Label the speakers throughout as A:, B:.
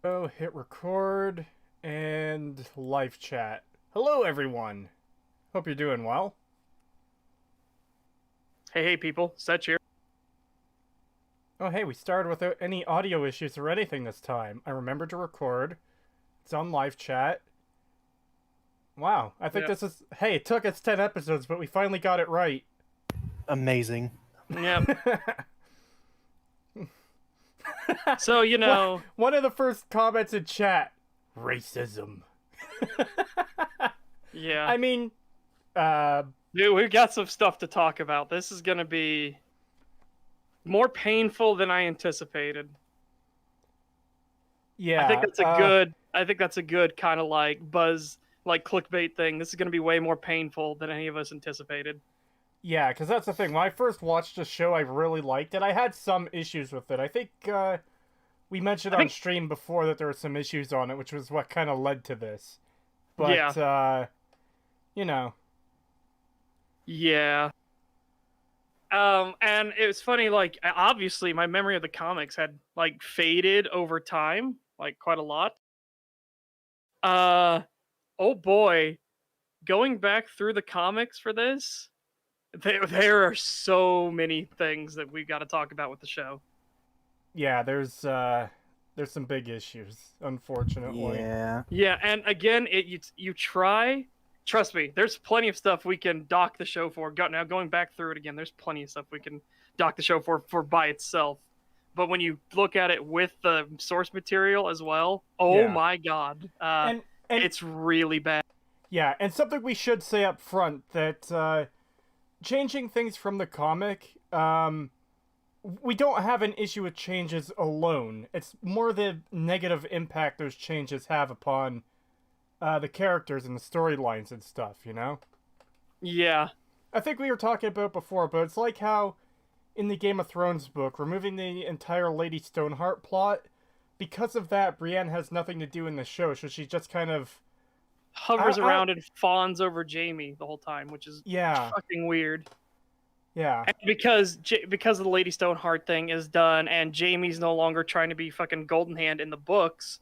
A: Oh, hit record and live chat. Hello, everyone. Hope you're doing well.
B: Hey, people, Setch here.
A: Oh, hey, we started without any audio issues or anything this time. I remembered to record. It's on live chat. Wow, I think
B: Yeah.
A: this is. Hey, it took us 10 episodes, but we finally got it right.
C: Amazing.
B: Yep. So,
A: One of the first comments in chat racism.
B: yeah.
A: I mean, uh,
B: Dude, we've got some stuff to talk about. This is going to be more painful than I anticipated.
A: yeah.
B: I think that's a good kind of like buzz, like clickbait thing. This is going to be way more painful than any of us anticipated.
A: Yeah, because that's the thing. When I first watched the show, I really liked it. I had some issues with it. I think we mentioned
B: I
A: on
B: think,
A: stream before that there were some issues on it, which was what kind of led to this.
B: yeah.
A: But, you know.
B: Yeah. And it was funny, like, obviously my memory of the comics had, like, faded over time, like, quite a lot. Oh boy, going back through the comics for this, there are so many things that we've got to talk about with the show.
A: Yeah, there's some big issues, unfortunately.
C: Yeah.
B: Yeah, and again, you try. Trust me, there's plenty of stuff we can dock the show for. Now going back through it again, there's plenty of stuff we can dock the show for by itself. But when you look at it with the source material as well, oh
A: Yeah.
B: my god,
A: And
B: it's really bad.
A: yeah, and something we should say up front that changing things from the comic, we don't have an issue with changes alone. It's more the negative impact those changes have upon the characters and the storylines and stuff, you know?
B: Yeah,
A: I think we were talking about before, but it's like how in the Game of Thrones book, removing the entire Lady Stoneheart plot, because of that, Brienne has nothing to do in the show, so she just kind of...
B: hovers around and fawns over Jamie the whole time, which is
A: Yeah.
B: fucking weird.
A: Yeah.
B: And because of the Lady Stoneheart thing is done, and Jamie's no longer trying to be fucking Golden Hand in the books,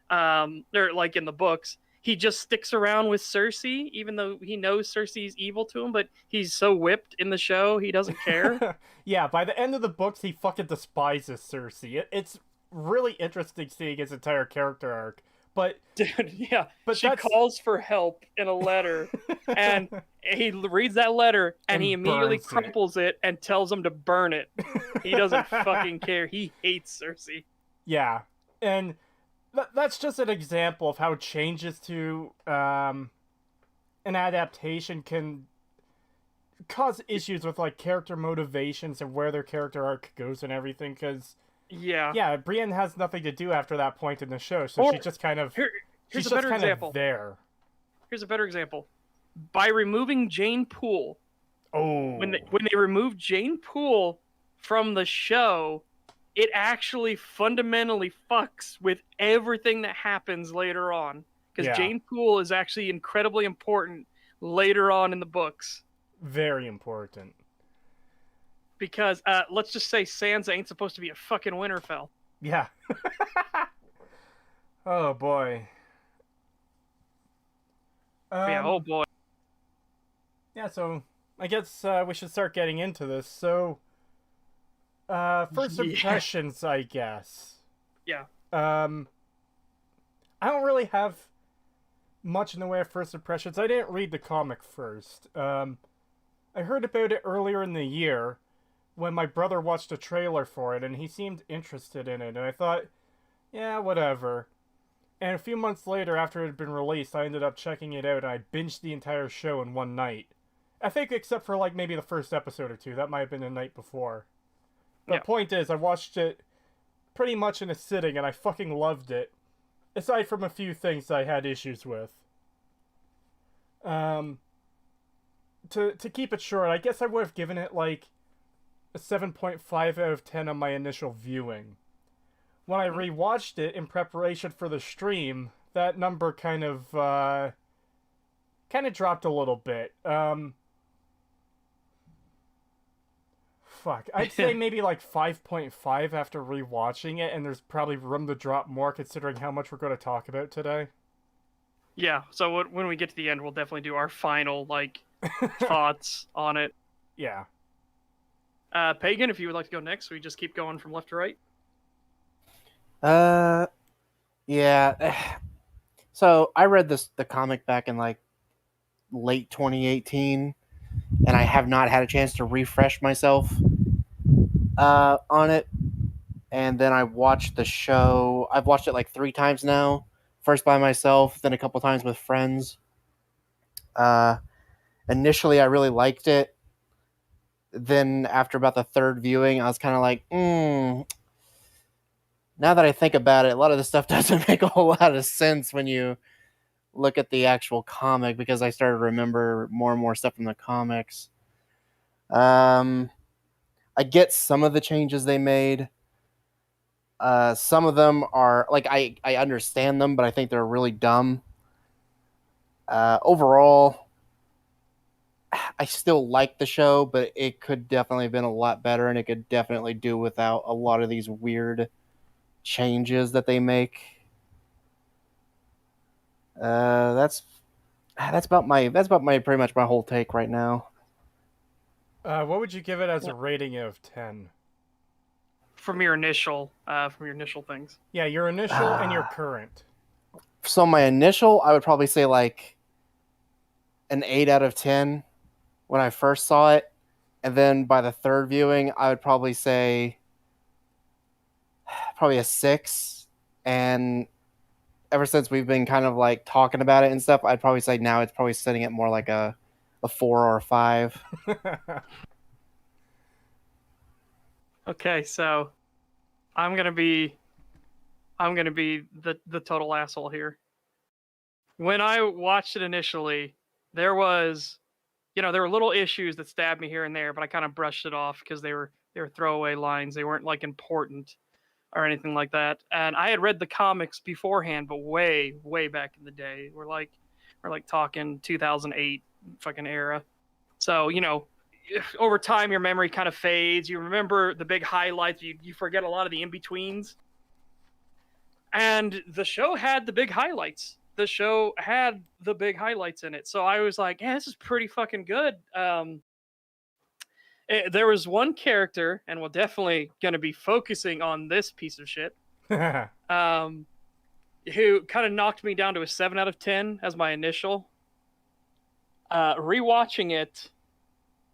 B: or like in the books, he just sticks around with Cersei, even though he knows Cersei's evil to him. But he's so whipped in the show, he doesn't care.
A: Yeah, by the end of the books, he fucking despises Cersei. It's really interesting seeing his entire character arc. But
B: Dude, yeah,
A: But
B: she
A: that's-
B: calls for help in a letter, and he reads that letter, and he immediately
A: burns it.
B: crumples it and tells him to burn it. He doesn't fucking care. He hates Cersei.
A: Yeah, and that's just an example of how changes to an adaptation can cause issues with like character motivations and where their character arc goes and everything. Because
B: Yeah.
A: Brienne has nothing to do after that point in the show, so she just kind of
B: Here's
A: she's
B: a
A: just
B: better
A: kind
B: example.
A: of there.
B: Here's a better example. By removing Jane Poole,
A: Oh,
B: when they removed Jane Poole from the show, it actually fundamentally fucks with everything that happens later on. Because
A: Yeah.
B: Jane Poole is actually incredibly important later on in the books.
A: very important.
B: Because let's just say Sansa ain't supposed to be a fucking Winterfell.
A: Yeah. Oh boy.
B: Yeah, oh boy.
A: Yeah, so I guess we should start getting into this. So, first
B: Yeah.
A: impressions, I guess.
B: Yeah.
A: I don't really have much in the way of first impressions. I didn't read the comic first. I heard about it earlier in the year when my brother watched a trailer for it, and he seemed interested in it, and I thought, yeah, whatever. And a few months later, after it had been released, I ended up checking it out, and I binged the entire show in one night. I think except for, like, maybe the first episode or two. That might have been the night before. But
B: Yeah.
A: point is, I watched it pretty much in a sitting, and I fucking loved it. Aside from a few things I had issues with. To keep it short, I guess I would have given it, like, a 7.5 out of 10 on my initial viewing. When I rewatched it in preparation for the stream, that number kind of dropped a little bit. fuck. I'd say maybe like 5.5 after rewatching it, and there's probably room to drop more considering how much we're going to talk about today.
B: Yeah, so when we get to the end, we'll definitely do our final like thoughts on it.
A: Yeah.
B: Pagan, if you would like to go next, we just keep going from left to right.
C: Yeah. So I read the comic back in like late 2018, and I have not had a chance to refresh myself on it. And then I watched the show. I've watched it like 3 times now. First by myself, then a couple times with friends. Uh, Initially, I really liked it. Then after about the third viewing, I was kind of like, now that I think about it, a lot of this stuff doesn't make a whole lot of sense when you look at the actual comic, because I started to remember more and more stuff from the comics. I get some of the changes they made. Some of them are like I understand them, but I think they're really dumb. Overall, I still like the show, but it could definitely have been a lot better, and it could definitely do without a lot of these weird changes that they make. That's about my pretty much my whole take right now.
A: What would you give it as a rating out of 10?
B: From your initial things.
A: Yeah, your initial and your current.
C: So my initial, I would probably say like an 8 out of 10 when I first saw it, and then by the third viewing, I would probably say probably a 6. And ever since we've been kind of like talking about it and stuff, I'd probably say now it's probably sitting at more like a 4 or a 5.
B: Okay, so I'm gonna be the total asshole here. When I watched it initially, there were little issues that stabbed me here and there, but I kind of brushed it off because they were throwaway lines. They weren't like important or anything like that. And I had read the comics beforehand, but way back in the day. We're like talking 2008 fucking era. So over time your memory kind of fades. You remember the big highlights. You forget a lot of the in betweens. And the show had the big highlights. In it. So I was like, yeah, this is pretty fucking good. There was one character, and we're definitely going to be focusing on this piece of shit, who kind of knocked me down to a 7 out of 10 as my initial. Rewatching it,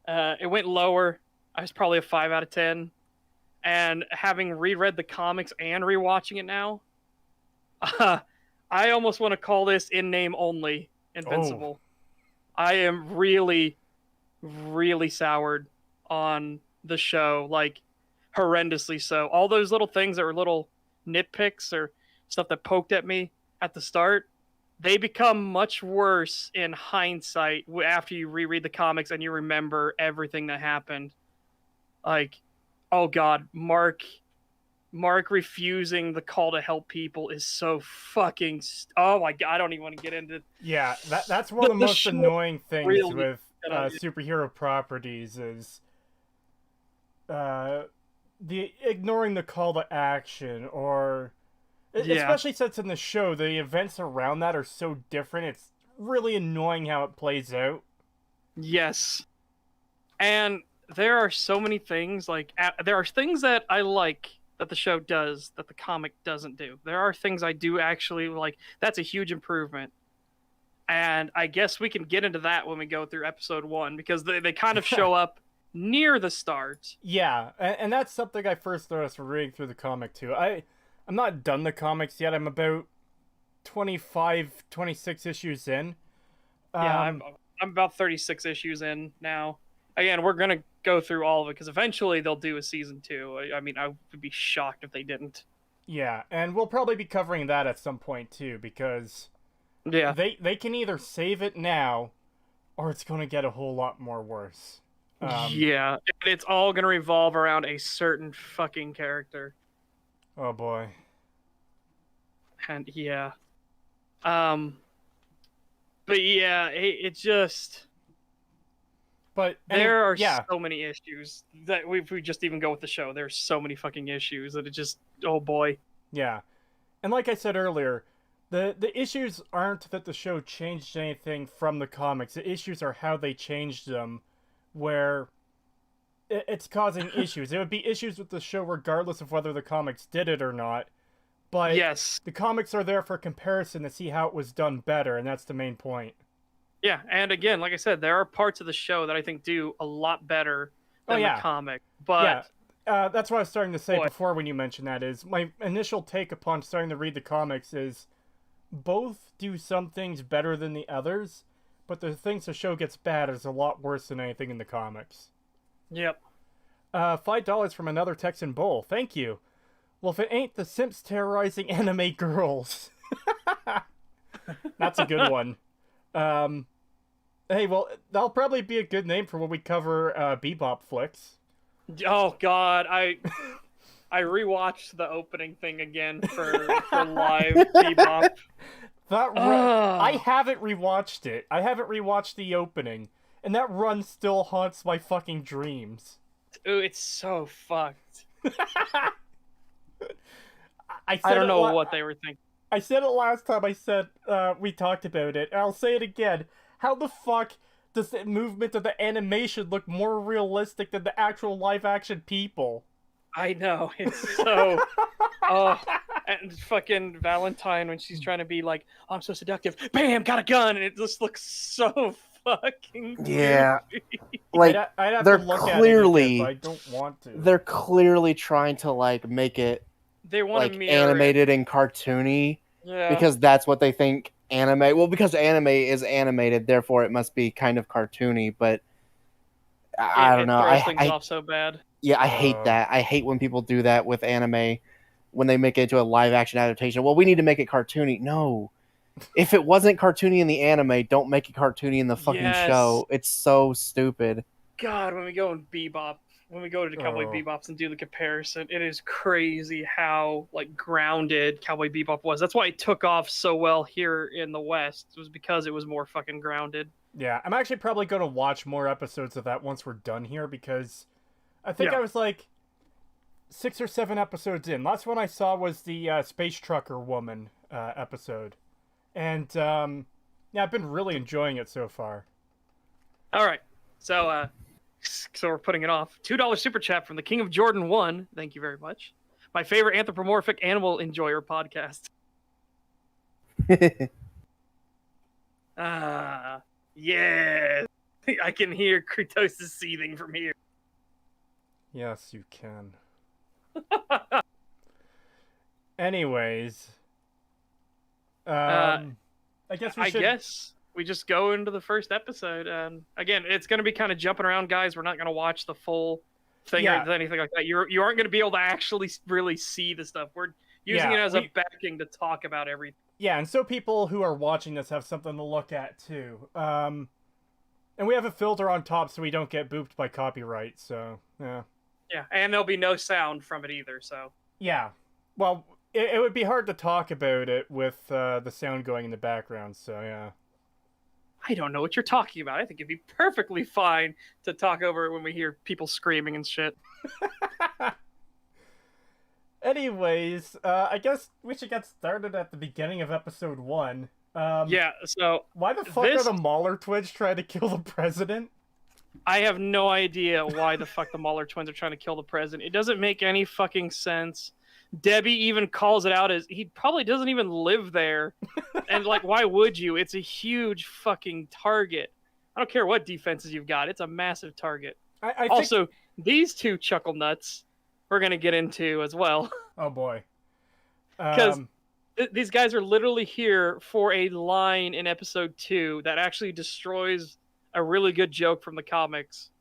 B: it went lower. I was probably a 5 out of 10. And having reread the comics and rewatching it now, I almost want to call this in name only Invincible. I am really, really soured on the show, like horrendously so. All those little things that were little nitpicks or stuff that poked at me at the start, they become much worse in hindsight after you reread the comics and you remember everything that happened. Like, oh god, Mark refusing the call to help people is so fucking oh my god, I don't even want to get into.
A: Yeah, that's one of the most annoying things
B: really
A: with superhero properties is the ignoring the call to action, or especially since in the show the events around that are so different. It's really annoying how it plays out.
B: Yes, and there are so many things there are things that I like that the show does that the comic doesn't do. There are things I do actually like. That's a huge improvement. And I guess we can get into that when we go through episode 1, because they kind of show up near the start.
A: Yeah, and that's something I first noticed reading through the comic too. I'm not done the comics yet. I'm about 25, 26 issues in.
B: Yeah, I'm about 36 issues in now. Again, we're going to go through all of it because eventually they'll do a season 2. I mean, I would be shocked if they didn't.
A: Yeah, and we'll probably be covering that at some point too, because they can either save it now or it's going to get a whole lot more worse.
B: Yeah, it's all going to revolve around a certain fucking character.
A: Oh boy.
B: And yeah. But yeah, it just...
A: But
B: There are
A: yeah,
B: so many issues that if we just even go with the show, there's so many fucking issues that it just, oh boy.
A: yeah. And like I said earlier, the issues aren't that the show changed anything from the comics. The issues are how they changed them, where it's causing issues. It would be issues with the show regardless of whether the comics did it or not. But
B: Yes.
A: the comics are there for comparison to see how it was done better, and that's the main point.
B: Yeah, and again, like I said, there are parts of the show that I think do a lot better than the comic. But
A: that's what I was starting to say
B: boy.
A: before when you mentioned that. Is my initial take upon starting to read the comics is both do some things better than the others, but the things the show gets bad is a lot worse than anything in the comics.
B: Yep.
A: $5 from another Texan Bull. Thank you. Well, if it ain't the Simps terrorizing anime girls. That's a good one. Hey, well, that'll probably be a good name for when we cover Bebop flicks.
B: Oh God, I rewatched the opening thing again for live Bebop.
A: I haven't rewatched it. I haven't rewatched the opening, and that run still haunts my fucking dreams.
B: Ooh, it's so fucked.
A: I
B: don't know what they were thinking.
A: I said it last time I said we talked about it, and I'll say it again. How the fuck does the movement of the animation look more realistic than the actual live-action people?
B: I know, it's so... oh, and fucking Valentine when she's trying to be like, oh, I'm so seductive. Bam, got a gun! And it just looks so fucking
C: Yeah.
B: goofy.
C: Like,
A: I'd have
C: they're
A: to look
C: clearly...
A: at it again, but I don't want to.
C: They're clearly trying to, like, make it,
B: They want
C: like,
B: to mirror
C: animated and cartoony.
B: Yeah.
C: Because that's what they think anime... Well, because anime is animated, therefore it must be kind of cartoony, but... I don't know.
B: It throws things off so bad.
C: Yeah, I hate that. I hate when people do that with anime, when they make it into a live-action adaptation. Well, we need to make it cartoony. No. If it wasn't cartoony in the anime, don't make it cartoony in the fucking show. It's so stupid.
B: God, when we go to Cowboy Bebops and do the comparison, it is crazy how like grounded Cowboy Bebop was. That's why it took off so well here in the West. It was because it was more fucking grounded.
A: Yeah, I'm actually probably going to watch more episodes of that once we're done here, because I think I was like 6 or 7 episodes in. Last one I saw was the Space Trucker Woman episode. And yeah, I've been really enjoying it so far.
B: All right. So we're putting it off. $2 super chat from the King of Jordan 1. Thank you very much. My favorite anthropomorphic animal enjoyer podcast. Yeah. I can hear Creetosis seething from here.
A: Yes, you can. Anyways, I guess we just go into the first episode. And again, it's going to be kind of jumping around, guys. We're not going to watch the full thing or anything like that. You aren't going to be able to actually really see the stuff. We're using it as a backing to talk about everything. Yeah, and so people who are watching this have something to look at too. And we have a filter on top so we don't get booped by copyright. So yeah.
B: Yeah, and there'll be no sound from it either. So
A: yeah, well, it would be hard to talk about it with the sound going in the background. So yeah.
B: I don't know what you're talking about. I think it'd be perfectly fine to talk over it when we hear people screaming and shit.
A: Anyways, I guess we should get started at the beginning of episode 1.
B: Yeah, so...
A: Why the fuck are the Mahler twins trying to kill the president?
B: I have no idea why the fuck the Mahler twins are trying to kill the president. It doesn't make any fucking sense. Debbie even calls it out as he probably doesn't even live there. And, like, why would you? It's a huge fucking target. I don't care what defenses you've got. It's a massive target.
A: I think...
B: Also, these two chuckle nuts we're going to get into as well.
A: Oh, boy.
B: Because these guys are literally here for a line in episode 2 that actually destroys a really good joke from the comics.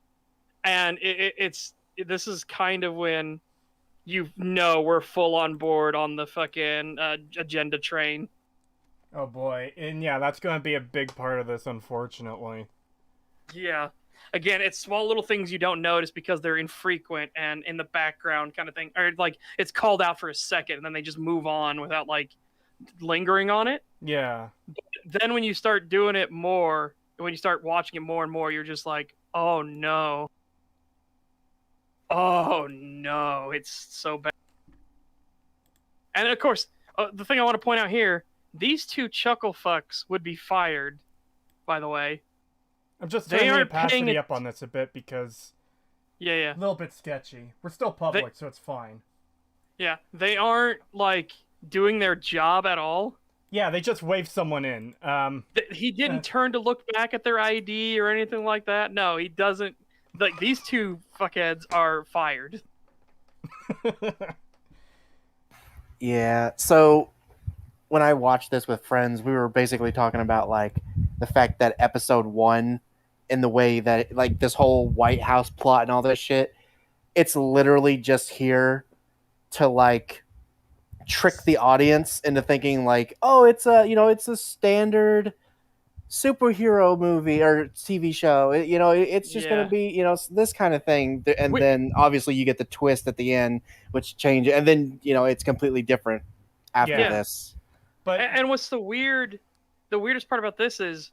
B: And this is kind of when we're full on board on the fucking agenda train.
A: Oh, boy. And yeah, that's going to be a big part of this, unfortunately.
B: Yeah. Again, it's small little things you don't notice because they're infrequent and in the background kind of thing. Or, like, it's called out for a second, and then they just move on without, like, lingering on it.
A: Yeah.
B: But then when you start doing it more, when you start watching it more and more, you're just like, Oh no. Oh no, it's so bad. And of course, the thing I want to point out here, these two chuckle fucks would be fired, by the way.
A: I'm just
B: They
A: turning the
B: aren't paying
A: opacity
B: it.
A: up on this a bit because
B: Yeah.
A: a little bit sketchy. We're still public, so it's fine.
B: Yeah, they aren't like doing their job at all.
A: Yeah, they just waved someone in.
B: He didn't turn to look back at their ID or anything like that. No, he doesn't. Like, these two fuckheads are fired.
C: Yeah. So when I watched this with friends, we were basically talking about like the fact that episode 1 and the way that like this whole White House plot and all this shit, it's literally just here to like trick the audience into thinking like, oh, it's a standard superhero movie or TV show. It's just going to be, this kind of thing. And then obviously you get the twist at the end, which changes, and then, it's completely different after this.
A: But
B: and what's the weirdest part about this is,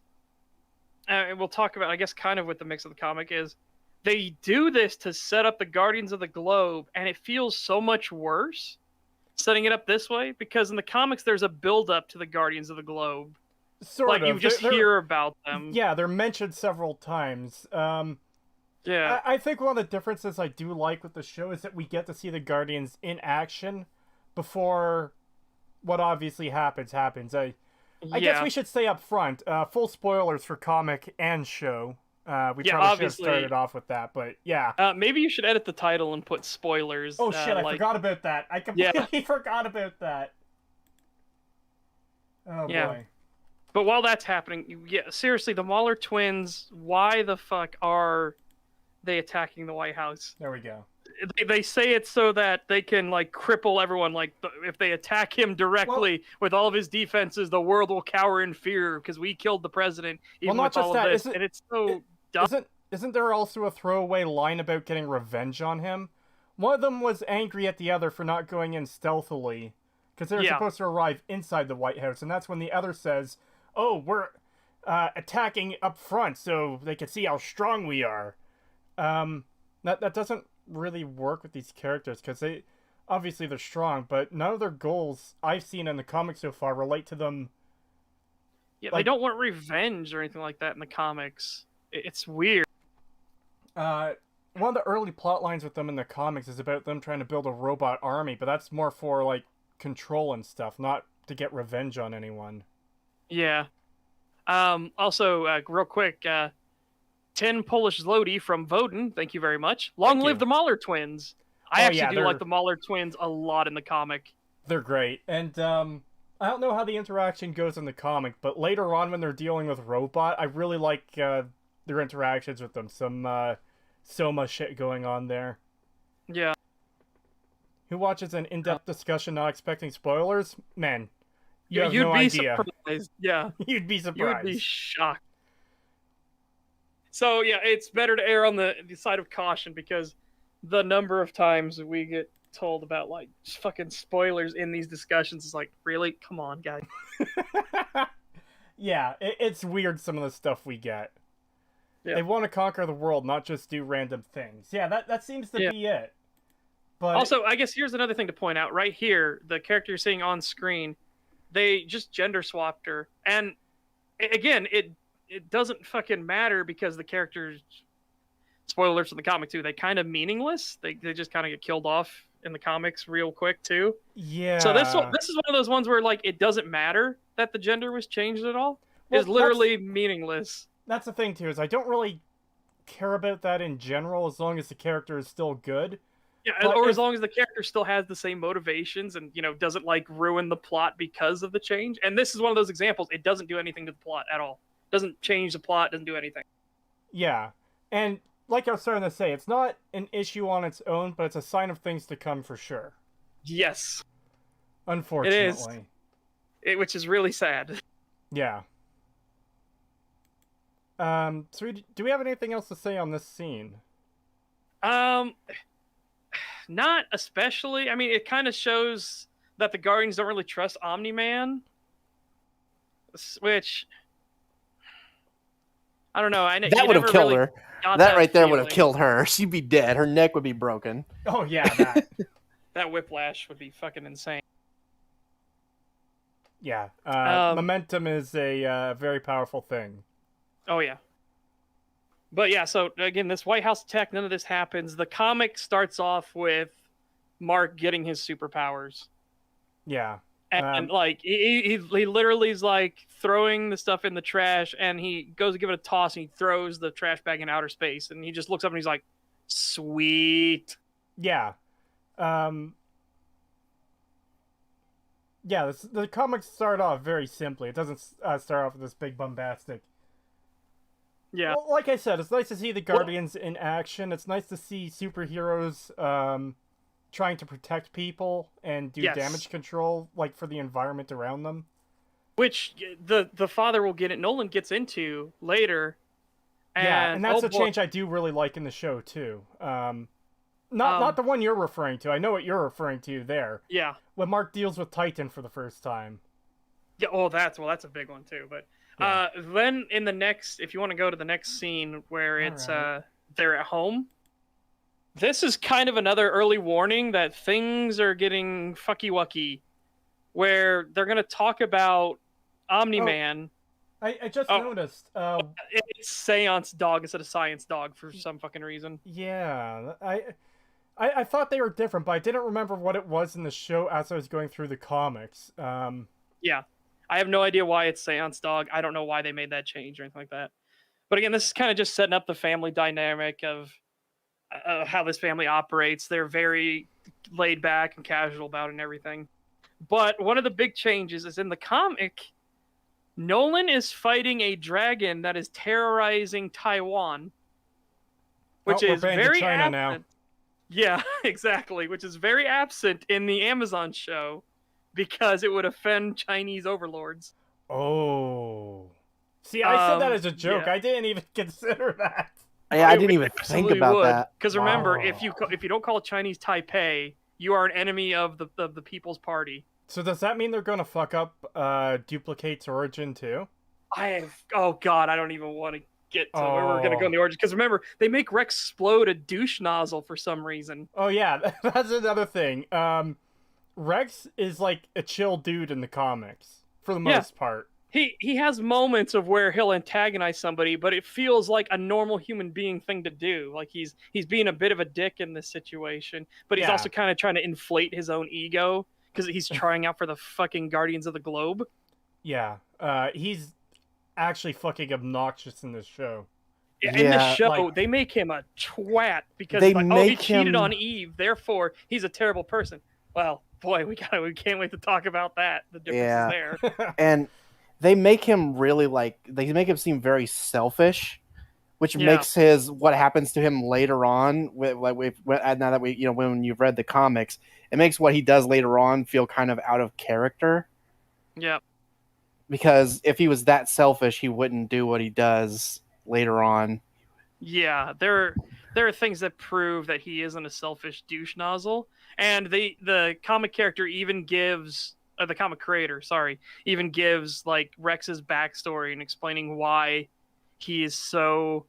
B: and we'll talk about, I guess, kind of with the mix of the comic is, they do this to set up the Guardians of the Globe, and it feels so much worse setting it up this way, because in the comics there's a build up to the Guardians of the Globe.
A: Sort of.
B: You just hear about them.
A: Yeah, they're mentioned several times.
B: Yeah.
A: I think one of the differences I do like with the show is that we get to see the Guardians in action before what obviously happens. I guess we should say up front, full spoilers for comic and show. We probably should have started off with that, but yeah.
B: Maybe you should edit the title and put spoilers.
A: Oh shit, I forgot about that. I completely forgot about that. Oh boy.
B: But while that's happening, seriously, the Mauler twins, why the fuck are they attacking the White House?
A: There we go.
B: They say it so that they can, like, cripple everyone. Like, if they attack him directly with all of his defenses, the world will cower in fear because we killed the president, even with all of this. And it's so dumb.
A: Isn't there also a throwaway line about getting revenge on him? One of them was angry at the other for not going in stealthily, because they were supposed to arrive inside the White House, and that's when the other says, oh, we're attacking up front so they can see how strong we are. That doesn't really work with these characters, because obviously they're strong, but none of their goals I've seen in the comics so far relate to them.
B: Yeah, they don't want revenge or anything like that in the comics. It's weird.
A: One of the early plot lines with them in the comics is about them trying to build a robot army, but that's more for, like, control and stuff, not to get revenge on anyone.
B: Yeah. Also, real quick, 10 Polish Zloty from Voden, thank you very much. Long live the Mauler twins. I actually do like the Mauler twins a lot in the comic.
A: They're great. And I don't know how the interaction goes in the comic, but later on when they're dealing with Robot, I really like their interactions with them. Some Soma shit going on there.
B: Yeah.
A: Who watches an in-depth discussion not expecting spoilers? Man, you have
B: you'd
A: no
B: be
A: idea.
B: Surprised. Yeah.
A: You'd be surprised.
B: You would be shocked. So, yeah, it's better to err on the side of caution, because the number of times we get told about, like, fucking spoilers in these discussions is like, really? Come on, guys.
A: Yeah, it's weird, some of the stuff we get. Yeah. They want to conquer the world, not just do random things. Yeah, that seems to be it. But
B: also, I guess here's another thing to point out. Right here, the character you're seeing on screen, they just gender swapped her. And, again, it doesn't fucking matter, because the characters, spoilers from the comic too, they kind of meaningless. They just kind of get killed off in the comics real quick too.
A: Yeah.
B: So this is one of those ones where, like, it doesn't matter that the gender was changed at all. Well, it's literally meaningless.
A: That's the thing too, is I don't really care about that in general, as long as the character is still good.
B: Yeah, or as long as the character still has the same motivations and, doesn't, like, ruin the plot because of the change. And this is one of those examples. It doesn't do anything to the plot at all. Doesn't change the plot, doesn't do anything.
A: Yeah. And like I was starting to say, it's not an issue on its own, but it's a sign of things to come for sure.
B: Yes.
A: Unfortunately.
B: It is. Which is really sad.
A: Yeah. So do we have anything else to say on this scene?
B: Not especially. I mean, it kind of shows that the Guardians don't really trust Omni-Man. Which, I don't know. You
C: That would have
B: never
C: killed
B: really
C: her.
B: got
C: That right there would have
B: feeling.
C: killed her. She'd be dead. Her neck would be broken.
A: Oh yeah, that.
B: That whiplash would be fucking insane.
A: Yeah.
B: Um,
A: Momentum is a very powerful thing.
B: oh yeah. But yeah, so again, this White House attack, none of this happens. The comic starts off with Mark getting his superpowers.
A: Yeah.
B: And like he literally is like throwing the stuff in the trash, and he goes to give it a toss, and he throws the trash bag in outer space, and he just looks up and he's like, "Sweet."
A: Yeah. Yeah, the comics start off very simply. It doesn't start off with this big bombastic.
B: Yeah.
A: Well, like I said, it's nice to see the Guardians in action. It's nice to see superheroes trying to protect people and do damage control, like for the environment around them.
B: Which the father will get it. Nolan gets into later.
A: And that's a change I do really like in the show too. Not the one you're referring to. I know what you're referring to there.
B: Yeah.
A: When Mark deals with Titan for the first time.
B: Yeah. Oh, that's a big one too. But then in the next, if you want to go to the next scene where it's they're at home. This is kind of another early warning that things are getting fucky-wucky, where they're going to talk about Omni-Man.
A: I just noticed.
B: It's Seance Dog instead of Science Dog for some fucking reason.
A: Yeah, I thought they were different, but I didn't remember what it was in the show as I was going through the comics.
B: Yeah, I have no idea why it's Seance Dog. I don't know why they made that change or anything like that. But again, this is kind of just setting up the family dynamic of how this family operates. They're very laid back and casual about it and everything. But one of the big changes is in the comic, Nolan is fighting a dragon that is terrorizing Taiwan, which is very
A: China
B: absent.
A: now.
B: Yeah, exactly. Which is very absent in the Amazon show because it would offend Chinese overlords.
A: Oh, see, I said that as a joke.
B: Yeah.
A: I didn't even consider that.
C: Yeah, I didn't even think about that.
B: Because remember, if you don't call Chinese Taipei, you are an enemy of the People's Party.
A: So does that mean they're gonna fuck up Duplicate's origin too?
B: Oh god, I don't even want to get to where we're gonna go in the origin. Because remember, they make Rex explode a douche nozzle for some reason.
A: Oh yeah, that's another thing. Rex is like a chill dude in the comics for the most part.
B: He has moments of where he'll antagonize somebody, but it feels like a normal human being thing to do. Like he's being a bit of a dick in this situation, but he's also kind of trying to inflate his own ego because he's trying out for the fucking Guardians of the Globe.
A: Yeah, he's actually fucking obnoxious in this show.
B: In the show, they make him a twat because he cheated on Eve, therefore he's a terrible person. Well, boy, we can't wait to talk about that. The difference is there.
C: And they make him really they make him seem very selfish, which makes what happens to him later on now that when you've read the comics, it makes what he does later on feel kind of out of character.
B: Yep.
C: Because if he was that selfish, he wouldn't do what he does later on.
B: Yeah, there are things that prove that he isn't a selfish douche nozzle, and the comic character even gives. The comic creator, even gives like Rex's backstory and explaining why he is so,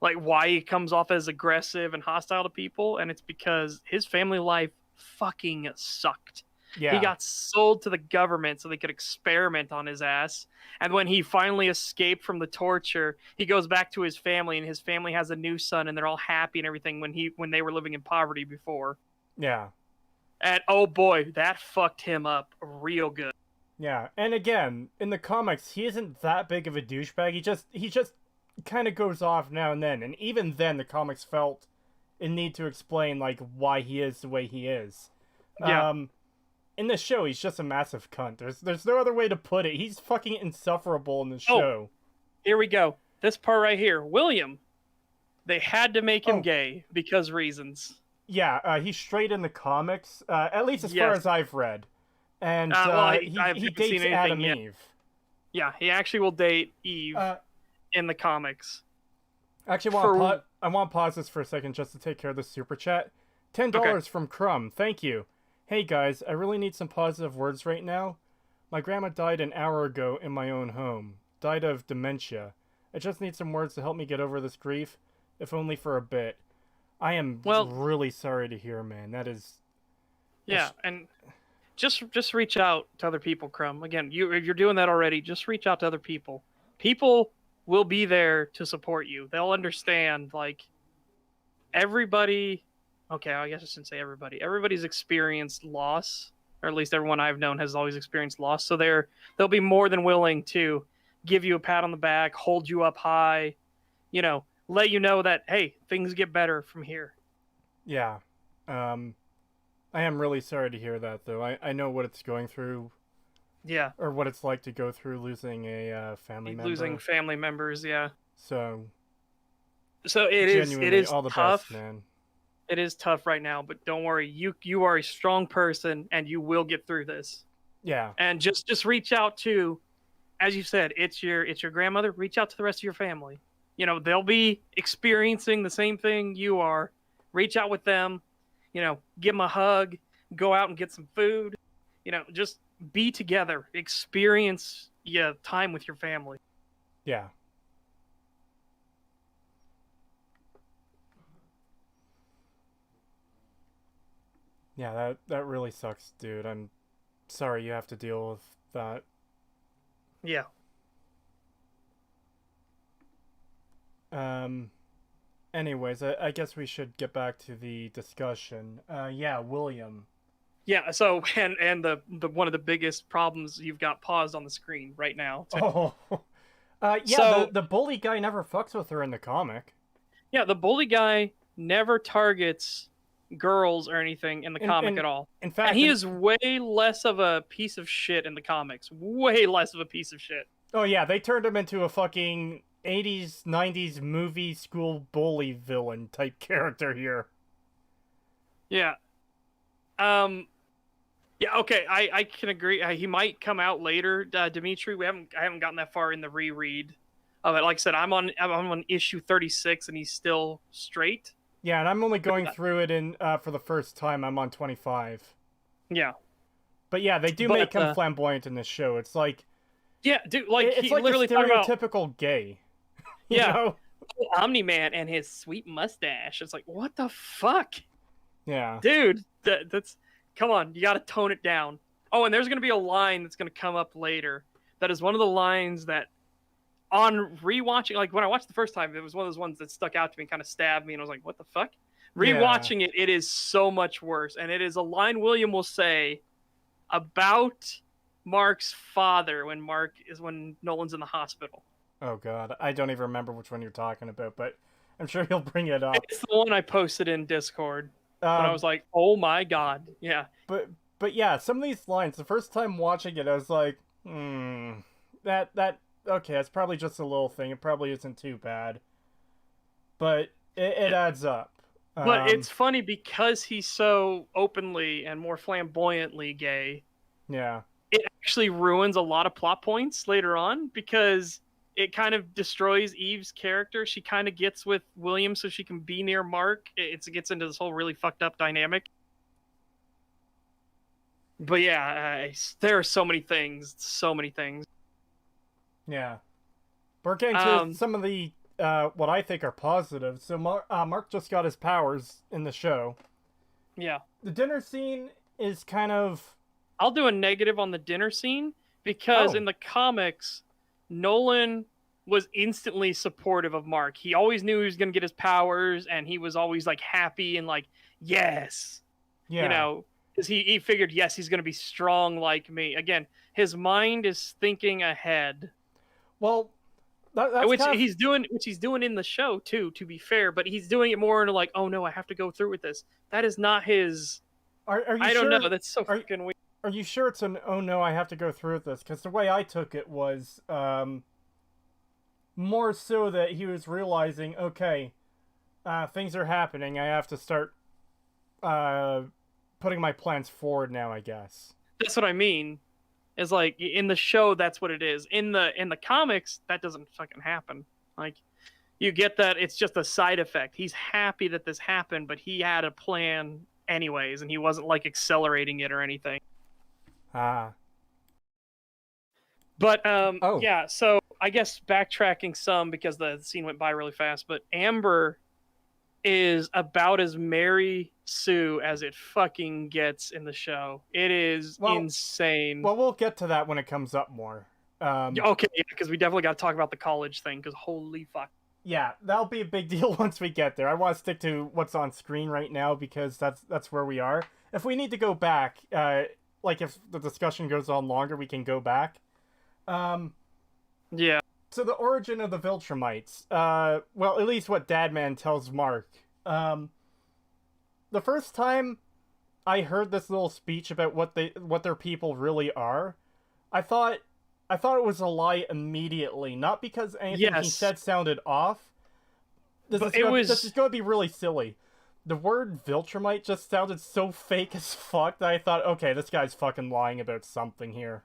B: why he comes off as aggressive and hostile to people, and it's because his family life fucking sucked. Yeah. He got sold to the government so they could experiment on his ass, and when he finally escaped from the torture, he goes back to his family, and his family has a new son, and they're all happy and everything when they were living in poverty before.
A: Yeah.
B: And oh boy, that fucked him up real good.
A: Yeah, and again, in the comics, he isn't that big of a douchebag. He just kind of goes off now and then, and even then, the comics felt a need to explain why he is the way he is.
B: Yeah.
A: In the show, he's just a massive cunt. There's no other way to put it. He's fucking insufferable in the show.
B: Here we go. This part right here, William. They had to make him gay because reasons.
A: Yeah, he's straight in the comics, at least as far as I've read. And he dates Adam Eve.
B: Yeah, he actually will date Eve in the comics.
A: Actually, I want to pause this for a second just to take care of the super chat. $10 from Crumb. Thank you. Hey guys, I really need some positive words right now. My grandma died an hour ago in my own home. Died of dementia. I just need some words to help me get over this grief, if only for a bit. I am
B: Well-
A: really sorry to hear, man. That is...
B: Yeah, and just reach out to other people, Crumb. Again, if you're doing that already, just reach out to other people. People will be there to support you. They'll understand. Like, everybody. Okay, I guess I shouldn't say everybody. Everybody's experienced loss, or at least everyone I've known has always experienced loss. So they'll be more than willing to give you a pat on the back, hold you up high, let you know that, hey, things get better from here.
A: Yeah. I am really sorry to hear that, though. I know what it's going through,
B: Yeah,
A: or what it's like to go through losing a family member.
B: losing family members. Yeah.
A: So
B: It
A: genuinely,
B: is
A: all the
B: tough.
A: best, man.
B: It is tough right now, but don't worry. You are a strong person, and you will get through this.
A: Yeah.
B: And just reach out to, as you said, it's your grandmother. Reach out to the rest of your family. They'll be experiencing the same thing you are. Reach out with them. Give them a hug. Go out and get some food. Just be together. Experience time with your family.
A: Yeah. Yeah, that really sucks, dude. I'm sorry you have to deal with that.
B: Yeah.
A: Anyways, I guess we should get back to the discussion. Yeah, William.
B: Yeah, so and the one of the biggest problems you've got paused on the screen right now.
A: Oh. Yeah,
B: So-
A: the bully guy never fucks with her in the comic.
B: Yeah, the bully guy never targets girls or anything in the comic at all.
A: In fact,
B: And he is way less of a piece of shit in the comics. Way less of a piece of shit.
A: Oh yeah, they turned him into a fucking 80s, 90s movie school bully villain type character here.
B: Yeah. Yeah, okay, I can agree. He might come out later, Dimitri. I haven't gotten that far in the reread of it. Like I said, I'm on issue 36 and he's still straight.
A: Yeah, and I'm only going through it in for the first time. I'm on 25.
B: Yeah.
A: But yeah, they do
B: But,
A: make him flamboyant in this show. It's like
B: Yeah, dude, like
A: it's
B: he
A: like
B: literally
A: the
B: talking about
A: stereotypical gay. You
B: Yeah.
A: know?
B: Omni-Man and his sweet mustache. It's like, what the fuck?
A: Yeah.
B: Dude, that's come on, you got to tone it down. Oh, and there's going to be a line that's going to come up later that is one of the lines that on rewatching, like when I watched the first time, it was one of those ones that stuck out to me and kind of stabbed me and I was like, what the fuck? Rewatching it is so much worse, and it is a line William will say about Mark's father when Nolan's in the hospital.
A: Oh god, I don't even remember which one you're talking about, but I'm sure he'll bring it up.
B: It's the one I posted in Discord. And I was like, oh my god. Yeah.
A: But yeah, some of these lines, the first time watching it, I was like, that okay, it's probably just a little thing. It probably isn't too bad. But it adds up.
B: But it's funny because he's so openly and more flamboyantly gay.
A: Yeah.
B: It actually ruins a lot of plot points later on because it kind of destroys Eve's character. She kind of gets with William so she can be near Mark. It gets into this whole really fucked up dynamic. But yeah, there are so many things. So many things.
A: Yeah. We're getting to some of the, what I think are positives. So Mark just got his powers in the show.
B: Yeah.
A: The dinner scene is kind of...
B: I'll do a negative on the dinner scene because in the comics, Nolan was instantly supportive of Mark. He always knew he was going to get his powers, and he was always like happy and like, yes.
A: Yeah.
B: You know, because he figured, yes, he's going to be strong like me. Again, his mind is thinking ahead.
A: Well, that's
B: which
A: kind of...
B: he's doing in the show too, to be fair, but he's doing it more into like, oh no, I have to go through with this. That is not his...
A: Are you
B: I
A: sure...
B: don't know, that's so freaking weird.
A: Are you sure it's an, oh no, I have to go through with this? Because the way I took it was more so that he was realizing, okay, things are happening. I have to start putting my plans forward now, I guess.
B: That's what I mean. Is like, in the show, that's what it is. In the comics, that doesn't fucking happen. Like, you get that it's just a side effect. He's happy that this happened, but he had a plan anyways, and he wasn't like accelerating it or anything.
A: Ah.
B: But yeah, so I guess backtracking some because the scene went by really fast, but Amber is about as Mary Sue as it fucking gets in the show. It is insane.
A: Well, we'll get to that when it comes up more.
B: Okay, because we definitely got to talk about the college thing, because holy fuck.
A: Yeah, that'll be a big deal once we get there. I want to stick to what's on screen right now because that's where we are. If we need to go back, like if the discussion goes on longer, we can go back.
B: Yeah.
A: So the origin of the Viltrumites. Well, at least what Dadman tells Mark. The first time I heard this little speech about what their people really are, I thought it was a lie immediately. Not because anything he said sounded off. This is going to be really silly. The word Viltrumite just sounded so fake as fuck that I thought, okay, this guy's fucking lying about something here.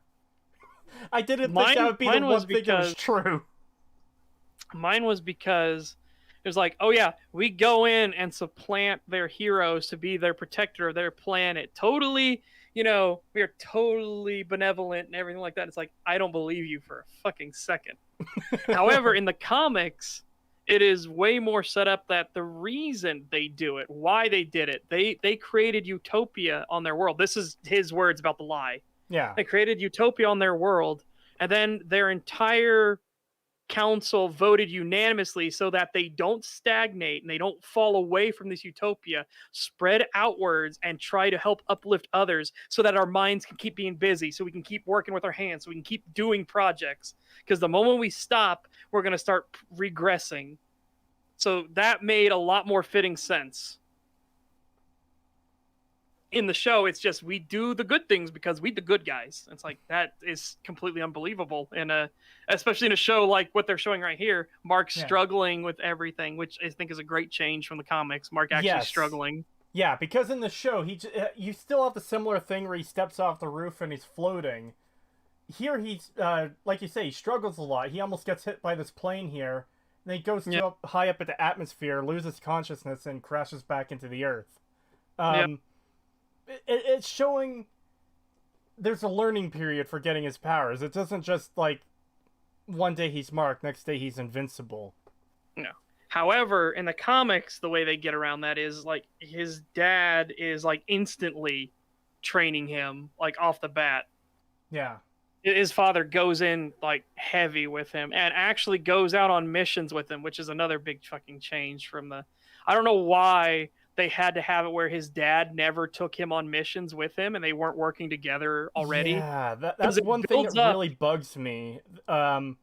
A: I didn't think that would be the one thing that was true.
B: Mine was because it was like, oh yeah, we go in and supplant their heroes to be their protector of their planet. Totally, we are totally benevolent and everything like that. It's like, I don't believe you for a fucking second. However, in the comics, it is way more set up that the reason they do it, why they did it, they created utopia on their world. This is his words about the lie.
A: Yeah.
B: They created utopia on their world, and then their entire council voted unanimously so that they don't stagnate and they don't fall away from this utopia, spread outwards and try to help uplift others so that our minds can keep being busy, so we can keep working with our hands, so we can keep doing projects. Because the moment we stop, we're going to start regressing. So that made a lot more fitting sense. In the show, it's just we do the good things because we the good guys. It's like, that is completely unbelievable, and especially in a show like what they're showing right here. Mark struggling with everything, which I think is a great change from the comics. Mark actually struggling.
A: Yeah, because in the show, you still have the similar thing where he steps off the roof and he's floating. Here, he's like you say, he struggles a lot. He almost gets hit by this plane here, and then he goes high up in the atmosphere, loses consciousness, and crashes back into the earth. It's showing there's a learning period for getting his powers. It doesn't just, like, one day he's Mark, next day he's invincible.
B: No. However, in the comics, the way they get around that is, like, his dad is, like, instantly training him, like, off the bat.
A: Yeah.
B: His father goes in, like, heavy with him and actually goes out on missions with him, which is another big fucking change from the... I don't know why they had to have it where his dad never took him on missions with him and they weren't working together already.
A: Yeah, that's one thing that really bugs me. In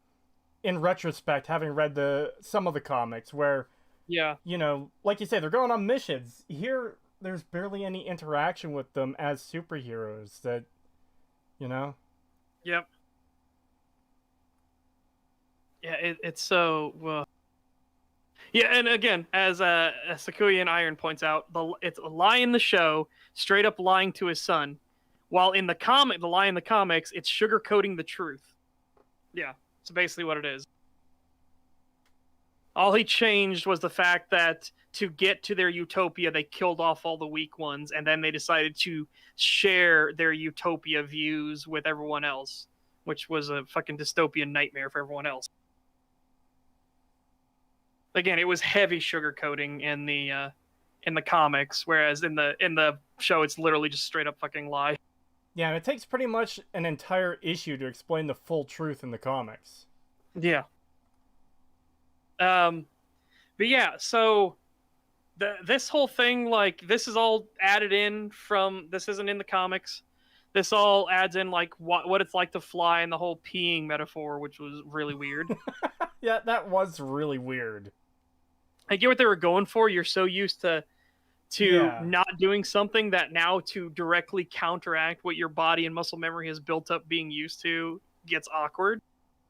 A: retrospect, having read some of the comics where, like you say, they're going on missions. Here, there's barely any interaction with them as superheroes that,
B: Yep. Yeah, it's so... Yeah, and again, as Sakuya Iron points out, it's a lie in the show, straight up lying to his son, while in the lie in the comics, it's sugarcoating the truth. Yeah, it's basically what it is. All he changed was the fact that to get to their utopia, they killed off all the weak ones, and then they decided to share their utopia views with everyone else, which was a fucking dystopian nightmare for everyone else. Again, it was heavy sugarcoating in the comics, whereas in the show, it's literally just straight up fucking lie.
A: Yeah, and it takes pretty much an entire issue to explain the full truth in the comics.
B: Yeah. But yeah, so this whole thing, like, this is all added in from... This isn't in the comics. This all adds in, like, what it's like to fly and the whole peeing metaphor, which was really weird.
A: Yeah, that was really weird.
B: I get what they were going for. You're so used to not doing something that now to directly counteract what your body and muscle memory has built up being used to gets awkward.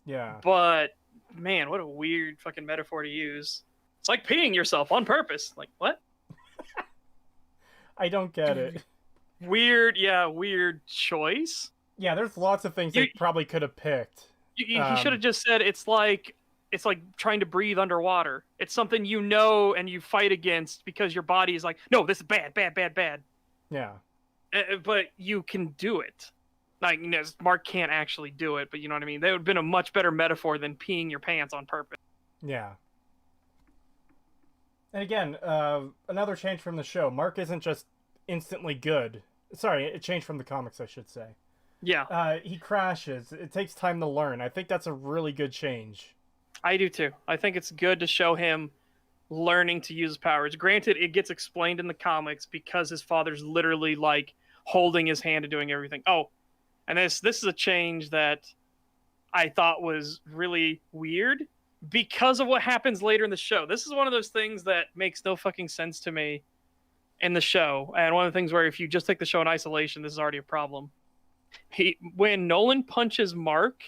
A: Yeah.
B: But, man, what a weird fucking metaphor to use. It's like peeing yourself on purpose. Like, what?
A: I don't get it.
B: Weird choice.
A: Yeah, there's lots of things they probably could have picked.
B: He should have just said it's like trying to breathe underwater. It's something you know and you fight against because your body is like, no, this is bad.
A: Yeah.
B: But you can do it. Like, Mark can't actually do it, but you know what I mean? That would have been a much better metaphor than peeing your pants on purpose.
A: Yeah. And again, another change from the show. Mark isn't just instantly good. Sorry, it changed from the comics, I should say.
B: Yeah.
A: He crashes. It takes time to learn. I think that's a really good change.
B: I do too. I think it's good to show him learning to use his powers. Granted, it gets explained in the comics because his father's literally like holding his hand and doing everything. Oh, and this is a change that I thought was really weird because of what happens later in the show. This is one of those things that makes no fucking sense to me in the show. And one of the things where if you just take the show in isolation, this is already a problem. When Nolan punches Mark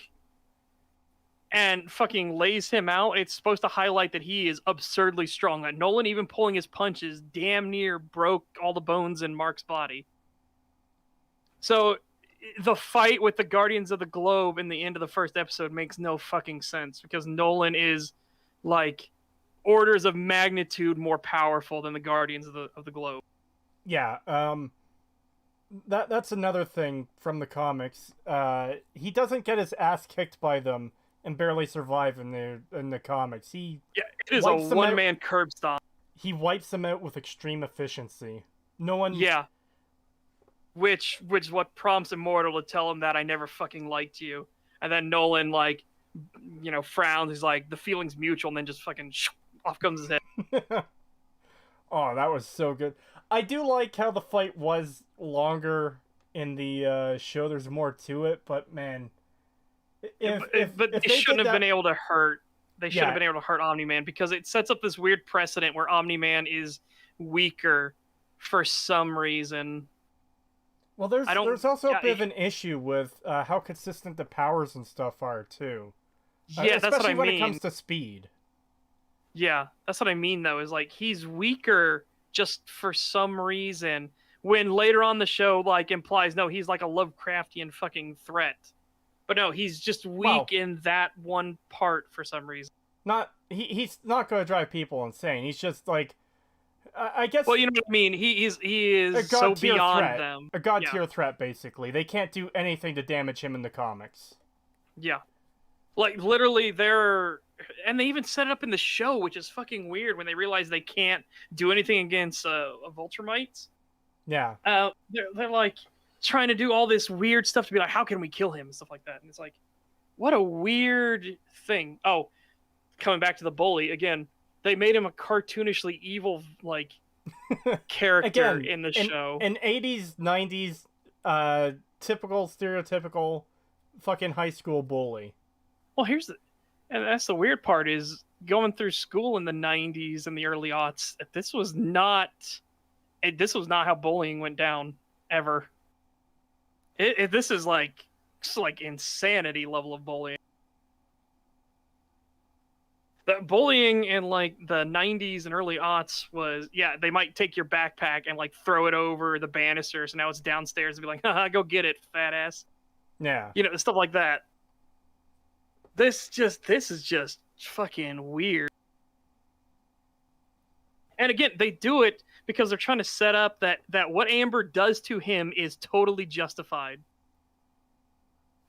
B: and fucking lays him out, it's supposed to highlight that he is absurdly strong. That Nolan, even pulling his punches, damn near broke all the bones in Mark's body. So the fight with the Guardians of the Globe in the end of the first episode makes no fucking sense because Nolan is like orders of magnitude more powerful than the Guardians of the Globe.
A: Yeah, that's another thing from the comics. He doesn't get his ass kicked by them and barely survive in the comics. It
B: is a one-man curb stomp.
A: He wipes them out with extreme efficiency. No one.
B: Yeah. Which what prompts Immortal to tell him that I never fucking liked you, and then Nolan frowns. He's like, the feeling's mutual, and then just fucking off comes his head.
A: Oh, that was so good. I do like how the fight was longer in the show. There's more to it, but man, if
B: they shouldn't have been able to hurt. They should have been able to hurt Omni-Man because it sets up this weird precedent where Omni-Man is weaker for some reason.
A: Well, there's also a bit of an issue with how consistent the powers and stuff are too.
B: Yeah, that's what I mean.
A: Especially when it comes to speed.
B: Yeah, that's what I mean though. Is like he's weaker just for some reason. When later on the show like implies no, he's like a Lovecraftian fucking threat. But no, he's just weak in that one part for some reason.
A: He's not going to drive people insane. He's just like. I guess.
B: Well, you know what I mean. He is so beyond them.
A: A god tier threat, basically. They can't do anything to damage him in the comics.
B: Yeah, like literally, and they even set it up in the show, which is fucking weird when they realize they can't do anything against Vultramites.
A: Yeah.
B: They're like trying to do all this weird stuff to be like, how can we kill him and stuff like that, and it's like, what a weird thing. Oh, coming back to the bully again. They made him a cartoonishly evil, like, character in the show.
A: An 80s, 90s, typical, stereotypical fucking high school bully.
B: Well, and that's the weird part is going through school in the 90s and the early aughts, this was not how bullying went down, ever. This is like insanity level of bullying. The bullying in like the 90s and early aughts was, they might take your backpack and like throw it over the banister, so now it's downstairs and be like, haha, go get it, fat ass.
A: Yeah.
B: Stuff like that. This is just fucking weird. And again, they do it because they're trying to set up that what Amber does to him is totally justified.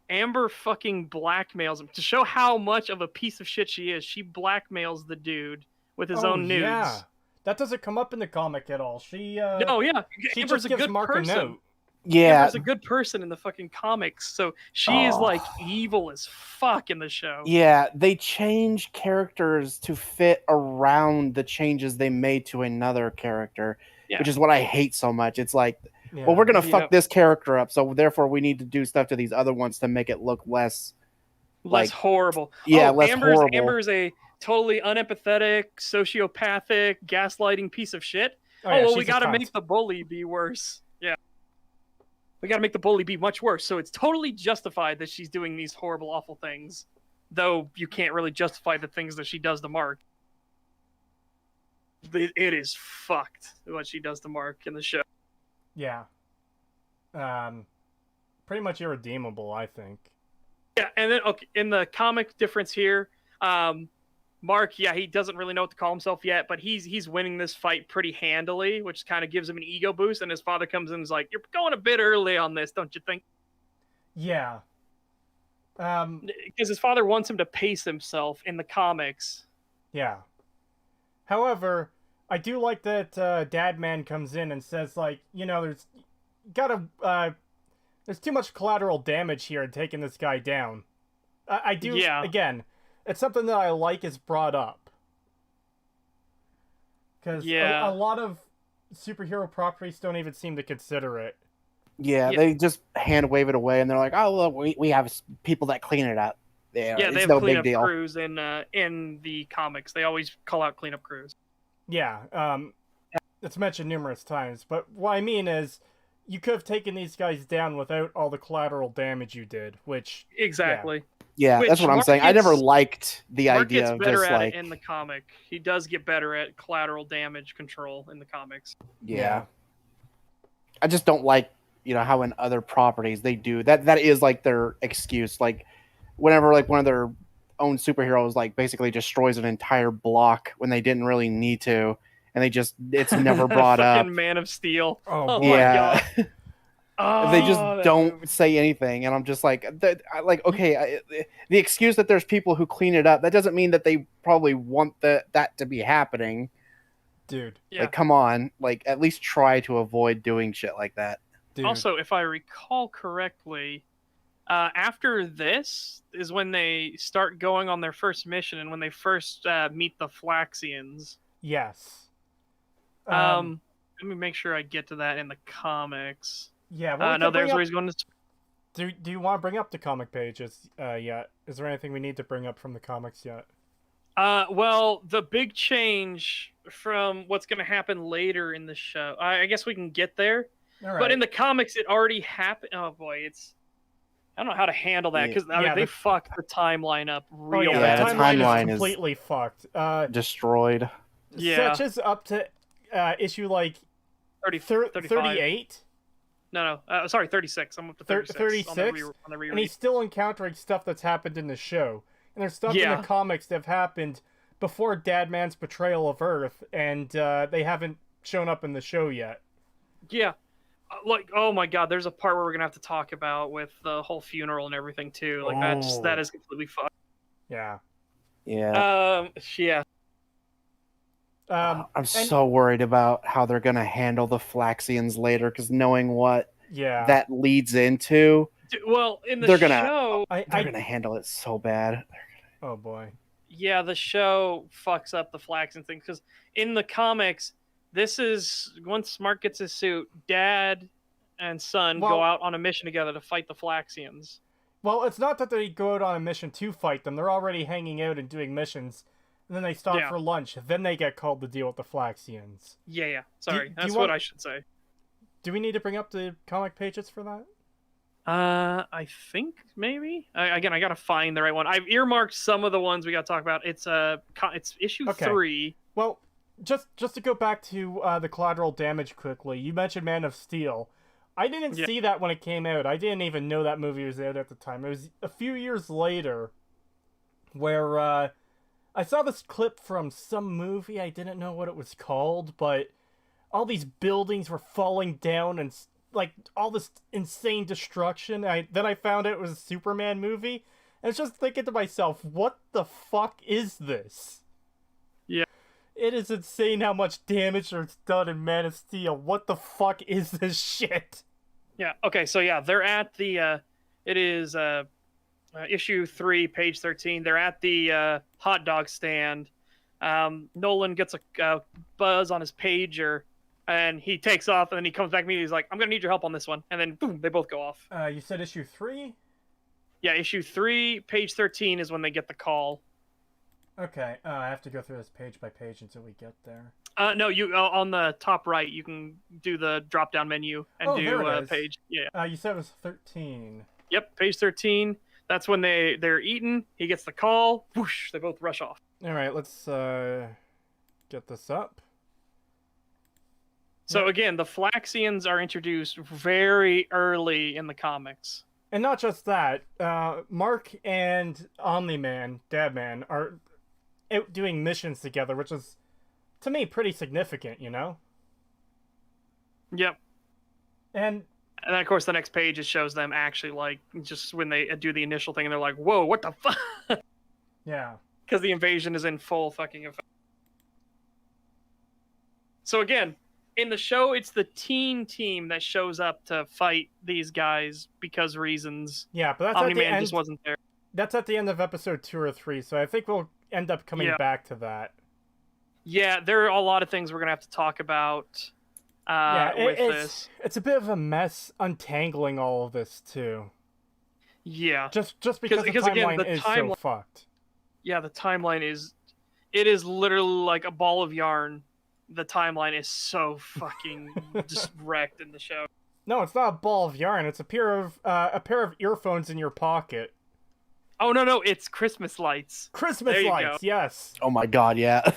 B: Amber fucking blackmails him to show how much of a piece of shit she is. She blackmails the dude with his own nudes. Yeah,
A: that doesn't come up in the comic at all. She
B: she
A: Amber's just gives Mark a note.
C: Yeah,
B: Amber's a good person in the fucking comics, so she is like evil as fuck in the show.
C: Yeah, they change characters to fit around the changes they made to another character, which is what I hate so much. It's like, well, we're going to fuck this character up, so therefore we need to do stuff to these other ones to make it look less
B: horrible.
C: Yeah, less horrible.
B: Amber's a totally unempathetic, sociopathic, gaslighting piece of shit. We got to make the bully be worse. Yeah. We got to make the bully be much worse, so it's totally justified that she's doing these horrible, awful things, though you can't really justify the things that she does to Mark. It is fucked what she does to Mark in the show.
A: Yeah. Pretty much irredeemable, I think.
B: Yeah, and then in the comic difference here, Mark, he doesn't really know what to call himself yet, but he's winning this fight pretty handily, which kind of gives him an ego boost, and his father comes in and is like, you're going a bit early on this, don't you think?
A: Yeah.
B: Because his father wants him to pace himself in the comics.
A: Yeah. However, I do like that Dad Man comes in and says, like, there's too much collateral damage here in taking this guy down. I do,
B: Yeah.
A: again, it's something that I like is brought up. Because
B: Yeah.
A: a lot of superhero properties don't even seem to consider it.
C: Yeah,
B: Yeah.
C: they just hand wave it away, and they're like, "Oh, look, we have people that clean it up.
B: Yeah, they
C: it's
B: have
C: no big
B: cleanup
C: deal."
B: crews in the comics. They always call out cleanup crews.
A: Yeah, it's mentioned numerous times, but what I mean is, you could have taken these guys down without all the collateral damage you did, which...
B: Exactly.
C: Yeah, that's
B: Which
C: what I'm
B: Mark
C: saying. I never
B: gets-
C: liked the
B: Mark
C: idea
B: gets
C: of
B: better
C: just
B: at
C: like,
B: it in the comic. He does get better at collateral damage control in the comics.
C: yeah. I just don't like, how in other properties they do that. That is like their excuse. Like, whenever like one of their own superheroes like basically destroys an entire block when they didn't really need to, and it's never brought up.
B: Fucking Man of Steel.
A: Oh,
B: my
C: Yeah.
B: god.
C: They just
B: Oh, that
C: don't
B: movie.
C: say anything, and I'm just like, okay, the excuse that there's people who clean it up, that doesn't mean that they probably want that to be happening.
A: Dude.
B: Yeah.
C: Like, come on, like at least try to avoid doing shit like that.
A: Dude.
B: Also, if I recall correctly, after this is when they start going on their first mission and when they first meet the Flaxians.
A: Yes.
B: Let me make sure I get to that in the comics.
A: Yeah, well,
B: No, there's where he's going to.
A: Do you want to bring up the comic pages yet? Is there anything we need to bring up from the comics yet?
B: Well, the big change from what's going to happen later in the show. I guess we can get there.
A: All right.
B: But in the comics, it already happened. Oh boy, I don't know how to handle that because they fucked the timeline up real bad.
A: The
C: the
A: timeline
C: timeline
A: is
C: is
A: completely fucked.
C: Destroyed.
B: Yeah.
A: Such as up to issue like
B: 35.
A: 38.
B: No, sorry, 36. I'm up to 36.
A: 36?
B: On the
A: And he's still encountering stuff that's happened in the show. And there's stuff in
B: Yeah.
A: the comics that have happened before Dadman's betrayal of Earth, and they haven't shown up in the show yet.
B: Yeah. Like, oh my god, there's a part where we're going to have to talk about with the whole funeral and everything, too. Like, that is completely fucked.
A: Yeah.
C: Yeah.
B: Yeah.
C: I'm so worried about how they're gonna handle the Flaxians later, because knowing what that leads into,
B: Well, in the
C: they're gonna
B: show,
C: they're gonna handle it so bad.
A: Oh boy.
B: Yeah, the show fucks up the Flaxen thing because in the comics, this is once Mark gets his suit, Dad and son go out on a mission together to fight the Flaxians.
A: Well, it's not that they go out on a mission to fight them. They're already hanging out and doing missions. And then they stop for lunch. Then they get called to deal with the Flaxians.
B: Yeah. Sorry, that's what I should say.
A: Do we need to bring up the comic pages for that?
B: I think maybe. I gotta find the right one. I've earmarked some of the ones we gotta talk about. It's issue 3.
A: Well, just to go back to the collateral damage quickly. You mentioned Man of Steel. I didn't see that when it came out. I didn't even know that movie was out at the time. It was a few years later where I saw this clip from some movie. I didn't know what it was called, but all these buildings were falling down and like all this insane destruction. Then I found out it was a Superman movie. And I was just thinking to myself, what the fuck is this?
B: Yeah.
A: It is insane how much damage is done in Man of Steel. What the fuck is this shit?
B: Yeah, okay, so yeah, they're at the, it is issue 3, page 13. They're at the hot dog stand. Nolan gets a buzz on his pager, and he takes off, and then he comes back to me, he's like, I'm gonna need your help on this one. And then, boom, they both go off.
A: You said issue 3?
B: Yeah, issue 3, page 13 is when they get the call.
A: Okay, I have to go through this page by page until we get there.
B: No, you on the top right, you can do the drop-down menu and do page. Yeah.
A: You said it was 13.
B: Yep, page 13. That's when they're eating. He gets the call. Whoosh! They both rush off.
A: All right, let's get this up.
B: So again, the Flaxians are introduced very early in the comics.
A: And not just that, Mark and Omni-Man, Dadman, are out doing missions together, which is, to me, pretty significant, you know?
B: Yep.
A: And
B: And then, of course, the next page, it shows them actually, like, just when they do the initial thing, and they're like, whoa, what the fuck?
A: Yeah.
B: Because the invasion is in full fucking effect. So again, in the show, it's the teen team that shows up to fight these guys because reasons.
A: Yeah, but that's at the
B: Omni-Man
A: end.
B: just wasn't there.
A: That's at the end of episode 2 or 3, so I think we'll end up coming back to that.
B: Yeah, there are a lot of things we're gonna have to talk about with this.
A: It's a bit of a mess untangling all of this too.
B: Yeah,
A: just because the timeline is so fucked.
B: Yeah, the timeline is literally like a ball of yarn. The timeline is so fucking just wrecked in the show.
A: No, it's not a ball of yarn. It's a pair of earphones in your pocket.
B: Oh no, it's Christmas lights.
A: Christmas lights, yes.
C: Oh my god, yeah.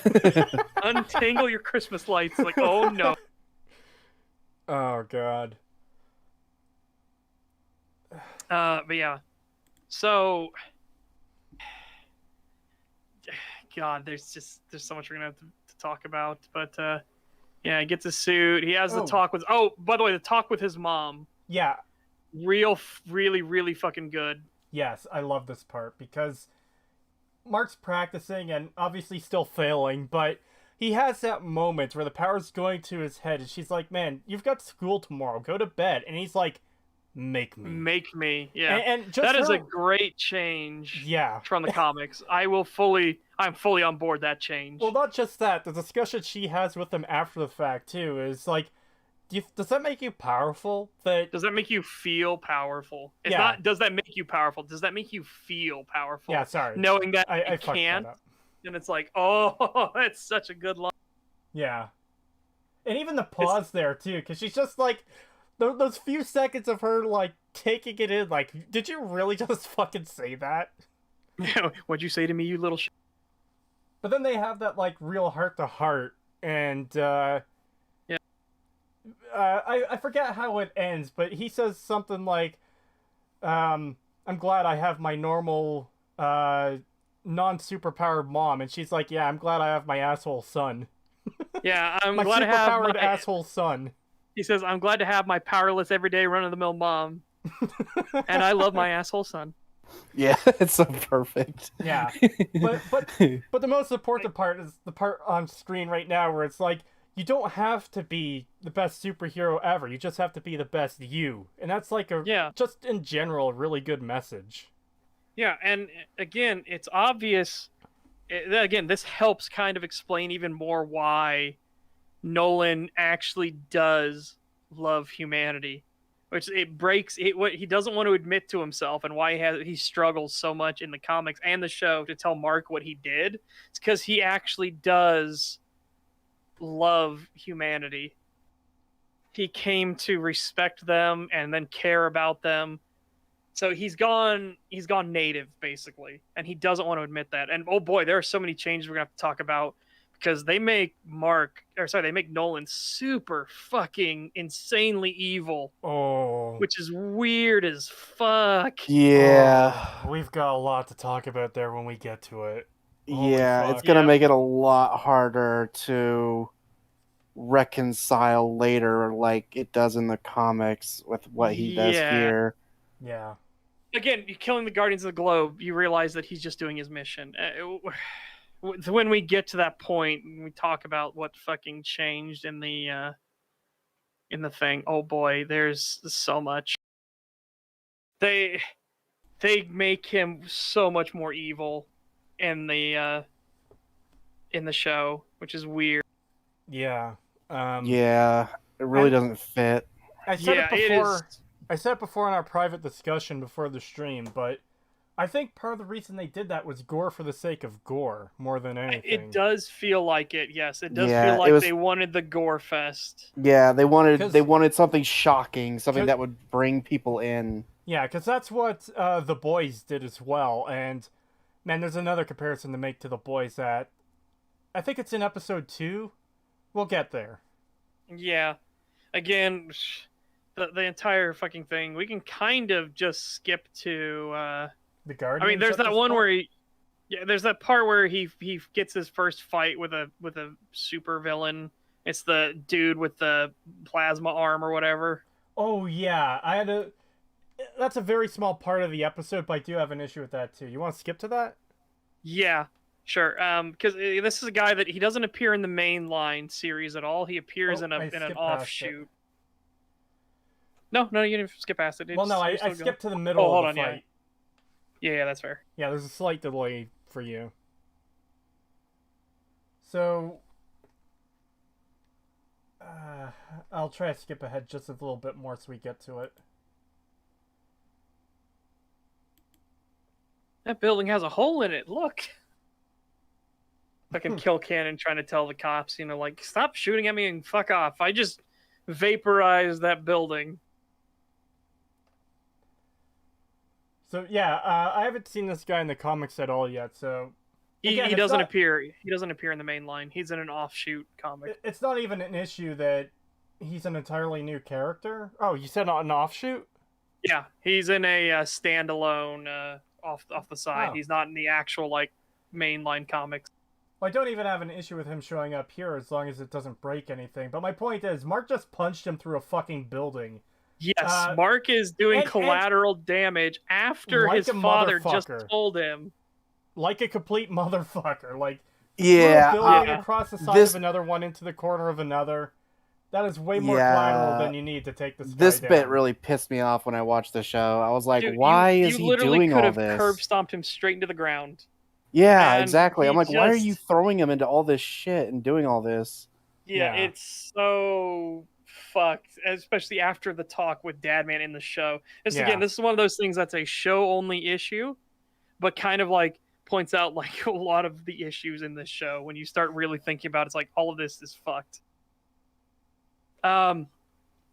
B: Untangle your Christmas lights. Like, oh no.
A: Oh god.
B: But yeah. So God, there's so much we're gonna have to talk about. But yeah, he gets a suit. He has the talk with by the way, the talk with his mom.
A: Yeah.
B: Really fucking good.
A: Yes, I love this part because Mark's practicing and obviously still failing, but he has that moment where the power's going to his head and she's like, man, you've got school tomorrow, go to bed. And he's like, make me.
B: Yeah.
A: And just
B: that is a great change from the comics. I'm fully on board that change.
A: Well, not just that, the discussion she has with him after the fact too is like, does that make you powerful?
B: Does that make you feel powerful? It's not, does that make you powerful? Does that make you feel powerful?
A: Yeah, sorry.
B: Knowing that
A: I
B: can't. And it's like, oh, that's such a good line.
A: Yeah. And even the pause there, too, because she's just like, those few seconds of her, like, taking it in, like, did you really just fucking say that?
B: What'd you say to me, you little shit?
A: But then they have that, like, real heart-to-heart, and, I forget how it ends, but he says something like, I'm glad I have my normal, non-superpowered mom, and she's like, yeah, I'm glad I have my asshole son.
B: Yeah, I'm
A: my
B: glad to have my
A: asshole son.
B: He says, I'm glad to have my powerless, everyday, run-of-the-mill mom, and I love my asshole son.
C: Yeah, it's so perfect.
A: Yeah, but the most important part is the part on screen right now where it's like, you don't have to be the best superhero ever. You just have to be the best you. And that's like just in general, a really good message.
B: Yeah, and again, it's obvious. Again, this helps kind of explain even more why Nolan actually does love humanity. Which what he doesn't want to admit to himself, and why he struggles so much in the comics and the show to tell Mark what he did. It's because he actually does love humanity. He came to respect them and then care about them. So he's gone native basically, and he doesn't want to admit that. And oh boy, there are so many changes we're gonna have to talk about because they make Nolan super fucking insanely evil.
A: Oh,
B: which is weird as fuck.
C: Yeah,
A: we've got a lot to talk about there when we get to it.
C: It's gonna make it a lot harder to reconcile later, like it does in the comics with what he does here.
A: Yeah.
B: Again, killing the Guardians of the Globe, you realize that he's just doing his mission. When we get to that point, we talk about what fucking changed in the thing. Oh boy, there's so much. They make him so much more evil in the show, which is weird.
A: Yeah.
C: It really doesn't fit.
A: I said it before in our private discussion before the stream, but I think part of the reason they did that was gore for the sake of gore more than anything.
B: It does feel like it. Yes, it does feel like they wanted the gore fest.
C: Yeah, they wanted something shocking, something that would bring people in.
A: Yeah, because that's what The Boys did as well. And man, there's another comparison to make to The Boys that I think it's in episode 2. We'll get there.
B: Yeah. Again, the entire fucking thing, we can kind of just skip to
A: the Guardians.
B: I mean, there's that one where there's that part where he gets his first fight with a super villain. It's the dude with the plasma arm or whatever.
A: Oh yeah, That's a very small part of the episode, but I do have an issue with that too. You want to skip to that?
B: Yeah, sure. Because this is a guy that he doesn't appear in the mainline series at all. He appears
A: Oh, I
B: in an
A: skipped past it.
B: offshoot. No, you didn't skip past it.
A: Well, no,
B: You're
A: I
B: still going.
A: skipped to the
B: Oh,
A: middle
B: hold
A: of the
B: on.
A: fight.
B: Yeah, that's fair.
A: Yeah, there's a slight delay for you. So, I'll try to skip ahead just a little bit more so we get to it.
B: That building has a hole in it. Look. Fucking kill cannon trying to tell the cops, like, stop shooting at me and fuck off. I just vaporized that building.
A: So yeah, I haven't seen this guy in the comics at all yet. So again,
B: He doesn't appear. He doesn't appear in the main line. He's in an offshoot comic.
A: It's not even an issue that he's an entirely new character. Oh, you said an offshoot?
B: Yeah, he's in a standalone off the side.
A: Oh.
B: He's not in the actual like mainline comics.
A: Well, I don't even have an issue with him showing up here as long as it doesn't break anything. But my point is, Mark just punched him through a fucking building.
B: Yes, Mark is doing collateral damage after his father just told him.
A: Like a complete motherfucker. Like,
C: yeah,
A: building across the side of another one into the corner of another. That is way more collateral than you need to take this guy
C: This
A: down.
C: bit really pissed me off when I watched the show. I was like,
B: Dude,
C: why is he doing all this? You literally could have
B: curb stomped him straight into the ground.
C: Yeah, exactly. I'm like, why are you throwing him into all this shit and doing all this?
B: Yeah, it's so fucked, especially after the talk with Dadman in the show. Again, this is one of those things that's a show-only issue, but kind of like points out like a lot of the issues in this show. When you start really thinking about it, it's like all of this is fucked.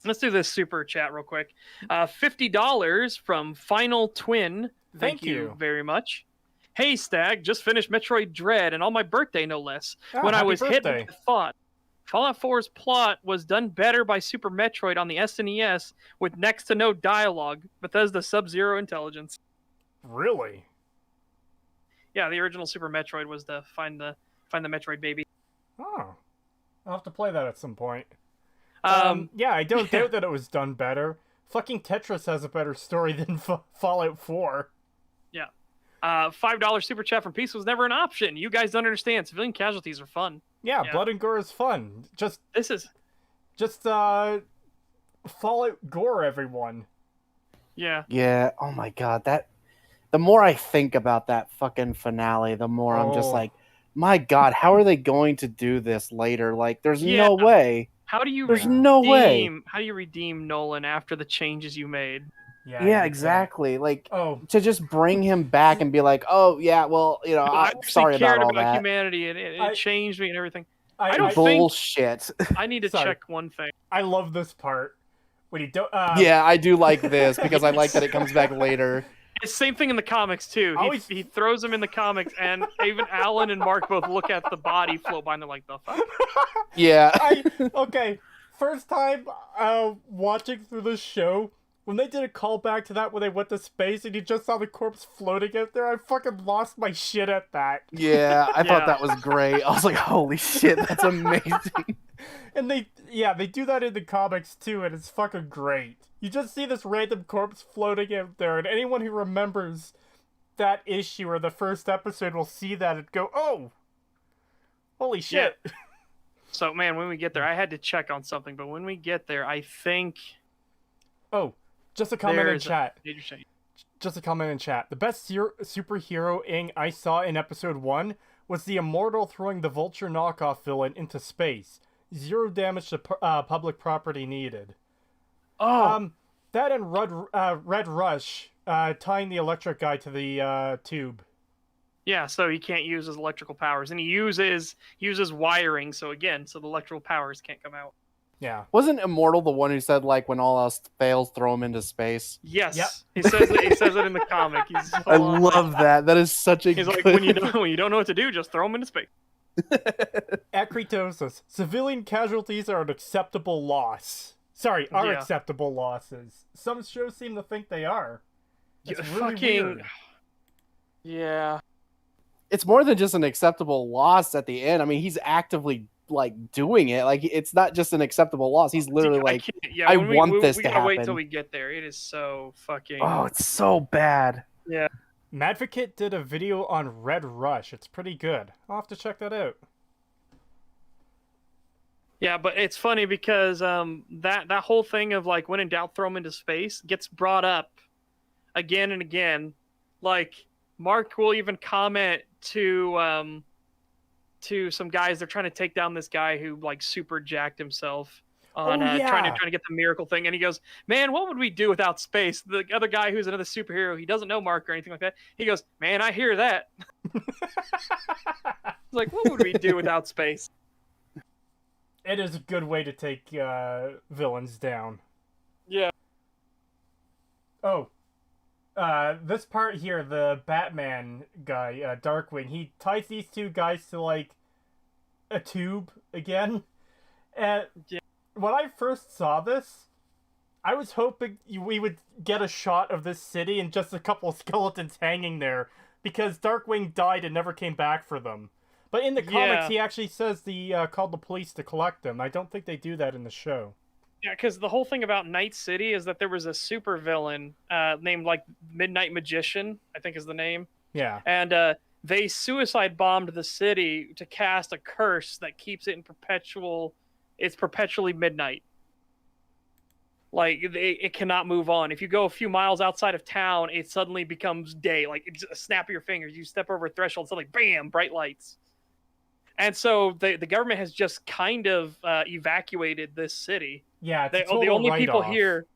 B: Let's do this super chat real quick. $50 from Final Twin. Thank you very much. Hey, Stag, just finished Metroid Dread, and on my birthday, no less. When I was hit with the thought, Fallout 4's plot was done better by Super Metroid on the SNES with next to no dialogue. Bethesda Sub-Zero intelligence.
A: Really?
B: Yeah, the original Super Metroid was to find the Metroid baby.
A: Oh, I'll have to play that at some point. Yeah, I don't doubt that it was done better. Fucking Tetris has a better story than Fallout 4.
B: Yeah. $5 super chat from Peace was never an option. You guys don't understand. Civilian casualties are fun.
A: Yeah, blood and gore is fun. Just Fallout gore, everyone.
B: Yeah.
C: Yeah. Oh my god, the more I think about that fucking finale, the more I'm just like, my god, how are they going to do this later? Like, there's no way.
B: How do you redeem Nolan after the changes you made?
C: Yeah, exactly. Like, to just bring him back and be like, oh yeah, well, I'm sorry about all that.
B: Humanity, and it changed me and everything.
C: I don't bullshit.
B: I need to check one thing.
A: I love this part when you don't.
C: Yeah, I do like this because I like that it comes back later.
B: It's the same thing in the comics too. He throws him in the comics, and even Alan and Mark both look at the body float by, and they're like, "The fuck?"
C: Yeah.
A: Okay. First time watching through this show, when they did a callback to that when they went to space and you just saw the corpse floating out there, I fucking lost my shit at that.
C: Yeah, I thought that was great. I was like, holy shit, that's amazing.
A: And they do that in the comics too, and it's fucking great. You just see this random corpse floating out there, and anyone who remembers that issue or the first episode will see that and go, oh, holy shit.
B: Yeah. So, man, when we get there, I had to check on something, but when we get there, I think...
A: Oh, just a comment in chat.
B: Major change.
A: Just a comment in chat. The best superhero-ing I saw in episode 1 was the Immortal throwing the Vulture knockoff villain into space. 0 damage to public property needed.
B: Oh.
A: That and Red Rush tying the electric guy to the tube.
B: Yeah, so he can't use his electrical powers, and he uses wiring. So again, the electrical powers can't come out.
A: Yeah.
C: Wasn't Immortal the one who said, like, when all else fails, throw him into space?
B: Yes. Yep. He says it in the comic.
C: I love that. That is such a.
B: He's
C: good...
B: like, when you don't know what to do, just throw him into space.
A: At Creetosis, civilian casualties are an acceptable loss. Sorry, are acceptable losses. Some shows seem to think they are. It's really weird.
B: Yeah.
C: It's more than just an acceptable loss at the end. I mean, he's actively like doing it. Like it's not just an acceptable loss. He's literally like,
B: yeah,
C: I
B: when
C: want this
B: we
C: to
B: gotta wait till
C: happen.
B: we get there. It is so fucking.
C: Oh, it's so bad.
B: Yeah.
A: Madvocate did a video on Red Rush. It's pretty good. I'll have to check that out.
B: Yeah, but it's funny because that whole thing of like when in doubt throw him into space gets brought up again and again. Like Mark will even comment to some guys, they're trying to take down this guy who like super jacked himself on trying to get the miracle thing, and he goes, "Man, what would we do without space?" The other guy who's another superhero, he doesn't know Mark or anything like that. He goes, "Man, I hear that." It's like, what would we do without space?
A: It is a good way to take villains down.
B: Yeah.
A: Oh. This part here, the Batman guy, Darkwing, he ties these two guys to, like, a tube again. And
B: yeah.
A: When I first saw this, I was hoping we would get a shot of this city and just a couple of skeletons hanging there, because Darkwing died and never came back for them. But in the comics, he actually says he called the police to collect them. I don't think they do that in the show.
B: Yeah, because the whole thing about Night City is that there was a supervillain named, like, Midnight Magician, I think is the name.
A: Yeah.
B: And they suicide bombed the city to cast a curse that keeps it in it's perpetually midnight. Like, it cannot move on. If you go a few miles outside of town, it suddenly becomes day. Like, it's a snap of your fingers. You step over a threshold, suddenly, bam, bright lights. And so the government has just kind of evacuated this city.
A: Yeah, it's a
B: the only
A: total
B: people
A: write-off.
B: here,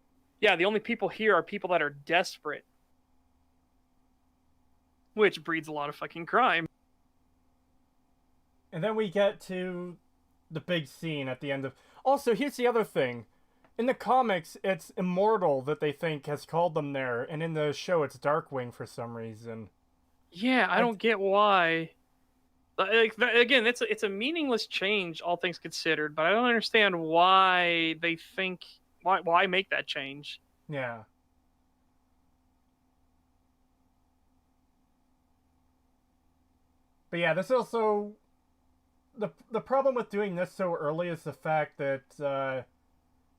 B: yeah, the only people here are people that are desperate, which breeds a lot of fucking crime.
A: And then we get to the big scene at the end of... Also, here's the other thing. In the comics, it's Immortal that they think has called them there, and in the show, it's Darkwing for some reason.
B: Yeah, I don't get why. Again, it's a meaningless change, all things considered, but I don't understand why they think why make that change.
A: Yeah. But yeah, this also the problem with doing this so early is the fact that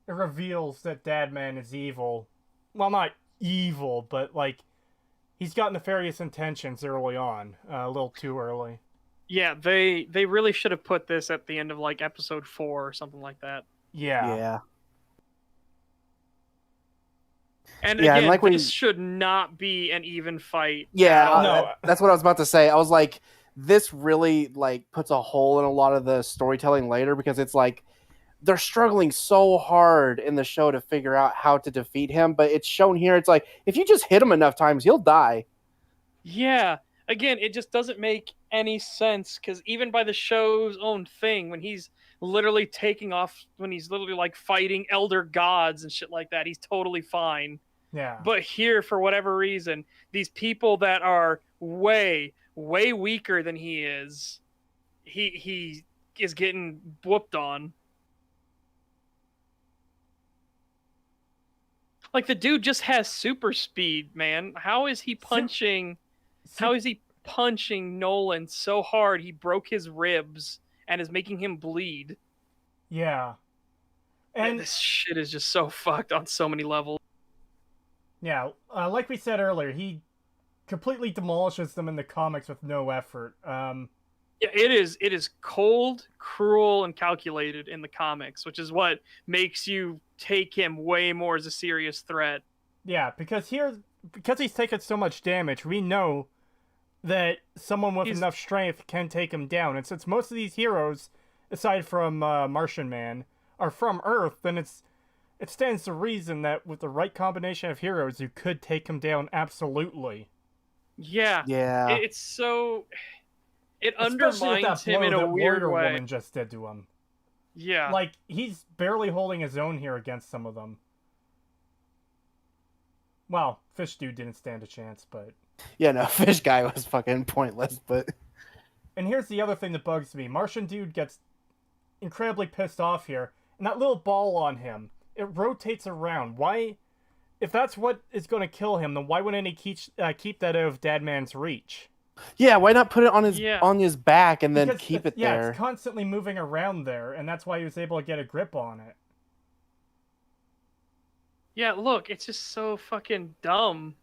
A: it reveals that Dadman is evil. Well, not evil, but like he's got nefarious intentions early on, a little too early.
B: Yeah, they really should have put this at the end of like episode 4 or something like that.
A: Yeah.
C: Yeah.
B: And
C: Yeah,
B: again,
C: and like
B: this should not be an even fight.
C: Yeah,
A: No.
C: that's what I was about to say. I was like, this really like puts a hole in a lot of the storytelling later, because it's like they're struggling so hard in the show to figure out how to defeat him, but it's shown here. It's like if you just hit him enough times, he'll die.
B: Yeah. Again, it just doesn't make any sense, because even by the show's own thing, when he's literally taking off, when he's literally like fighting elder gods and shit like that, he's totally fine.
A: Yeah.
B: But here, for whatever reason, these people that are way, way weaker than he is getting whooped on. Like, the dude just has super speed, man. How is he punching... How is he punching Nolan so hard he broke his ribs and is making him bleed?
A: Yeah. And
B: this shit is just so fucked on so many levels.
A: Yeah, like we said earlier, he completely demolishes them in the comics with no effort.
B: Yeah, it is cold, cruel, and calculated in the comics, which is what makes you take him way more as a serious threat.
A: Yeah, because he's taken so much damage, we know that someone with enough strength can take him down. And since most of these heroes, aside from Martian Man, are from Earth, then it stands to reason that with the right combination of heroes, you could take him down absolutely.
B: Yeah.
C: Yeah.
B: It's so... It
A: Especially
B: undermines him in a weird way.
A: Woman just did to him.
B: Yeah.
A: Like, he's barely holding his own here against some of them. Well, Fish Dude didn't stand a chance, but...
C: Yeah, no, Fish Guy was fucking pointless, but...
A: And here's the other thing that bugs me. Martian Dude gets incredibly pissed off here, and that little ball on him, it rotates around. Why... If that's what is going to kill him, then why wouldn't he keep that out of Dadman's reach?
C: Yeah, why not put it on
B: Yeah.
C: his back and then
A: Because
C: keep it
A: yeah,
C: there?
A: it's constantly moving around there, and that's why he was able to get a grip on it.
B: Yeah, look, it's just so fucking dumb.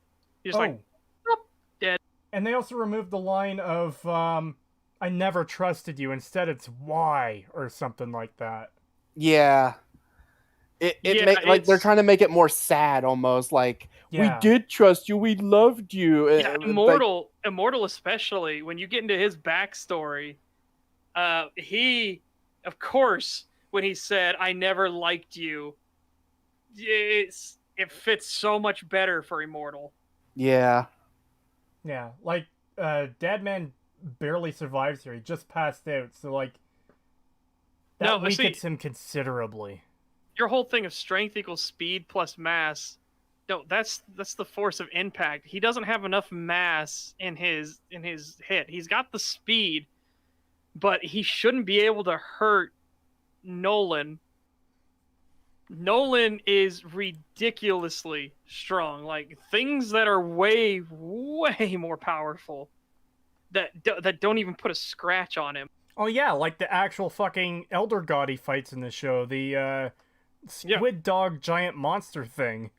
B: You're just like,
A: Oh,
B: "Nope, dead."
A: and they also removed the line of "I never trusted you." Instead, it's "Why" or something like that.
C: Yeah. It
B: Yeah,
C: like they're
B: it's
C: trying to make it more sad almost, like we
A: Yeah.
C: did trust you, we loved you.
B: yeah,
C: Like
B: immortal especially when you get into his backstory. He, of course, when he said, "I never liked you," it fits so much better for immortal.
C: yeah.
A: Yeah, like Dadman barely survives here. He just passed out, so like that
B: No,
A: weakens
B: see,
A: him considerably.
B: your whole thing of strength equals speed plus mass. No, that's the force of impact. He doesn't have enough mass in his hit. He's got the speed, but he shouldn't be able to hurt Nolan. Nolan is ridiculously strong. Like things that are way more powerful that don't even put a scratch on him.
A: Oh yeah, like the actual fucking Elder God he fights in the show, the
B: Yeah.
A: squid dog giant monster thing.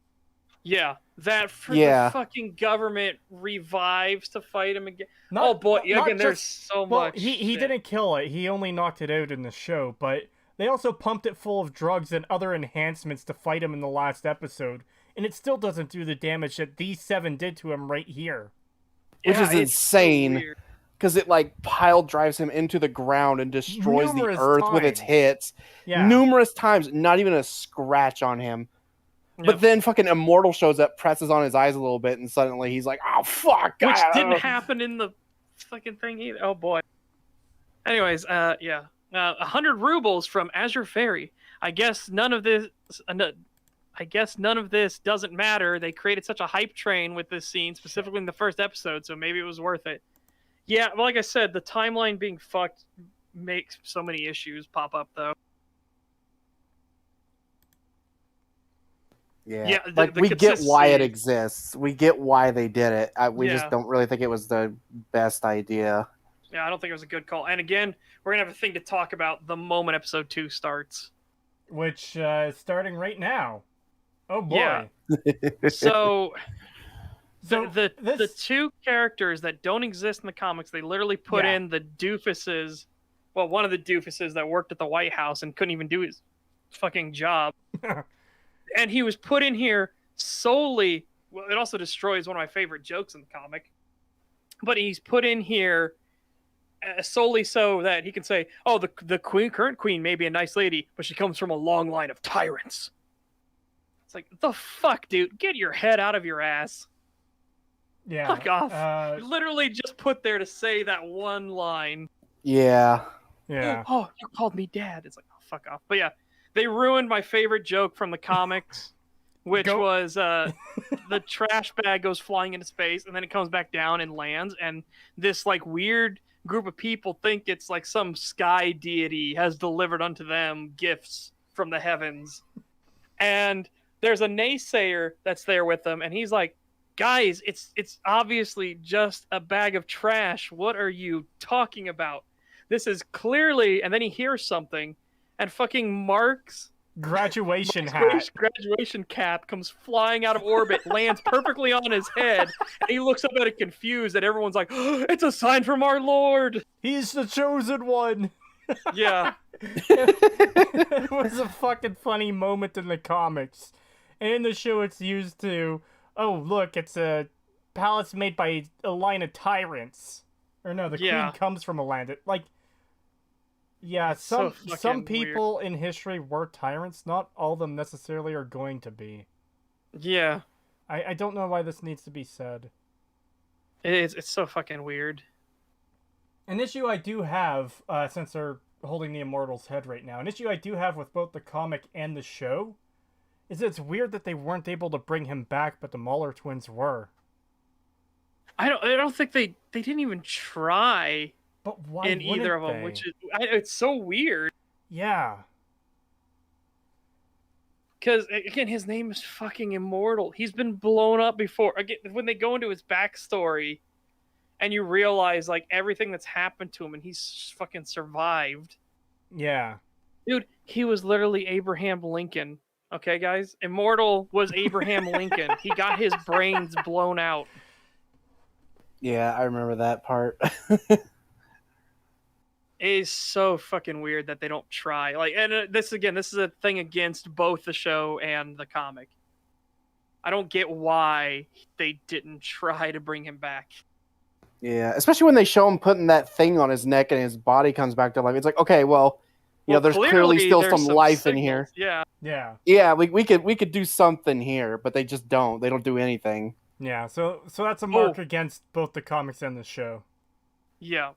B: Yeah, that for the
C: Yeah.
B: fucking government revives to fight him again.
A: Not,
B: Oh boy,
A: not
B: again, there's
A: just
B: so
A: well,
B: much.
A: he
B: shit.
A: didn't kill it. He only knocked it out in the show, but they also pumped it full of drugs and other enhancements to fight him in the last episode, and it still doesn't do the damage that these 7 did to him right here.
C: Which
B: Yeah,
C: is
B: it's so
C: insane.
B: weird.
C: Because it like pile drives him into the ground and destroys
A: Numerous
C: the earth with its
A: times.
C: hits.
A: Yeah.
C: Numerous times, not even a scratch on him. But
B: Yep.
C: then fucking Immortal shows up, presses on his eyes a little bit, and suddenly he's like, "Oh fuck!"
B: Which didn't happen in the fucking thing either. Oh boy. Anyways, yeah, 100 rubles from Azure Fairy. I guess none of this. I guess none of this doesn't matter. They created such a hype train with this scene, specifically in the first episode, so maybe it was worth it. Yeah, well, like I said, the timeline being fucked makes so many issues pop up, though.
C: Yeah,
B: the
C: like we get why it
B: consistency-
C: exists. We get why they did it. We
B: Yeah.
C: just don't really think it was the best idea.
B: Yeah, I don't think it was a good call. And again, we're gonna have a thing to talk about the moment episode 2 starts.
A: Which is starting right now. Oh boy.
B: Yeah. So
A: So
B: the two characters that don't exist in the comics, they literally put
A: Yeah.
B: in the doofuses. Well, one of the doofuses that worked at the White House and couldn't even do his fucking job. And he was put in here solely. Well, it also destroys one of my favorite jokes in the comic. But he's put in here solely so that he can say, "Oh, the current queen may be a nice lady, but she comes from a long line of tyrants." It's like, the fuck, dude, get your head out of your ass.
A: yeah.
B: Fuck off. Literally just put there to say that one line.
C: Yeah.
A: Yeah.
B: Oh, you called me dad. It's like, oh, fuck off. But yeah, they ruined my favorite joke from the comics, which was the trash bag goes flying into space and then it comes back down and lands, and this like weird group of people think it's like some sky deity has delivered unto them gifts from the heavens. And there's a naysayer that's there with them, and he's like, "Guys, it's obviously just a bag of trash. What are you talking about? This is clearly..." And then he hears something, and fucking Mark's
A: Graduation hat.
B: graduation cap comes flying out of orbit, lands perfectly on his head, and he looks up at it confused, and everyone's like, "Oh, it's a sign from our Lord."
A: He's the chosen one.
B: Yeah.
A: It was a fucking funny moment in the comics. And in the show it's used to, oh look, it's a palace made by a line of tyrants. Or no, the
B: Yeah.
A: queen comes from a land. Like, yeah,
B: So
A: some
B: fucking
A: people in history were tyrants. Not all of them necessarily are going to be.
B: Yeah.
A: I don't know why this needs to be said.
B: It's so fucking weird.
A: An issue I do have, since they're holding the Immortal's head right now, an issue I do have with both the comic and the show is that it's weird that they weren't able to bring him back, but the Mauler twins were.
B: I don't think they didn't even try
A: But why
B: in either of them,
A: they?
B: which is it's so weird.
A: Yeah.
B: Because again, his name is fucking Immortal. He's been blown up before. Again, when they go into his backstory, and you realize like everything that's happened to him, and he's fucking survived.
A: Yeah.
B: Dude, he was literally Abraham Lincoln. Okay, guys? Immortal was Abraham Lincoln. He got his brains blown out.
C: Yeah, I remember that part.
B: It is so fucking weird that they don't try. Like, and this is a thing against both the show and the comic. I don't get why they didn't try to bring him back.
C: Yeah, especially when they show him putting that thing on his neck and his body comes back to life. It's like, okay, well, you know, there's clearly still
B: there's
C: some life in
B: signals.
C: here.
B: Yeah.
A: Yeah.
C: Yeah, we could do something here, but they just don't. They don't do anything.
A: Yeah. So that's a mark against both the comics and the show.
B: Yeah.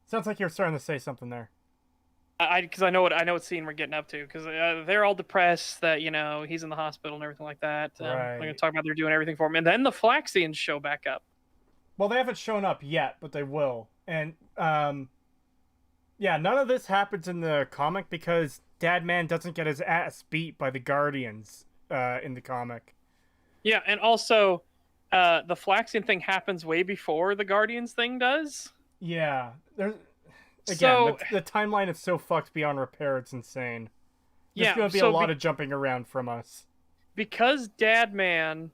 A: Sounds like you're starting to say something there.
B: Because I know what scene we're getting up to. Because they're all depressed that he's in the hospital and everything like that.
A: Right.
B: They're gonna talk about they're doing everything for him, and then the Flaxians show back up.
A: Well, they haven't shown up yet, but they will. And yeah, none of this happens in the comic because Dadman doesn't get his ass beat by the Guardians in the comic.
B: Yeah, and also the Flaxian thing happens way before the Guardians thing does.
A: Yeah, there's again
B: So-
A: the timeline is so fucked beyond repair. It's insane. There's
B: Yeah,
A: going to be
B: so
A: a lot of jumping around from us.
B: Because Dadman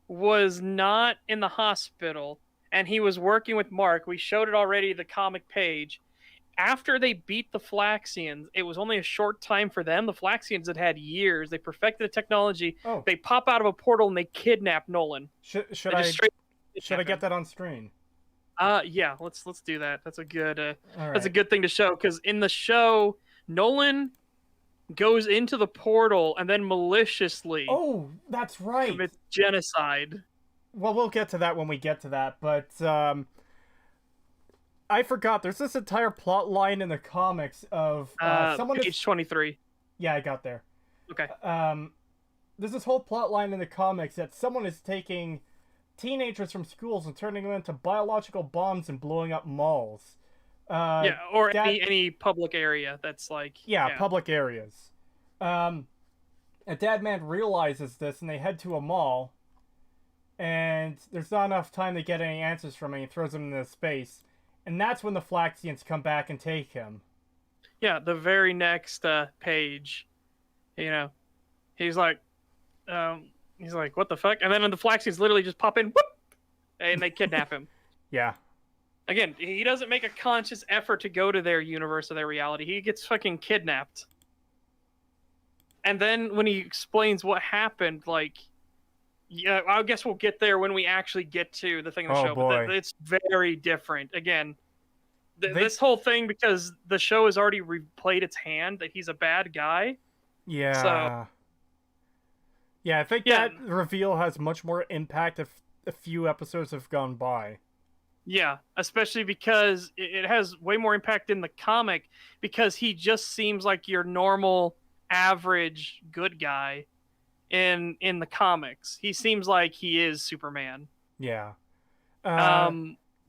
B: was not in the hospital and he was working with Mark. We showed it already, the comic page. After they beat the Flaxians, it was only a short time for them. The Flaxians had years. They perfected the technology.
A: Oh,
B: They pop out of a portal and they kidnap Nolan.
A: should
B: They
A: I
B: just straight
A: should I
B: kidnap
A: get
B: him.
A: that on screen?
B: Yeah, let's do that. That's a good
A: All right.
B: that's a good thing to show, because in the show, Nolan goes into the portal and then maliciously
A: Oh, that's right.
B: commits genocide.
A: Well, we'll get to that when we get to that, but I forgot. There's this entire plot line in the comics of someone.
B: Page 23.
A: Yeah, I got there.
B: Okay.
A: There's this whole plot line in the comics that someone is taking teenagers from schools and turning them into biological bombs and blowing up malls.
B: Yeah, or
A: Dad-
B: any public area that's like
A: public areas. A Dadman realizes this, and they head to a mall. And there's not enough time to get any answers from him. He throws him into space, and that's when the Flaxians come back and take him.
B: Yeah, the very next page, he's like, what the fuck? And then the Flaxians literally just pop in, whoop, and they kidnap him.
A: Yeah.
B: Again, he doesn't make a conscious effort to go to their universe or their reality. He gets fucking kidnapped. And then when he explains what happened, like, yeah, I guess we'll get there when we actually get to the thing in the show.
A: boy.
B: But it's very different. Again, this whole thing, because the show has already replayed its hand that he's a bad guy.
A: Yeah.
B: So-
A: yeah, I think
B: Yeah.
A: that reveal has much more impact if a few episodes have gone by.
B: Yeah, especially because it has way more impact in the comic, because he just seems like your normal, average, good guy in the comics. He seems like he is Superman.
A: Yeah.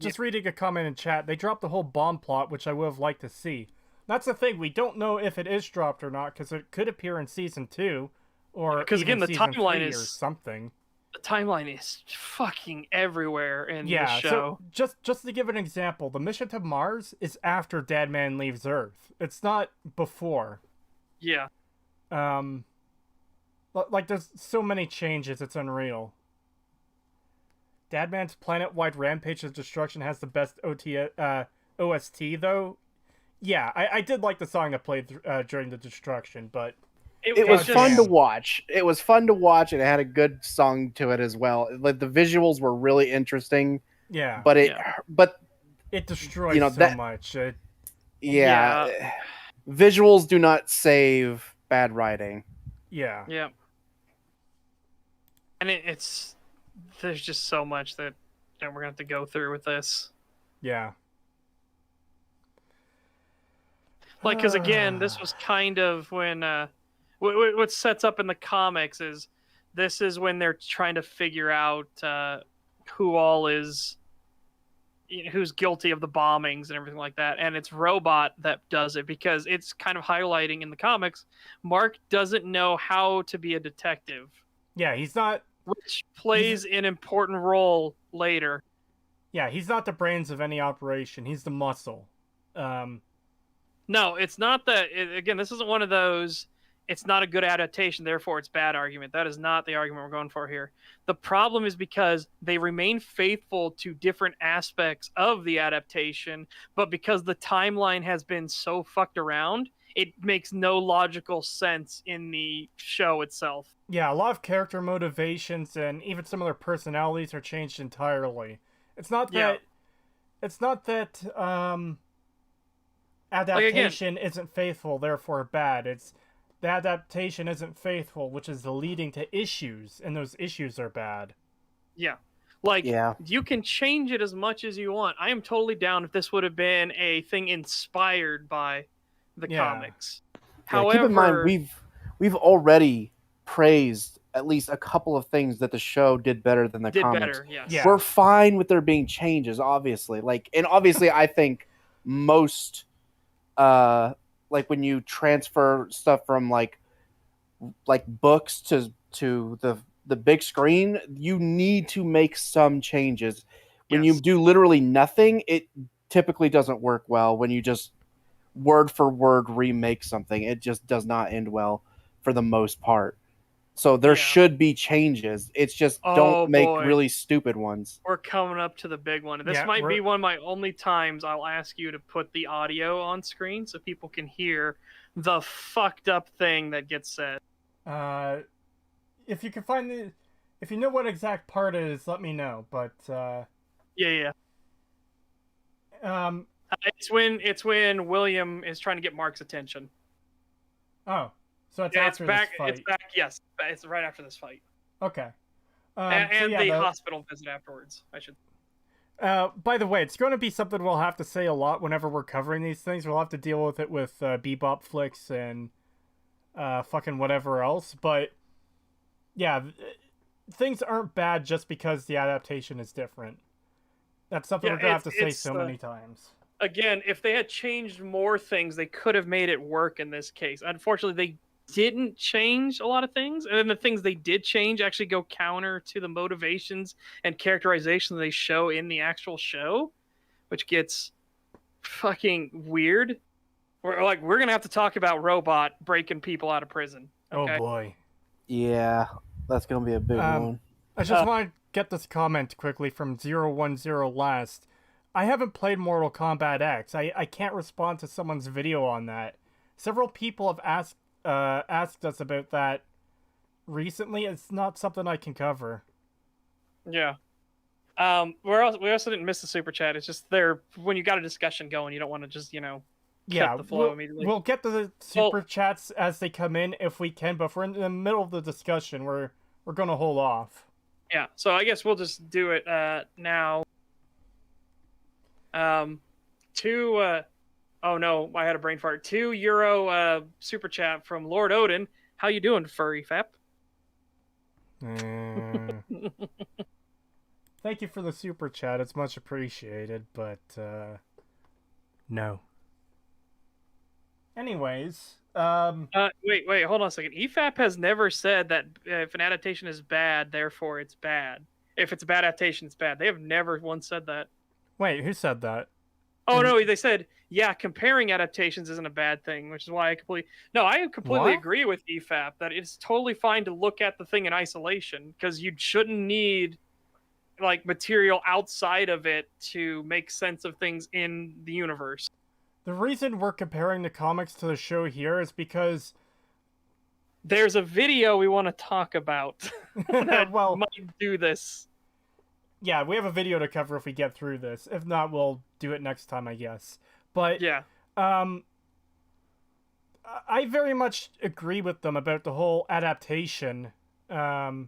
A: Just reading a comment in chat, they dropped the whole bomb plot, which I would have liked to see. That's the thing, we don't know if it is dropped or not, because it could appear in season 2, or
B: Because
A: even
B: again, the
A: season
B: timeline
A: 3 or
B: is
A: something.
B: the timeline is fucking everywhere in the
A: Yeah,
B: show.
A: so just to give an example, the mission to Mars is after Dadman leaves Earth. It's not before.
B: Yeah.
A: Like, there's so many changes, it's unreal. Dadman's planet-wide rampage of destruction has the best OST, though. Yeah, I did like the song that played during the destruction, but...
C: It was
B: just-
C: fun to watch. It was fun to watch, and it had a good song to it as well. Like, the visuals were really interesting,
A: Yeah,
C: but
A: it destroys
C: you know,
A: so
C: that-
A: much.
C: yeah, visuals do not save bad writing.
A: Yeah.
B: Yeah. And it's there's just so much that we're gonna have to go through with this.
A: Yeah.
B: Like, because again, this was kind of when what sets up in the comics is this is when they're trying to figure out who all is who's guilty of the bombings and everything like that, and it's Robot that does it, because it's kind of highlighting in the comics Mark doesn't know how to be a detective,
A: Yeah, he's not...
B: which plays an important role later.
A: Yeah, he's not the brains of any operation. He's the muscle. Um,
B: No, it's not that. Again, this isn't one of those. It's not a good adaptation, therefore it's bad argument. That is not the argument we're going for here. The problem is because they remain faithful to different aspects of the adaptation, but because the timeline has been so fucked around, it makes no logical sense in the show itself.
A: yeah, a lot of character motivations and even some of their personalities are changed entirely. It's not
B: Yeah.
A: that. It's not that
B: again,
A: adaptation isn't faithful, therefore bad. It's the adaptation isn't faithful, which is leading to issues, and those issues are bad.
B: yeah. Like,
C: Yeah.
B: you can change it as much as you want. I am totally down if this would have been a thing inspired by the
A: Yeah.
B: comics.
C: Yeah,
B: However,
C: keep in mind we've already praised at least a couple of things that the show did better than the
B: did
C: comics.
B: better, yes.
A: Yeah.
C: We're fine with there being changes, obviously. And obviously I think most like when you transfer stuff from like books to the big screen, you need to make some changes. When
B: Yes.
C: you do literally nothing, it typically doesn't work well. When you just word for word remake something, it just does not end well for the most part. So there
B: Yeah.
C: should be changes. It's just
B: Oh,
C: don't make
B: boy.
C: really stupid ones.
B: We're coming up to the big one. This
A: Yeah,
B: might be
A: we're-
B: one of my only times I'll ask you to put the audio on screen so people can hear the fucked up thing that gets said.
A: If you can find if you know what exact part it is, let me know. But
B: Yeah. It's when William is trying to get Mark's attention.
A: oh, so it's
B: Yeah,
A: after this fight.
B: It's back. Yes, it's right after this fight,
A: Okay.
B: and
A: yeah,
B: the hospital visit afterwards. I should.
A: By the way, it's going to be something we'll have to say a lot whenever we're covering these things. We'll have to deal with it with Bebop flicks and fucking whatever else. But yeah, things aren't bad just because the adaptation is different. That's something
B: Yeah,
A: we're going to have to say
B: it's,
A: so many times.
B: Again, if they had changed more things, they could have made it work in this case. Unfortunately, they didn't change a lot of things, and then the things they did change actually go counter to the motivations and characterization they show in the actual show, which gets fucking weird. We're gonna have to talk about Robot breaking people out of prison. Okay?
A: Oh boy.
C: Yeah, that's gonna be a big one.
A: I just want to get this comment quickly from 010 Last. I haven't played Mortal Kombat X. I can't respond to someone's video on that. Several people have asked us about that recently. It's not something I can cover.
B: Yeah. We also didn't miss the super chat. It's just there when you got a discussion going, you don't want to just cut the flow immediately.
A: We'll get to the super chats as they come in if we can, but if we're in the middle of the discussion, we're gonna hold off.
B: Yeah, so I guess we'll just do it now. Oh no, I had a brain fart. €2 super chat from Lord Odin. How you doing, furry fap?
A: Thank you for the super chat. It's much appreciated, but no. Anyways,
B: wait, hold on a second. EFAP has never said that if an adaptation is bad, therefore it's bad. If it's a bad adaptation, it's bad. They have never once said that.
A: Wait, who said that?
B: Oh no, they said comparing adaptations isn't a bad thing, which is why I completely agree with EFAP that it's totally fine to look at the thing in isolation because you shouldn't need material outside of it to make sense of things in the universe.
A: The reason we're comparing the comics to the show here is because
B: there's a video we want to talk about that might do this.
A: Yeah, we have a video to cover if we get through this. If not, we'll do it next time, I guess. But
B: yeah,
A: I very much agree with them about the whole adaptation.
B: The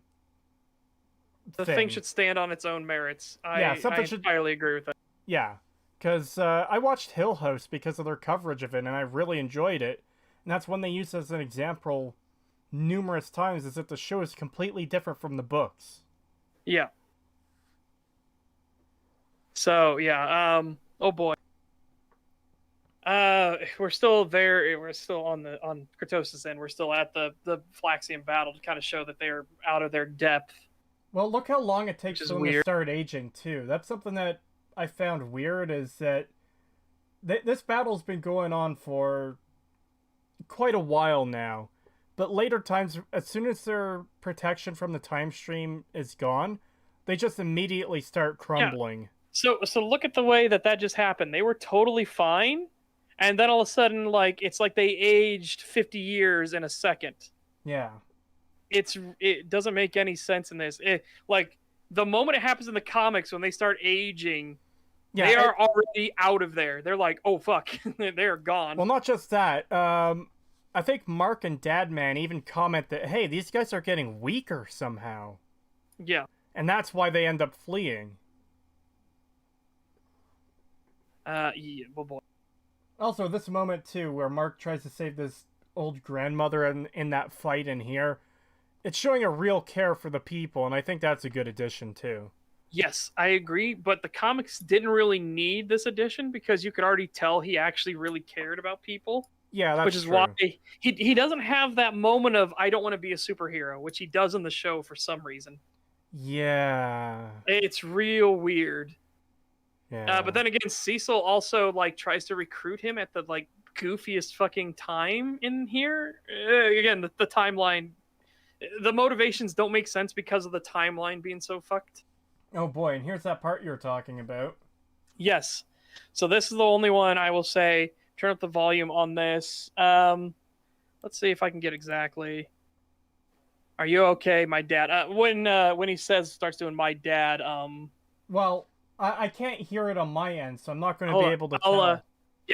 B: thing should stand on its own merits. I entirely agree with that.
A: Yeah, because I watched Hill House because of their coverage of it, and I really enjoyed it. And that's one they used as an example numerous times, is that the show is completely different from the books.
B: Yeah. So, yeah, oh boy. We're still there. We're still on Creetosis end. We're still at the Flaxian battle to kind of show that they're out of their depth.
A: Well, look how long it takes for them to start aging, too. That's something that I found weird is that this battle's been going on for quite a while now. But later times, as soon as their protection from the time stream is gone, they just immediately start crumbling.
B: So look at the way that just happened. They were totally fine, and then all of a sudden, like it's like they aged 50 years in a second.
A: Yeah.
B: It doesn't make any sense in this. Like the moment it happens in the comics when they start aging, they are already out of there. They're like, oh fuck, they're gone.
A: Well, not just that. I think Mark and Dadman even comment that, hey, these guys are getting weaker somehow.
B: Yeah.
A: And that's why they end up fleeing.
B: Yeah, well, boy.
A: Also, this moment, too, where Mark tries to save this old grandmother in that fight in here, it's showing a real care for the people, and I think that's a good addition, too.
B: Yes, I agree, but the comics didn't really need this addition because you could already tell he actually really cared about people.
A: Yeah, that's
B: which is
A: true.
B: why he doesn't have that moment of I don't want to be a superhero, which he does in the show for some reason.
A: Yeah.
B: It's real weird.
A: Yeah.
B: But then again, Cecil also like tries to recruit him at the like goofiest fucking time in here. Again, the timeline, the motivations don't make sense because of the timeline being so fucked.
A: Oh boy, and here's that part you were talking about.
B: Yes. So this is the only one I will say. Turn up the volume on this. Let's see if I can get exactly. Are you okay, my dad? When he starts doing my dad.
A: Well, I can't hear it on my end, so I'm not going to be able to tell.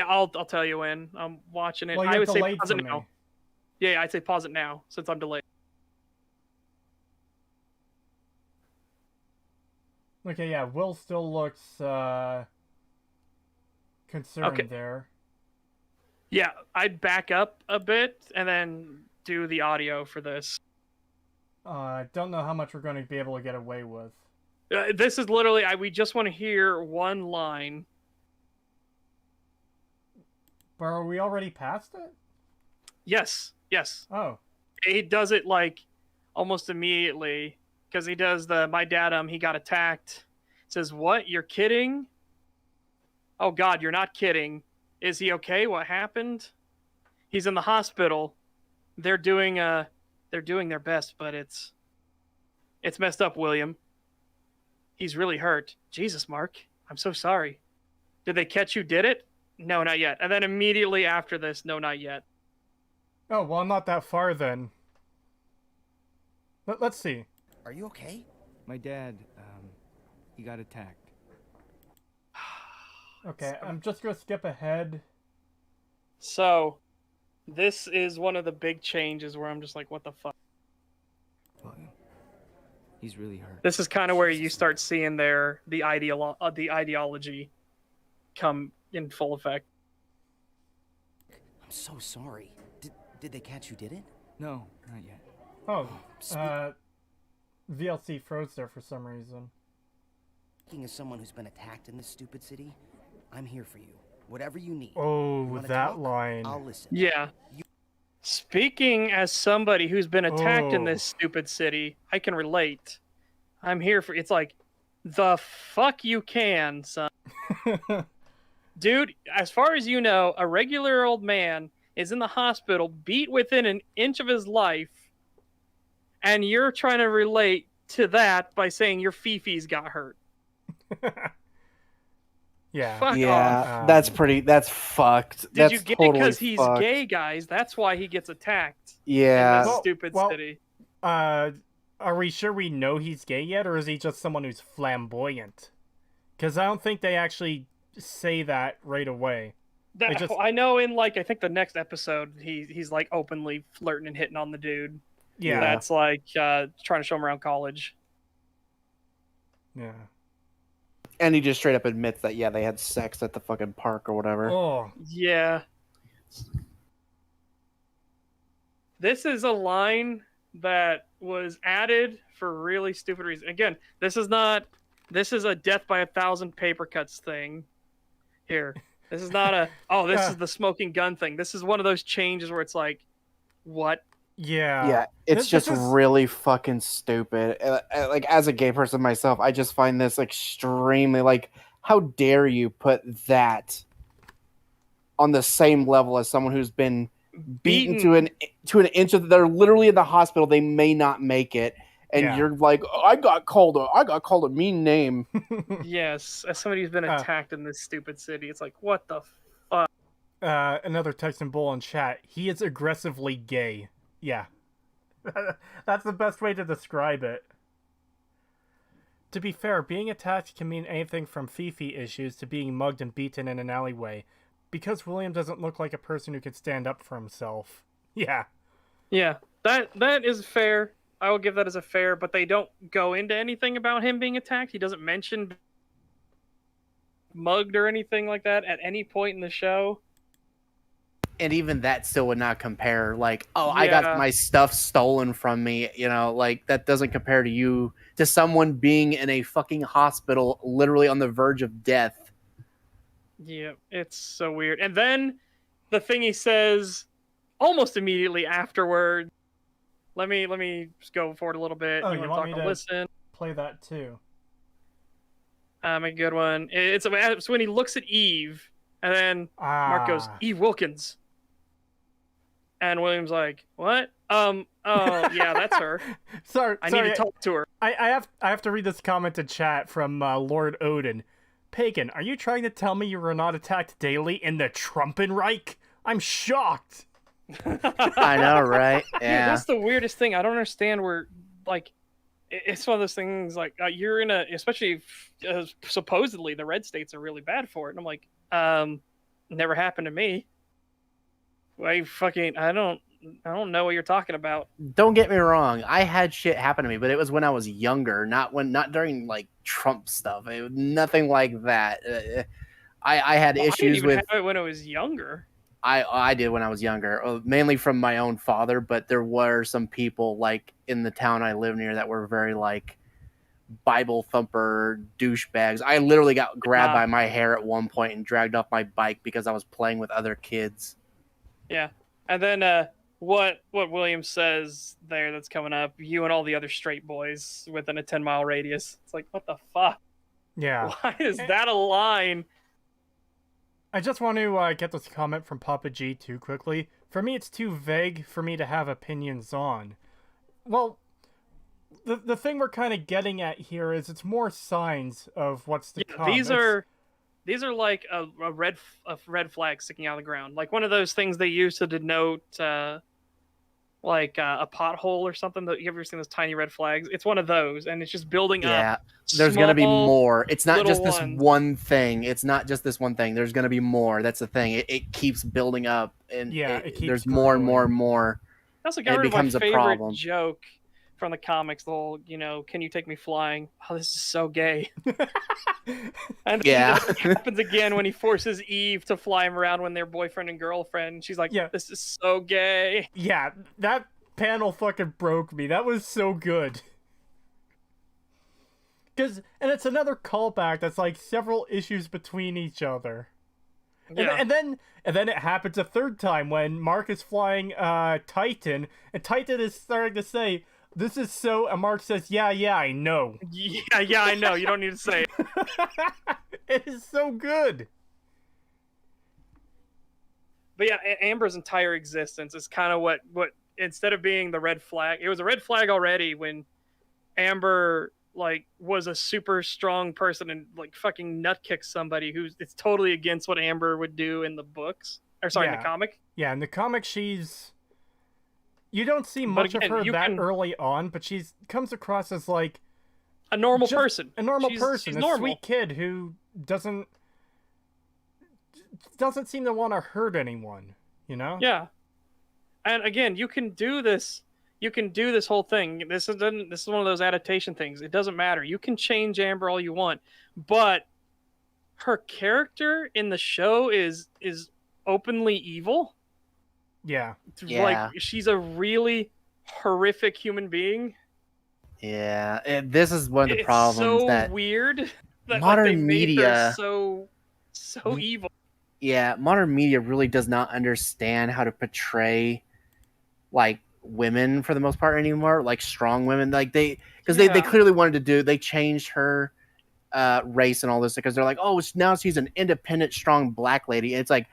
B: I'll tell you when I'm watching it.
A: Well,
B: I would say pause it
A: me.
B: now. Yeah, I'd say pause it now since I'm delayed.
A: Okay, yeah, Will still looks concerned there.
B: Yeah, I'd back up a bit and then do the audio for this.
A: I don't know how much we're going to be able to get away with.
B: This is literally, we just want to hear one line.
A: But are we already past it?
B: Yes.
A: Oh.
B: He does it like almost immediately because he does my dad, he got attacked. Says, what? You're kidding? Oh God, you're not kidding. Is he okay? What happened? He's in the hospital. They're doing their best, but it's messed up, William. He's really hurt. Jesus, Mark. I'm so sorry. Did they catch who did it? No, not yet. And then immediately after this, no, not yet.
A: Oh, well, I'm not that far then. Let's see.
D: Are you okay?
E: My dad, he got attacked.
A: Okay, I'm just going to skip ahead.
B: So, this is one of the big changes where I'm just like, what the fuck?
E: William, he's really hurt.
B: This is kind of where you start seeing the ideology come in full effect.
D: I'm so sorry. Did they catch who did it?
E: No, not yet.
A: Oh, VLC froze there for some reason.
D: Speaking as someone who's been attacked in this stupid city, I'm here for you. Whatever you need.
A: Oh,
D: You wanna
A: that
D: talk?
A: line.
D: I'll listen.
B: Yeah. Speaking as somebody who's been attacked in this stupid city, I can relate. I'm here for. It's like, the fuck you can, son. Dude, as far as you know, a regular old man is in the hospital, beat within an inch of his life, and you're trying to relate to that by saying your Fifi's got hurt.
A: Yeah.
B: Fuck
C: Yeah,
B: off.
C: that's fucked.
B: Did
C: That's
B: you get
C: totally
B: it because he's
C: fucked.
B: gay, guys? That's why he gets attacked in
C: Yeah.
B: this
A: Well-
B: stupid
A: well-
B: city.
A: Are we sure we know he's gay yet, or is he just someone who's flamboyant? Because I don't think they actually say that right away.
B: I know in I think the next episode he's like openly flirting and hitting on the dude.
A: Yeah.
B: That's like trying to show him around college.
A: Yeah.
C: And he just straight up admits that, yeah, they had sex at the fucking park or whatever.
A: Oh.
B: Yeah. This is a line that was added for really stupid reasons. Again, this is a death by 1,000 paper cuts thing here. This is not this is the smoking gun thing. This is one of those changes where it's like, what?
A: Yeah.
C: Yeah, it's
A: This
C: just
A: is-
C: really fucking stupid. Like, as a gay person myself, I just find this extremely, like, how dare you put that on the same level as someone who's been beaten to an inch of they're literally in the hospital, they may not make it, and
A: Yeah.
C: you're like, oh, I got called a mean name.
B: Yes, as somebody who's been attacked in this stupid city, it's like, what the fuck?
A: Another Texan Bull in chat. He is aggressively gay. Yeah. That's the best way to describe it. To be fair, being attacked can mean anything from Fifi issues to being mugged and beaten in an alleyway. Because William doesn't look like a person who can stand up for himself. Yeah.
B: Yeah, that is fair. I will give that as a fair, but they don't go into anything about him being attacked. He doesn't mention mugged or anything like that at any point in the show.
C: And even that still would not compare. Like, oh, I got my stuff stolen from me. You know, like that doesn't compare to someone being in a fucking hospital, literally on the verge of death.
B: Yeah, it's so weird. And then the thing he says almost immediately afterward. Let me just go forward a little bit.
A: Oh, you want me to
B: listen?
A: Play that too.
B: A good one. It's when he looks at Eve, and then Mark goes, "Eve Wilkins," and William's like, "What? Oh, yeah, that's her.
A: Sorry,
B: I need to talk to her."
A: I have to read this comment in chat from Lord Odin. Pagan, are you trying to tell me you were not attacked daily in the Trumpenreich? I'm shocked.
C: I know, right? Yeah.
B: Dude, that's the weirdest thing. I don't understand where, like, it's one of those things, like, you're in especially supposedly the red states are really bad for it. And I'm like, never happened to me. I don't know what you're talking about.
C: Don't get me wrong. I had shit happen to me, but it was when I was younger, not during like Trump stuff. Nothing like that. I had issues
B: I didn't even
C: with
B: have it when I was younger.
C: I did when I was younger, mainly from my own father, but there were some people like in the town I live near that were very like Bible thumper douchebags. I literally got grabbed by my hair at one point and dragged off my bike because I was playing with other kids.
B: Yeah. And then what William says there that's coming up, you and all the other straight boys within a 10-mile radius. It's like, what the fuck?
A: Yeah.
B: Why is that a line?
A: I just want to get this comment from Papa G too quickly. For me, it's too vague for me to have opinions on. Well, the thing we're kind of getting at here is it's more signs of what's to come.
B: These are like a red flag sticking out of the ground, like one of those things they use to denote like a pothole or something. That you ever seen those tiny red flags? It's one of those, and it's just building up.
C: Yeah, there's gonna be more. It's not just this
B: ones.
C: one thing. It's not just this one thing. There's gonna be more. That's the thing. It keeps building up, and
A: it keeps
C: there's more and more and more.
B: That's like, I remember
C: becomes
B: my
C: a
B: favorite
C: problem.
B: joke from the comics. The whole, can you take me flying? Oh, this is so gay. And
C: Yeah,
B: it happens again when he forces Eve to fly him around when they're boyfriend and girlfriend. She's like,
A: Yeah.
B: This is so gay.
A: Yeah, that panel fucking broke me. That was so good. And it's another callback that's like several issues between each other.
B: Yeah.
A: And then it happens a third time when Mark is flying Titan, and Titan is starting to say, "This is so," and Mark says, yeah, I know.
B: Yeah, I know. You don't need to say it.
A: It is so good.
B: But yeah, Amber's entire existence is kind of what instead of being the red flag, it was a red flag already when Amber like was a super strong person and like fucking nut kicked somebody it's totally against what Amber would do in the books. Or sorry, in the comic.
A: Yeah, in the comic you don't see much of her early on, but she's comes across as like
B: a normal person.
A: A normal person,
B: she's
A: a
B: normal.
A: Sweet kid who doesn't seem to want to hurt anyone, you know?
B: Yeah. And again, you can do this whole thing. This is one of those adaptation things. It doesn't matter. You can change Amber all you want, but her character in the show is openly evil.
A: Yeah.
B: Like, she's a really horrific human being.
C: Yeah, and this is one of the problems
B: so
C: that
B: weird that
C: modern
B: they made
C: media
B: her so evil.
C: Yeah, modern media really does not understand how to portray like women for the most part anymore, like strong women. Like they clearly wanted to do. They changed her race and all this because they're like, oh, now she's an independent, strong black lady. It's like,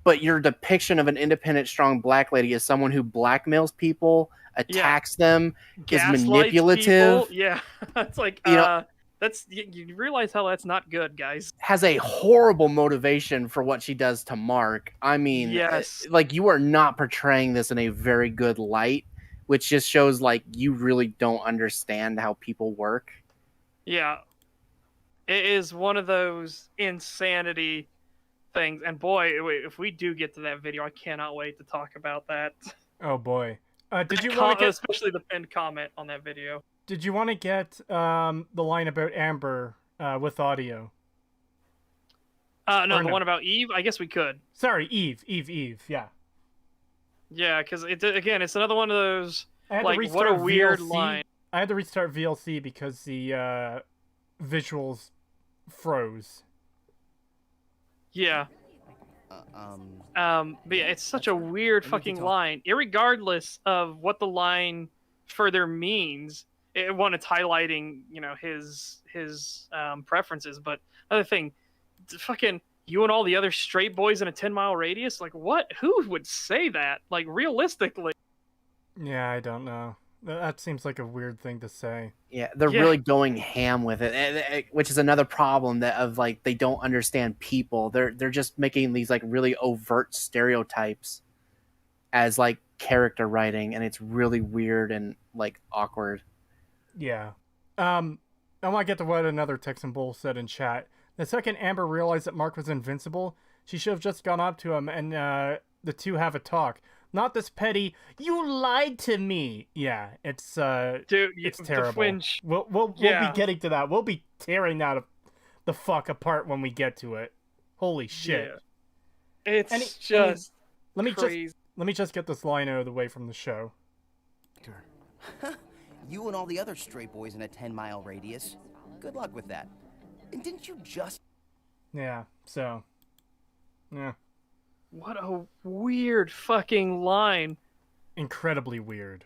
C: but your depiction of an independent, strong black lady is someone who blackmails people, attacks them, is
B: Gaslights
C: manipulative.
B: people. Yeah, it's like
C: You know,
B: that's you realize how that's not good, guys.
C: has a horrible motivation for what she does to Mark. I mean,
B: Yes.
C: like you are not portraying this in a very good light, which just shows like you really don't understand how people work.
B: Yeah, it is one of those insanity things. And boy, if we do get to that video, I cannot wait to talk about that.
A: Oh boy. Did you want to get
B: especially the pinned comment on that video?
A: Did you want to get the line about Amber with audio?
B: No,
A: Or
B: the
A: no?
B: one about Eve. I guess we could.
A: Sorry, Eve. Yeah.
B: Yeah, because it's another one of those.
A: I had
B: Like,
A: to
B: what
A: restart
B: a weird
A: VLC.
B: line.
A: I had to restart VLC because the visuals froze.
B: Yeah. But yeah, it's such a weird
D: I need to
B: fucking
D: talk.
B: line. Irregardless of what the line further means, one, it's highlighting, his preferences. But other thing, fucking you and all the other straight boys in a 10-mile radius. Like, what? Who would say that? Like, realistically.
A: Yeah, I don't know. That seems like a weird thing to say.
C: Yeah, they're
B: Yeah.
C: really going ham with it, which is another problem that of like they don't understand people. They're just making these like really overt stereotypes as like character writing, and it's really weird and like awkward.
A: Yeah. I want to get to what another Texan Bull said in chat. The second Amber realized that Mark was invincible, she should have just gone up to him and the two have a talk. Not this petty, you lied to me. Yeah, it's
B: Dude,
A: it's
B: the
A: terrible.
B: flinch.
A: We'll
B: Yeah.
A: be getting to that. We'll be tearing that the fuck apart when we get to it. Holy shit.
B: Yeah. It's
A: Any-
B: just
A: Let me
B: crazy.
A: just get this line out of the way from the show.
D: You and all the other straight boys in a 10-mile radius. Good luck with that. And didn't you just...
A: Yeah. So. Yeah.
B: What a weird fucking line.
A: Incredibly weird.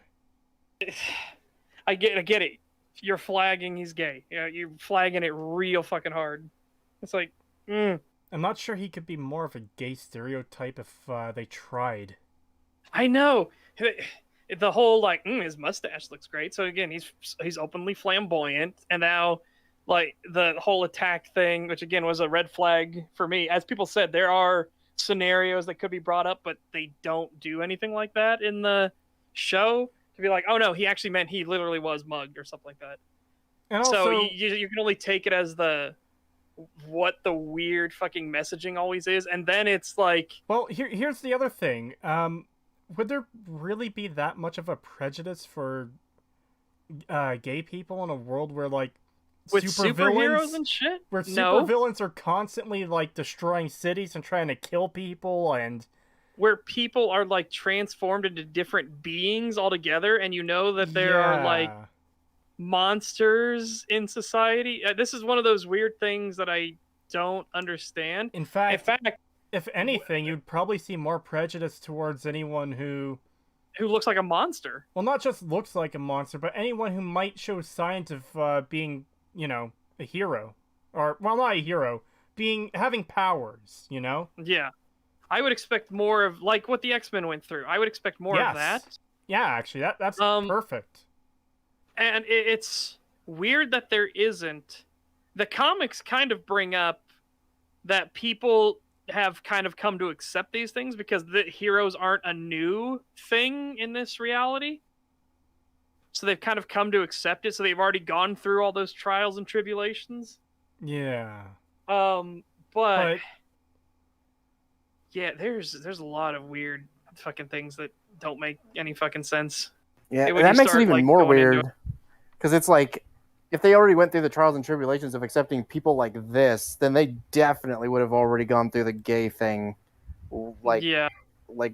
B: I get it. You're flagging he's gay. You're flagging it real fucking hard. It's like,
A: I'm not sure he could be more of a gay stereotype if they tried.
B: I know. The whole like his mustache looks great. So again, he's openly flamboyant, and now like the whole attack thing, which again was a red flag for me. As people said, there are scenarios that could be brought up, but they don't do anything like that in the show to be like, oh no, he actually meant he literally was mugged or something like that.
A: And also,
B: So you can only take it as what the weird fucking messaging always is, and then it's like,
A: well, here's the other thing. Would there really be that much of a prejudice for gay people in a world where like
B: with superheroes and shit?
A: where
B: No.
A: supervillains are constantly like destroying cities and trying to kill people and
B: Where people are like transformed into different beings altogether, and you know that there are like
A: Yeah.
B: monsters in society. This is one of those weird things that I don't understand.
A: In
B: In
A: fact,
B: fact,
A: if anything, you'd probably see more prejudice towards anyone who,
B: who looks like a monster?
A: well, not just looks like a monster, but anyone who might show signs of being, a hero, or well, not a hero, having powers.
B: Yeah, I would expect more of like what the X-Men went through. I would expect more
A: Yes.
B: of that.
A: Yeah, actually, that's perfect.
B: And it's weird that there isn't. The comics kind of bring up that people have kind of come to accept these things because the heroes aren't a new thing in this reality. So they've kind of come to accept it. So they've already gone through all those trials and tribulations.
A: Yeah.
B: But yeah, there's a lot of weird fucking things that don't make any fucking sense.
C: Yeah,
B: when
C: and that
B: you
C: makes
B: start,
C: it even
B: like,
C: more
B: going into
C: weird because it's like if they already went through the trials and tribulations of accepting people like this, then they definitely would have already gone through the gay thing, like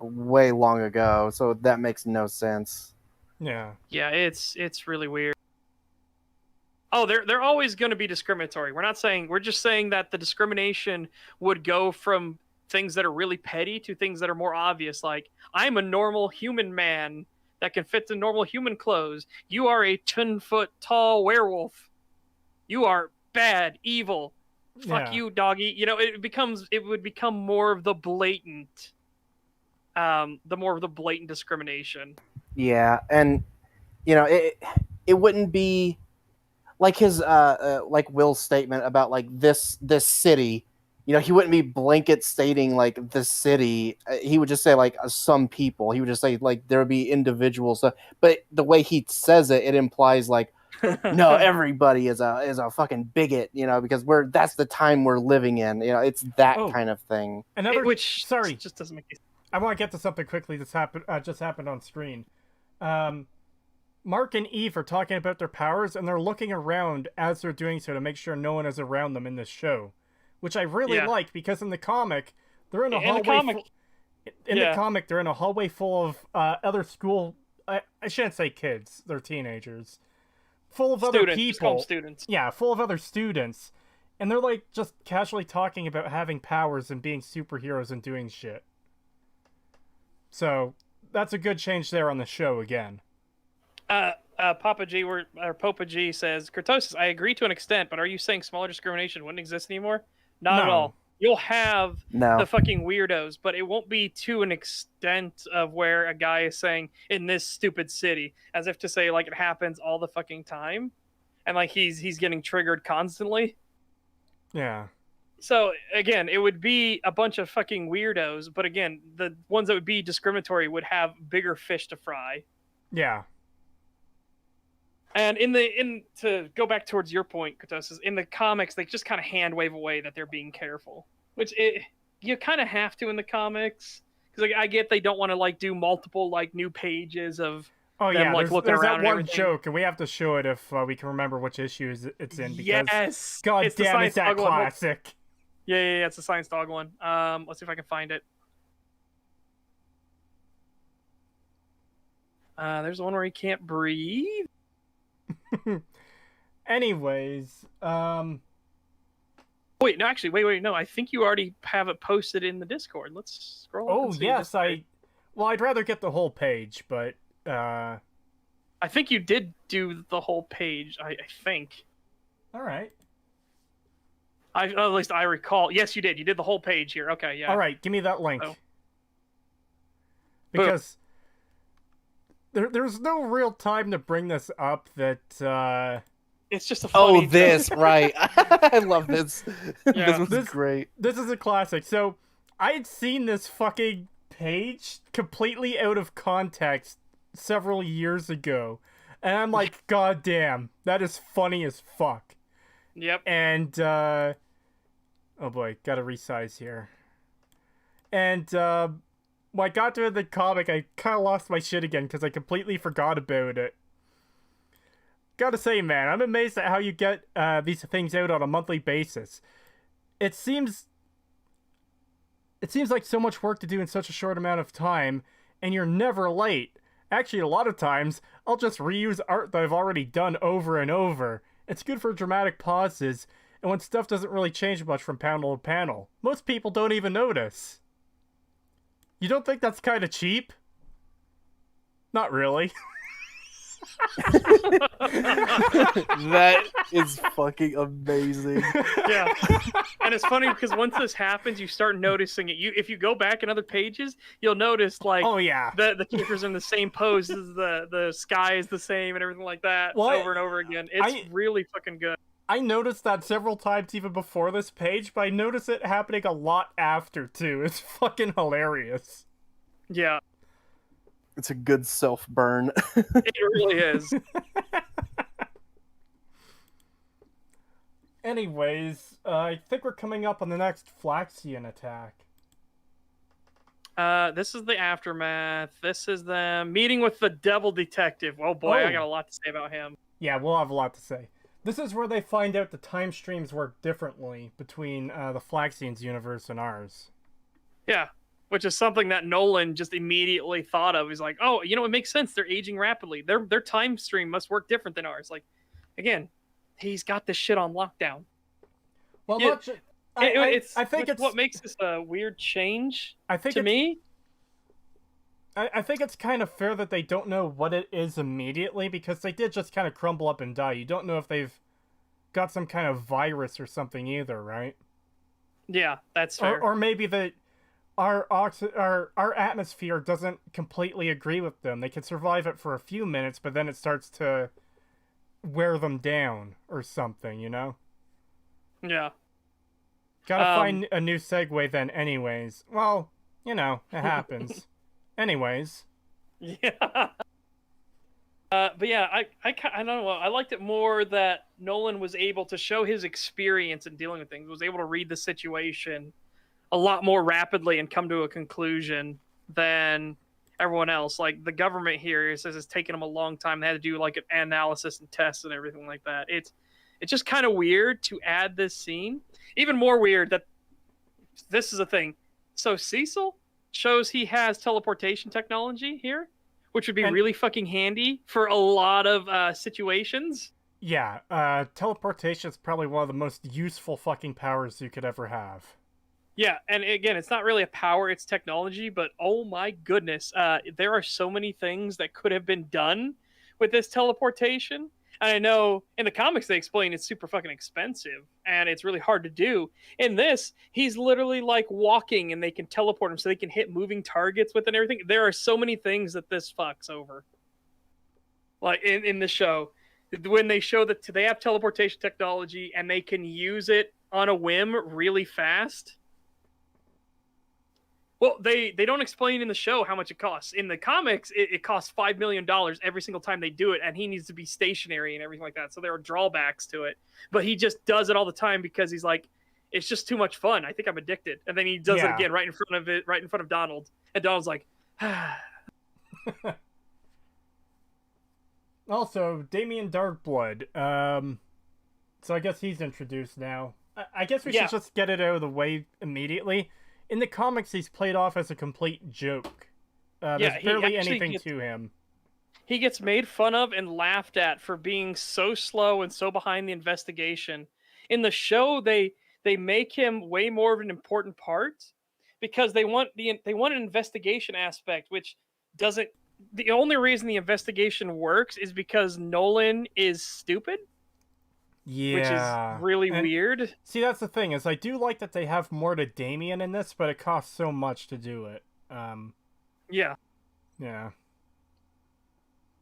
C: way long ago. So that makes no sense.
A: Yeah.
B: Yeah, it's really weird. Oh, they're always going to be discriminatory. We're just saying that the discrimination would go from things that are really petty to things that are more obvious, like I'm a normal human man that can fit in normal human clothes. You are a 10-foot tall werewolf. You are bad, evil, fuck
A: Yeah.
B: you, doggy. You know, it would become more of the blatant, discrimination.
C: Yeah, and it wouldn't be like his like Will's statement about like this city. He wouldn't be blanket stating like the city. He would just say like some people. He would just say like there would be individuals. But the way he says it, it implies like no, everybody is a fucking bigot. Because that's the time we're living in. It's that kind of thing.
B: Which
A: sorry,
B: just doesn't make sense.
A: I want to get to something quickly. This just happened on screen. Mark and Eve are talking about their powers, and they're looking around as they're doing so to make sure no one is around them in this show, which I really like because in the comic they're in a hallway. The comic, they're in a hallway full of other school. I shouldn't say kids; they're teenagers, full of other people.
B: Students.
A: Yeah, full of other students, and they're like just casually talking about having powers and being superheroes and doing shit. So that's a good change there on the show again.
B: Papa G says, Creetosis, I agree to an extent, but are you saying smaller discrimination wouldn't exist anymore? Not at all. You'll have the fucking weirdos, but it won't be to an extent of where a guy is saying, in this stupid city, as if to say, like, it happens all the fucking time, and, like, he's getting triggered constantly.
A: Yeah.
B: So, again, it would be a bunch of fucking weirdos, but again, the ones that would be discriminatory would have bigger fish to fry.
A: Yeah.
B: And to go back towards your point, Creetosis, in the comics, they just kind of hand wave away that they're being careful, which you kind of have to in the comics, because I get they don't want to like do multiple like new pages of them like looking around.
A: There's that one joke, and we have to show it if we can remember which issue it's in. Because, God damn, it's that classic.
B: Yeah, it's the Science Dog one. Let's see if I can find it. There's the one where he can't breathe.
A: Anyways,
B: wait, no, I think you already have it posted in the Discord. Let's scroll up.
A: Oh, yes, I'd rather get the whole page, but
B: I think you did do the whole page, I think.
A: All right.
B: At least I recall. Yes, you did. You did the whole page here. Okay, yeah.
A: All right, give me that link.
B: Oh.
A: Because there's no real time to bring this up that
B: it's just a funny
C: right. I love this.
B: Yeah.
C: This was great.
A: This is a classic. So I had seen this fucking page completely out of context several years ago, and I'm like, God damn, that is funny as fuck.
B: Yep.
A: And oh boy, gotta resize here. And when I got to the comic, I kind of lost my shit again because I completely forgot about it. Gotta say, man, I'm amazed at how you get these things out on a monthly basis. It seems like so much work to do in such a short amount of time, and you're never late. Actually, a lot of times, I'll just reuse art that I've already done over and over. It's good for dramatic pauses, and when stuff doesn't really change much from panel to panel. Most people don't even notice. You don't think that's kind of cheap? Not really.
C: That is fucking amazing.
B: Yeah. And it's funny because once this happens, you start noticing it. If you go back in other pages, you'll notice like
A: oh yeah,
B: the characters are in the same poses, the sky is the same and everything like that over and over again. It's really fucking good.
A: I noticed that several times even before this page, but I noticed it happening a lot after too. It's fucking hilarious.
B: Yeah.
C: It's a good self-burn.
B: It really is.
A: Anyways, I think we're coming up on the next Flaxian attack.
B: This is the aftermath. This is them meeting with the devil detective. Oh boy, I got a lot to say about him.
A: Yeah, we'll have a lot to say. This is where they find out the time streams work differently between the Flaxian's universe and ours.
B: Yeah. Which is something that Nolan just immediately thought of. He's like, oh, it makes sense. They're aging rapidly. Their time stream must work different than ours. Like, again, he's got this shit on lockdown.
A: Well,
B: I think it's what makes this a weird change to me.
A: I think it's kind of fair that they don't know what it is immediately because they did just kind of crumble up and die. You don't know if they've got some kind of virus or something either, right?
B: Yeah, that's fair.
A: Or maybe our atmosphere doesn't completely agree with them. They can survive it for a few minutes, but then it starts to wear them down or something, you know?
B: Yeah.
A: Gotta find a new segue then anyways. Well, you know, it happens. Anyways.
B: Yeah. But yeah, I don't know. I liked it more that Nolan was able to show his experience in dealing with things, was able to read the situation a lot more rapidly and come to a conclusion than everyone else. Like the government here says it's taken them a long time. They had to do like an analysis and tests and everything like that. It's just kind of weird to add this scene. Even more weird that this is a thing. So Cecil shows he has teleportation technology here, which would be really fucking handy for a lot of situations.
A: Yeah, teleportation is probably one of the most useful fucking powers you could ever have.
B: Yeah, and again, it's not really a power, it's technology, but oh my goodness, there are so many things that could have been done with this teleportation. And I know in the comics they explain it's super fucking expensive and it's really hard to do. In this, he's literally like walking and they can teleport him so they can hit moving targets with and everything. There are so many things that this fucks over. Like in the show, when they show that they have teleportation technology and they can use it on a whim really fast. Well, they don't explain in the show how much it costs. In the comics, it costs $5 million every single time they do it, and he needs to be stationary and everything like that. So there are drawbacks to it. But he just does it all the time because he's like, it's just too much fun. I think I'm addicted. And then he does it again right in front of Donald. And Donald's like,
A: Also, Damien Darkblood. So I guess he's introduced now. I guess we should just get it out of the way immediately. In the comics, he's played off as a complete joke. There's barely anything to him.
B: He gets made fun of and laughed at for being so slow and so behind the investigation. In the show, they make him way more of an important part because they want an investigation aspect, which doesn't. The only reason the investigation works is because Nolan is stupid.
A: Yeah.
B: Which is really weird.
A: See, that's the thing, is I do like that they have more to Damien in this, but it costs so much to do it.
B: Yeah.
A: Yeah.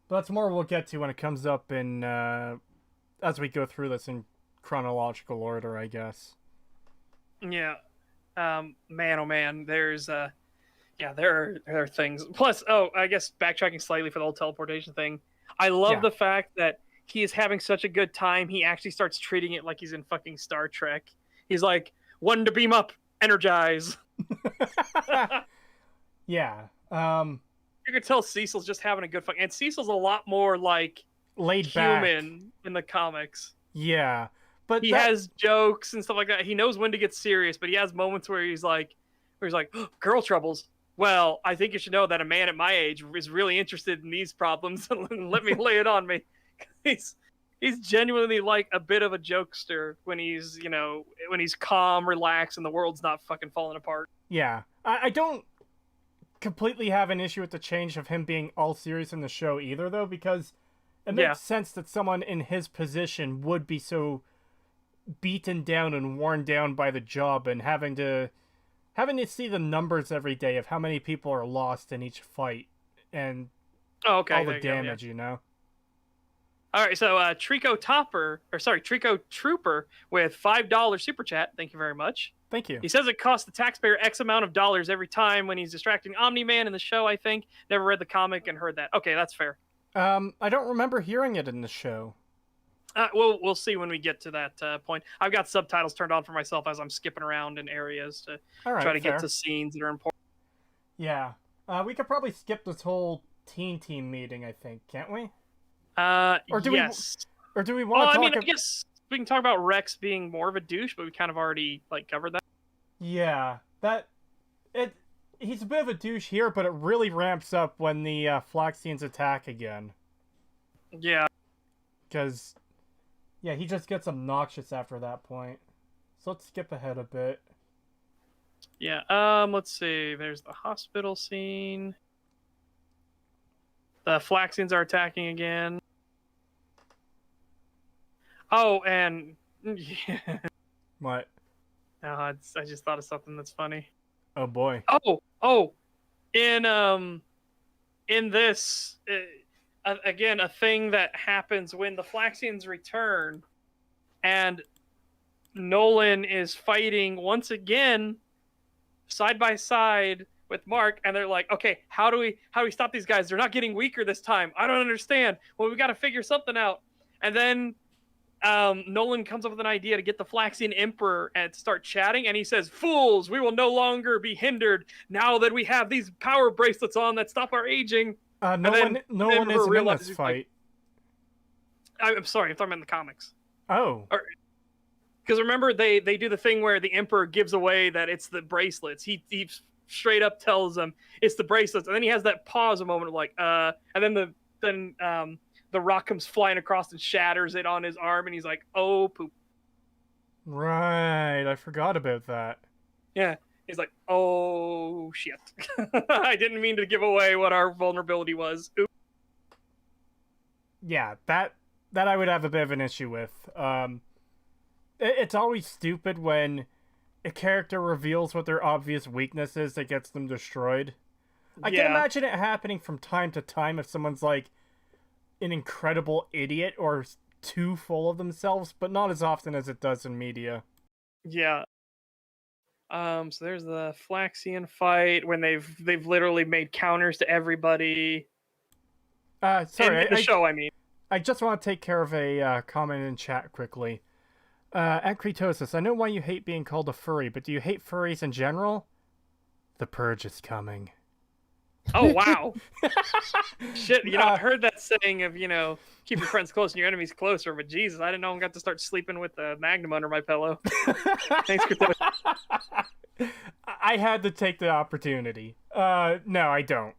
A: But that's more we'll get to when it comes up in, as we go through this in chronological order, I guess.
B: Yeah. Man, oh man, there's, there are things. Plus, I guess backtracking slightly for the whole teleportation thing, I love the fact that he is having such a good time, he actually starts treating it like he's in fucking Star Trek. He's like, one to beam up, energize.
A: Yeah.
B: You can tell Cecil's just having a good fun. And Cecil's a lot more, like,
A: laid
B: human
A: back
B: in the comics.
A: Yeah. But
B: he has jokes and stuff like that. He knows when to get serious, but he has moments where he's like, oh, girl troubles. Well, I think you should know that a man at my age is really interested in these problems. Let me lay it on me. He's genuinely like a bit of a jokester when he's calm, relaxed, and the world's not fucking falling apart.
A: Yeah. I don't completely have an issue with the change of him being all serious in the show either, though, because it makes sense that someone in his position would be so beaten down and worn down by the job and having to see the numbers every day of how many people are lost in each fight and all the damage, you know?
B: All right, so Trico Trooper with $5 super chat. Thank you very much.
A: Thank you.
B: He says it costs the taxpayer X amount of dollars every time when he's distracting Omni-Man in the show, I think. Never read the comic and heard that. Okay, that's fair.
A: I don't remember hearing it in the show.
B: We'll see when we get to that point. I've got subtitles turned on for myself as I'm skipping around in areas to try to get to scenes that are important.
A: Yeah. We could probably skip this whole teen team meeting, I think, can't we?
B: Yes.
A: Or do we want to talk?
B: I guess we can talk about Rex being more of a douche, but we kind of already covered that.
A: Yeah, he's a bit of a douche here, but it really ramps up when the Flaxians attack again.
B: Yeah.
A: Because, he just gets obnoxious after that point. So let's skip ahead a bit.
B: Yeah. Let's see. There's the hospital scene. The Flaxians are attacking again. Oh, and Yeah.
A: What?
B: No, I just thought of something that's funny.
A: Oh boy.
B: Oh, in this, again, a thing that happens when the Flaxians return, and Nolan is fighting once again, side by side with Mark, and they're like, okay, how do we stop these guys? They're not getting weaker this time. I don't understand. Well, we got to figure something out. And then Nolan comes up with an idea to get the Flaxian Emperor and start chatting, and he says, "Fools, we will no longer be hindered now that we have these power bracelets on that stop our aging."
A: No one isn't in this
B: he's
A: fight.
B: Like, I'm sorry, I'm talking about in the comics.
A: Oh.
B: Because remember, they do the thing where the Emperor gives away that it's the bracelets. He straight up tells them it's the bracelets, and then he has that pause a moment of like, and then the rock comes flying across and shatters it on his arm, and he's like, "Oh poop!"
A: Right, I forgot about that.
B: Yeah, he's like, "Oh shit!" I didn't mean to give away what our vulnerability was. Oops.
A: Yeah, that I would have a bit of an issue with. It's always stupid when a character reveals what their obvious weakness is that gets them destroyed. I can imagine it happening from time to time if someone's like an incredible idiot or too full of themselves, but not as often as it does in media.
B: Yeah. So there's the Flaxian fight when they've literally made counters to everybody.
A: Sorry,
B: in the show, I mean.
A: I just want to take care of a comment in chat quickly. At Creetosis, I know why you hate being called a furry, but do you hate furries in general? The purge is coming.
B: Oh, wow. Shit, I heard that saying of, keep your friends close and your enemies closer, but Jesus, I didn't know I got to start sleeping with a Magnum under my pillow. Thanks, Creetosis.
A: I had to take the opportunity. No, I don't.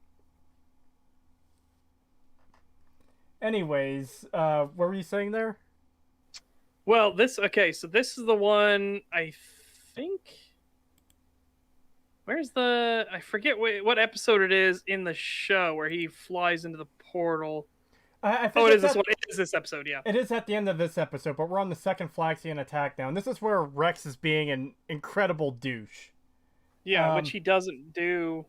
A: Anyways, what were you saying there?
B: Well, so this is the one, I think... I forget what episode it is in the show where he flies into the portal.
A: I think
B: it is this one. It is this episode, yeah.
A: It is at the end of this episode, but we're on the second Flaxian attack now, and this is where Rex is being an incredible douche.
B: Yeah, which he doesn't do.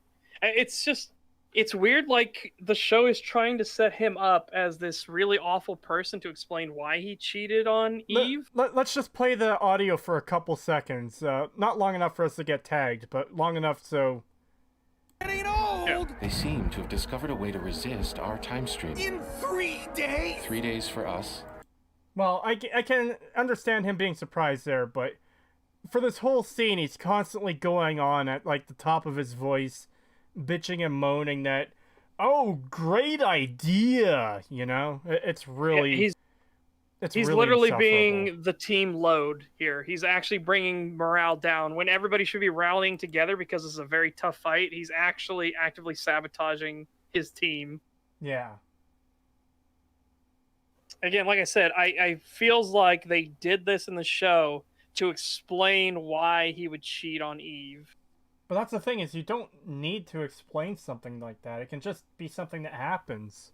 B: It's weird, like, the show is trying to set him up as this really awful person to explain why he cheated on Eve.
A: Let's just play the audio for a couple seconds. Not long enough for us to get tagged, but long enough so...
F: Getting old!
B: Yeah.
G: They seem to have discovered a way to resist our time stream.
F: In 3 days?
G: 3 days for us.
A: Well, I can understand him being surprised there, but for this whole scene, he's constantly going on at, like, the top of his voice, bitching and moaning that, oh, great idea, It's really...
B: He's literally being the team load here. He's actually bringing morale down when everybody should be rallying together because it's a very tough fight. He's actually actively sabotaging his team.
A: Yeah.
B: Again, like I said, I feels like they did this in the show to explain why he would cheat on Eve.
A: But that's the thing, is you don't need to explain something like that. It can just be something that happens.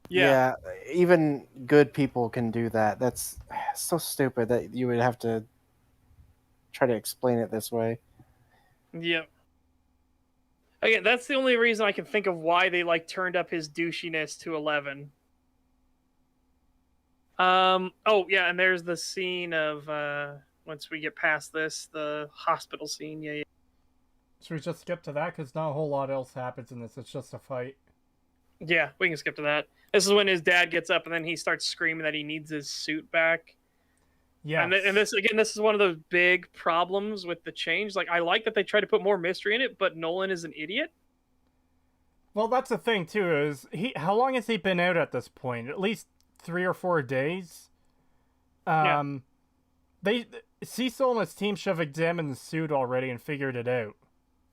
C: Yeah, even good people can do that. That's so stupid that you would have to try to explain it this way.
B: Yep. Again, that's the only reason I can think of why they turned up his douchiness to 11. Oh yeah, and there's the scene of once we get past this, the hospital scene. Yeah.
A: Should we just skip to that? Because not a whole lot else happens in this. It's just a fight.
B: Yeah, we can skip to that. This is when his dad gets up and then he starts screaming that he needs his suit back.
A: Yeah.
B: And this is one of the big problems with the change. Like, I like that they try to put more mystery in it, but Nolan is an idiot.
A: Well, that's the thing too. Is how long has he been out at this point? At least 3 or 4 days. Cecil and his team should have examined the suit already and figured it out.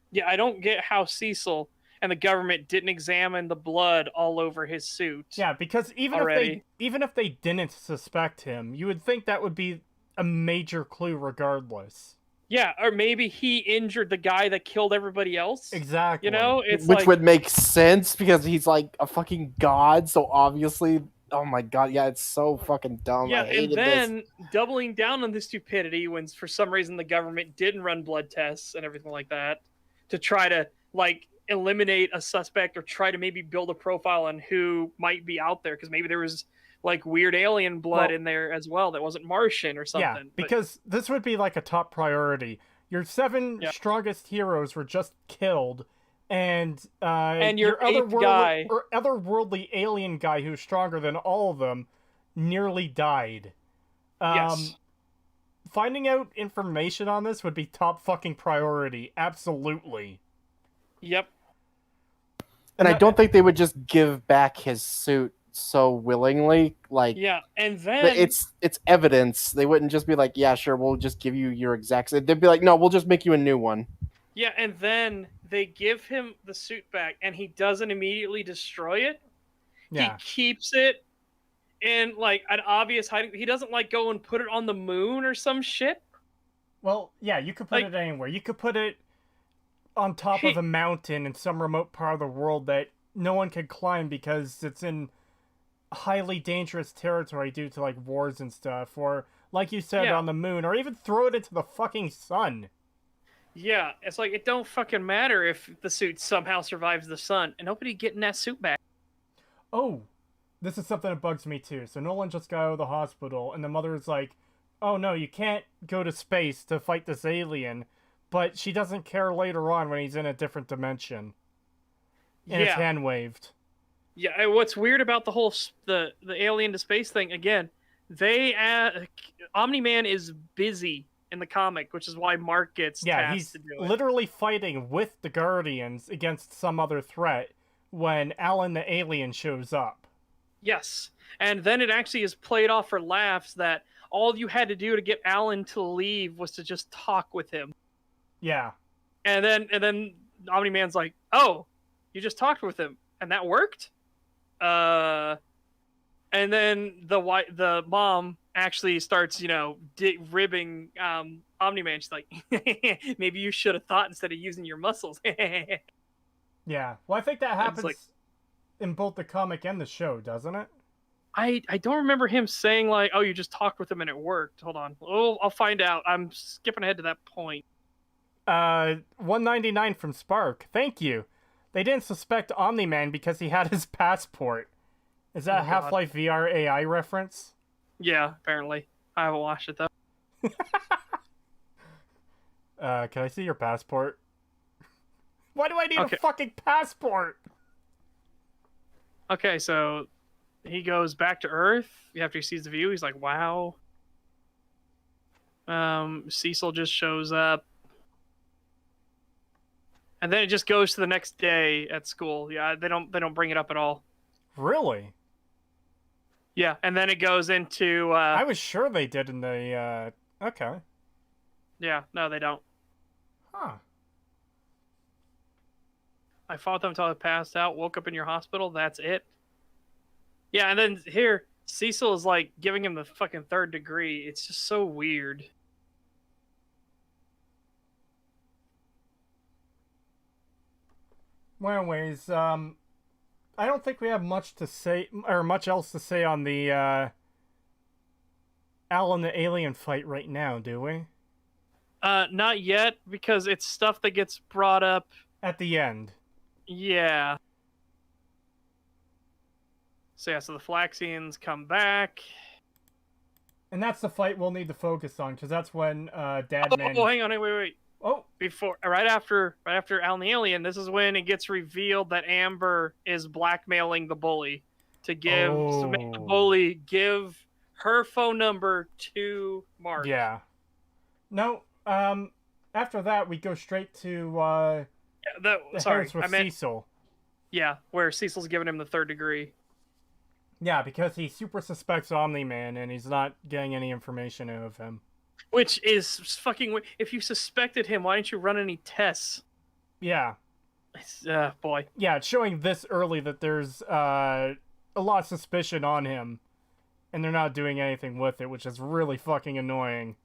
B: Yeah, I don't get how Cecil and the government didn't examine the blood all over his suit.
A: Yeah, because even if they didn't suspect him, you would think that would be a major clue regardless.
B: Yeah, or maybe he injured the guy that killed everybody else.
A: Exactly.
B: It's
C: which would make sense because he's like a fucking god, so obviously Oh my god, yeah, it's so fucking dumb.
B: Yeah,
C: I hated
B: and
C: this.
B: then doubling down on the stupidity when for some reason the government didn't run blood tests and everything like that to try to like eliminate a suspect or try to maybe build a profile on who might be out there because maybe there was like weird alien blood
A: Well,
B: in there as well that wasn't Martian or
A: Yeah,
B: something.
A: because this would be like a top priority. Your 7
B: Yeah.
A: strongest heroes were just killed, and
B: And your eighth
A: otherworldly
B: guy.
A: or otherworldly alien guy who's stronger than all of them nearly died.
B: Yes.
A: Finding out information on this would be top fucking priority. Absolutely.
B: Yep.
C: And I don't think they would just give back his suit so willingly. Like,
B: Yeah, and then
C: it's evidence. They wouldn't just be like, yeah, sure, we'll just give you your exact. They'd be like, no, we'll just make you a new one.
B: yeah, and then they give him the suit back, and he doesn't immediately destroy it.
A: Yeah.
B: He keeps it in like an obvious hiding. He doesn't like go and put it on the moon or some shit.
A: Well, yeah, you could put
B: Like-
A: it anywhere. You could put it on top of a mountain in some remote part of the world that no one could climb because it's in highly dangerous territory due to like wars and stuff, or like you said,
B: Yeah.
A: on the moon, or even throw it into the fucking sun.
B: Yeah, it's like it don't fucking matter if the suit somehow survives the sun, and nobody getting that suit back.
A: Oh, this is something that bugs me too. So Nolan just got out of the hospital, and the mother is like, "Oh no, you can't go to space to fight this alien," but she doesn't care later on when he's in a different dimension. And it's
B: Yeah,
A: hand waved.
B: yeah. And what's weird about the whole the alien to space thing again? They Omni-Man is busy in the comic, which is why Mark gets
A: Yeah,
B: tasked
A: he's
B: to do it.
A: literally fighting with the Guardians against some other threat when Alan the alien shows up.
B: Yes, and then it actually is played off for laughs that all you had to do to get Alan to leave was to just talk with him,
A: Yeah.
B: and then Omni-Man's like, "Oh, you just talked with him, and that worked." And then the mom actually starts, ribbing Omni-Man. She's like, "Maybe you should have thought instead of using your muscles."
A: Yeah. Well, I think that happens
B: like-
A: in both the comic and the show, doesn't it?
B: I don't remember him saying like, "Oh, you just talked with him and it worked." Hold on. Oh, I'll find out. I'm skipping ahead to that point.
A: 199 from Spark. Thank you. They didn't suspect Omni-Man because he had his passport. Is that
B: Oh,
A: a
B: God.
A: Half-Life VR AI reference?
B: Yeah, apparently. I haven't watched it though.
A: Can I see your passport? Why do I need
B: Okay.
A: a fucking passport?
B: Okay, so he goes back to Earth after he sees the view. He's like, "Wow." Cecil just shows up, and then it just goes to the next day at school. Yeah, they don't bring it up at all.
A: Really?
B: Yeah, and then it goes into
A: I was sure they did in the, okay.
B: yeah, no, they don't.
A: Huh.
B: I fought them until I passed out, woke up in your hospital. That's it. Yeah, and then here Cecil is like giving him the fucking third degree. It's just so weird.
A: Well, anyways, I don't think we have much to say, or much else to say on the, Alan the alien fight right now, do we?
B: Not yet, because it's stuff that gets brought up.
A: At the end.
B: Yeah. So yeah, so the Flaxians come back.
A: And that's the fight we'll need to focus on, because that's when, Dad Man...
B: Oh, hang on, wait.
A: Oh,
B: Before, right after Alan the Alien, this is when it gets revealed that Amber is blackmailing the bully to make the
A: Oh.
B: bully give her phone number to Mark.
A: yeah. No, after that, we go straight to, the
B: Sorry,
A: house with
B: I meant
A: Cecil.
B: yeah, where Cecil's giving him the third degree.
A: Yeah, because he super suspects Omni-Man, and he's not getting any information out of him.
B: Which is fucking. If you suspected him, why didn't you run any tests?
A: Yeah.
B: It's, boy.
A: Yeah, it's showing this early that there's, a lot of suspicion on him, and they're not doing anything with it, which is really fucking annoying.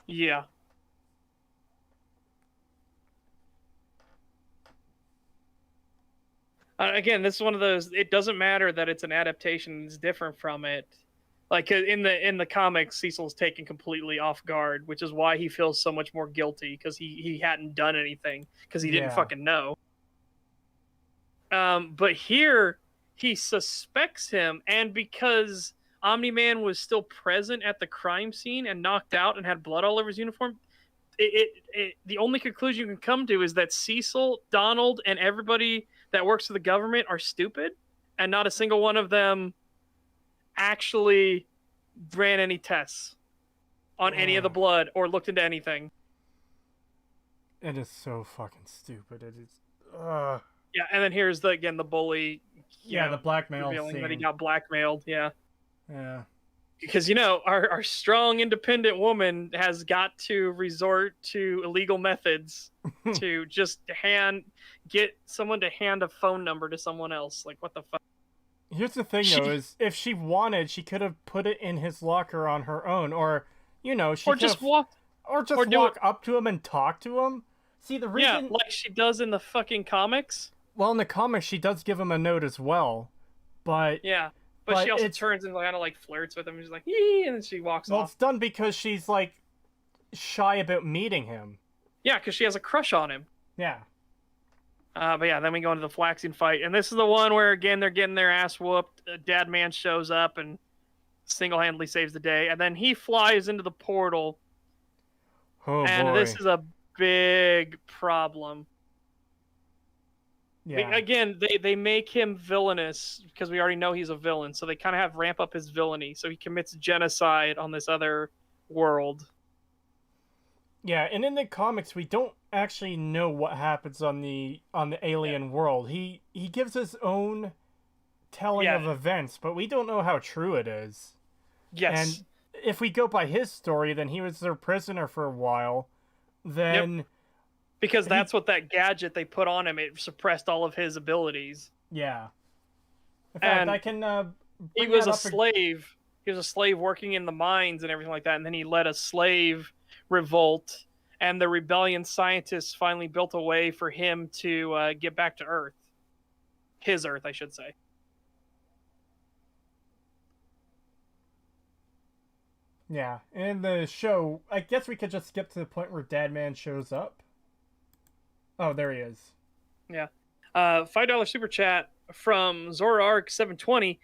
B: Yeah. Again, this is one of those. It doesn't matter that it's an adaptation; it's different from it. Like in the comics, Cecil's taken completely off guard, which is why he feels so much more guilty because he hadn't done anything because he didn't
A: Yeah.
B: fucking know. But here he suspects him, and because Omni-Man was still present at the crime scene and knocked out and had blood all over his uniform, the only conclusion you can come to is that Cecil, Donald, and everybody that works for the government are stupid, and not a single one of them actually ran any tests on any of the blood or looked into anything.
A: It is so fucking stupid. It is.
B: Yeah, and then here's the bully.
A: Yeah, the blackmail
B: revealing that he
A: scene.
B: got blackmailed. Yeah.
A: Yeah.
B: Because our strong independent woman has got to resort to illegal methods to just get someone to hand a phone number to someone else. Like, what the fuck?
A: Here's the thing, though, is if she wanted, she could have put it in his locker on her own, or she
B: or just walk
A: up to him and talk to him. See, the reason,
B: yeah, like she does in the fucking comics.
A: Well, in the comics, she does give him a note as well, but
B: yeah, but she also
A: it's,
B: turns and kind of like flirts with him. She's like, "Yee," and then she walks
A: well,
B: off.
A: it's done because she's like shy about meeting him.
B: Yeah, because she has a crush on him.
A: Yeah.
B: But yeah, then we go into the Flaxing Fight, and this is the one where again they're getting their ass whooped. Dad Man shows up and single-handedly saves the day, and then he flies into the portal.
A: Oh
B: and
A: boy.
B: This is a big problem.
A: Yeah.
B: Again, they make him villainous because we already know he's a villain, so they kind of have ramp up his villainy. So he commits genocide on this other world.
A: Yeah, and in the comics, we don't actually know what happens on the alien world. He gives his own telling of events, but we don't know how true it is.
B: Yes.
A: And if we go by his story, then he was their prisoner for a while. Then
B: because that's what that gadget they put on him, it suppressed all of his abilities.
A: Yeah. In fact,
B: and
A: I can
B: he was a slave. He was a slave working in the mines and everything like that, and then he led a slave revolt, and the rebellion scientists finally built a way for him to get back to Earth. His Earth, I should say.
A: Yeah, in the show, I guess we could just skip to the point where Dad Man shows up. Oh, there he is.
B: Yeah. $5 super chat from ZoraArk720.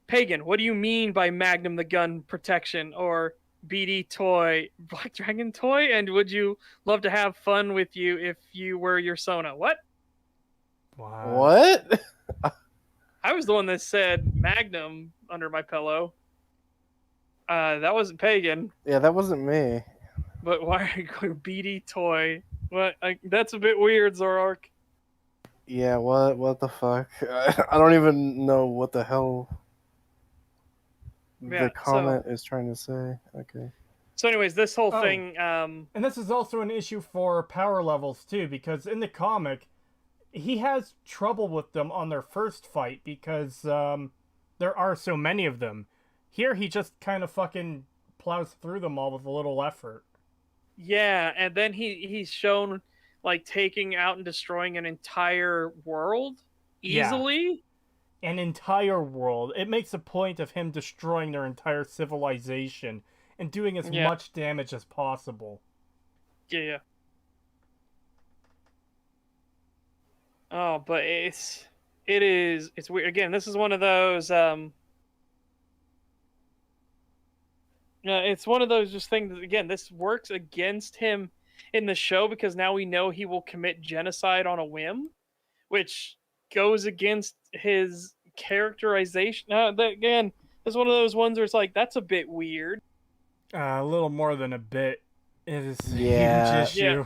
B: Pagan, what do you mean by Magnum the Gun protection or BD toy, Black Dragon toy? And would you love to have fun with you if you were your Sona? What?
A: Wow.
C: What?
B: I was the one that said Magnum under my pillow. That wasn't Pagan.
C: Yeah, that wasn't me.
B: But why are you going BD toy? What? That's a bit weird, Zorark.
C: Yeah, what the fuck? I don't even know what the hell the comment is trying to say. Okay.
B: So anyways, this whole thing...
A: And this is also an issue for power levels, too, because in the comic, he has trouble with them on their first fight because there are so many of them. Here, he just kind of fucking plows through them all with a little effort.
B: Yeah, and then he's shown like taking out and destroying an entire world easily.
A: Yeah. An entire world. It makes a point of him destroying their entire civilization and doing as much damage as possible.
B: Yeah. Oh, but it's weird. Again, this is one of those it's one of those just things that, again, this works against him in the show because now we know he will commit genocide on a whim, which goes against his characterization. Again, it's one of those ones where it's like, that's a bit weird.
A: A little more than a bit. It is a huge issue.
B: Yeah.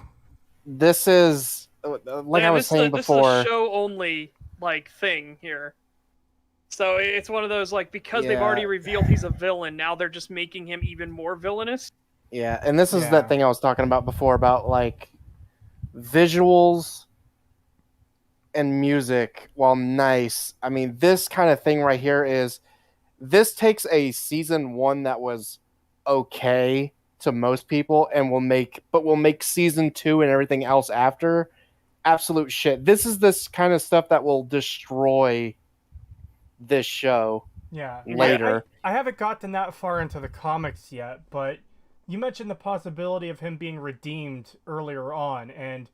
C: This is, like I was saying before...
B: This is a show-only, like, thing here. So it's one of those, like, because they've already revealed he's a villain, now they're just making him even more villainous.
C: Yeah, and this is that thing I was talking about before about, like, visuals and music, while nice. I mean, this kind of thing right here is, this takes a season 1 that was okay to most people and will make season 2 and everything else after absolute shit. This is this kind of stuff that will destroy this show
A: Yeah.
C: later.
A: I haven't gotten that far into the comics yet, but you mentioned the possibility of him being redeemed earlier on, and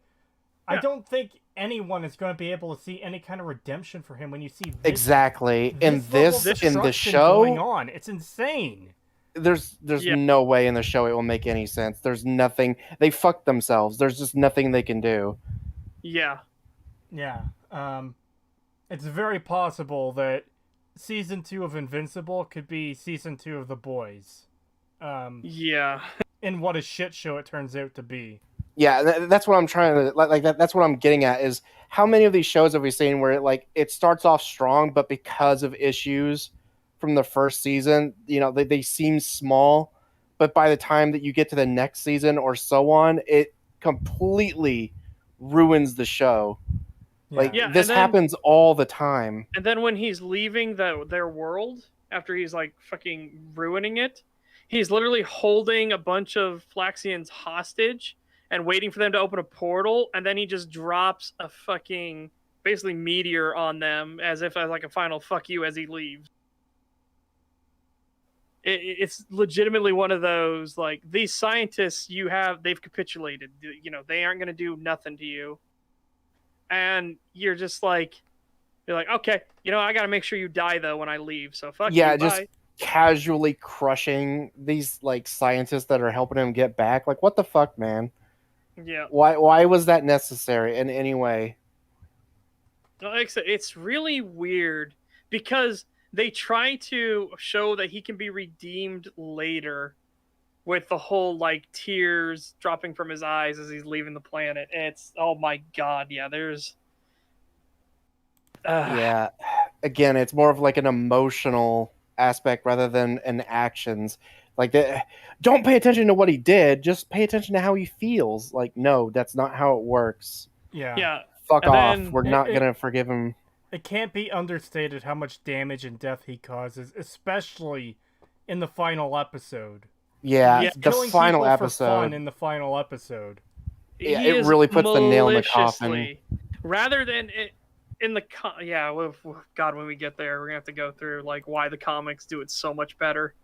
A: I don't think anyone is going to be able to see any kind of redemption for him when you see this,
C: Exactly.
A: in
C: In the
A: destruction
C: show,
A: going on. It's insane.
C: there's no way in the show it will make any sense. There's nothing. They fucked themselves. There's just nothing they can do.
B: Yeah.
A: Yeah. It's very possible that season 2 of Invincible could be season 2 of The Boys.
B: Yeah.
A: And what a shit show it turns out to be.
C: Yeah, that's what I'm trying to like. That's what I'm getting at is how many of these shows have we seen where it starts off strong, but because of issues from the first season, they seem small, but by the time that you get to the next season or so on, it completely ruins the show.
A: Yeah.
C: This happens all the time.
B: And then when he's leaving their world, after he's like fucking ruining it, he's literally holding a bunch of Flaxians hostage and waiting for them to open a portal, and then he just drops a fucking basically meteor on them as if as like a final fuck you as he leaves. It's legitimately one of those, like, these scientists they've capitulated. They aren't going to do nothing to you. And you're just like, okay, I got to make sure you die though when I leave. So fuck you,
C: Yeah, just
B: bye.
C: casually crushing these scientists that are helping him get back. Like, what the fuck, man?
B: Yeah.
C: Why was that necessary in any way?
B: Like I said, it's really weird because they try to show that he can be redeemed later with the whole tears dropping from his eyes as he's leaving the planet. It's, oh my god, yeah, there's
C: Yeah, again, it's more of an emotional aspect rather than an actions. Don't pay attention to what he did, just pay attention to how he feels. No, that's not how it works.
A: Yeah.
C: Fuck
B: And
C: off.
B: then
C: We're not gonna forgive him.
A: It can't be understated how much damage and death he causes, especially in the final episode.
C: Yeah,
B: Yeah.
C: the
A: Killing
C: final
A: people for
C: episode.
A: fun in the final episode.
C: Yeah,
B: he
C: it
B: is
C: really puts the nail in the coffin.
B: maliciously- rather than it in the God, when we get there, we're gonna have to go through why the comics do it so much better.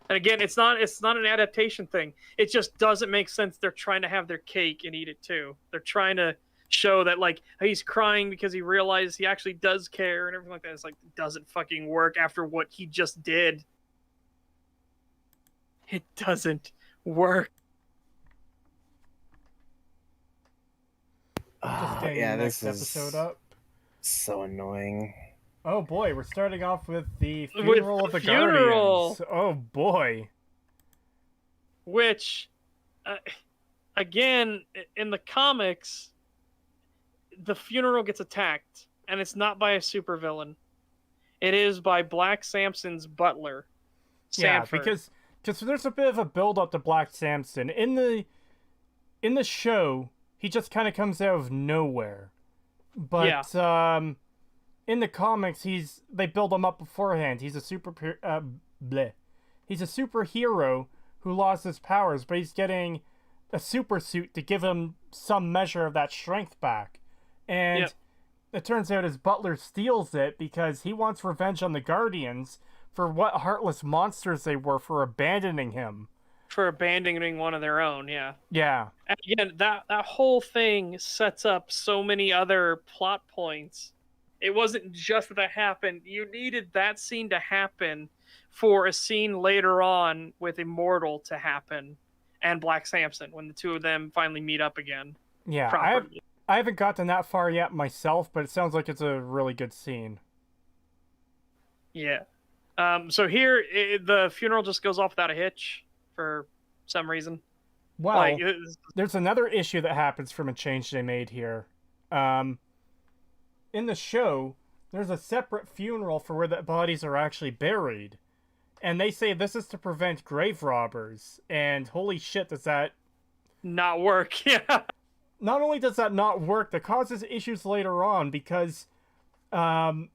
B: And again, it's not an adaptation thing. It just doesn't make sense. They're trying to have their cake and eat it too. They're trying to show that he's crying because he realizes he actually does care and everything like that. It's it doesn't fucking work after what he just did. It doesn't work.
A: Just getting the next episode up.
C: so annoying.
A: Oh boy, we're starting off with the funeral of the
B: funeral.
A: Guardians. Oh boy.
B: Which, again, in the comics, the funeral gets attacked, and it's not by a supervillain. It is by Black Samson's butler, Sanford.
A: Yeah, because there's a bit of a build up to Black Samson. In the show, he just kind of comes out of nowhere. But in the comics, they build him up beforehand. He's a He's a superhero who lost his powers, but he's getting a super suit to give him some measure of that strength back. And it turns out his butler steals it because he wants revenge on the Guardians for what heartless monsters they were for abandoning him.
B: For abandoning one of their own, yeah.
A: Yeah.
B: And again, that whole thing sets up so many other plot points. It wasn't just that happened. You needed that scene to happen for a scene later on with Immortal to happen and Black Samson when the two of them finally meet up again.
A: Yeah,
B: properly.
A: I haven't gotten that far yet myself, but it sounds like it's a really good scene.
B: Yeah. So here, the funeral just goes off without a hitch for some reason.
A: Well, there's another issue that happens from a change they made here. In the show, there's a separate funeral for where the bodies are actually buried. And they say this is to prevent grave robbers. And holy shit, does that
B: not work? Yeah.
A: Not only does that not work, that causes issues later on because, well,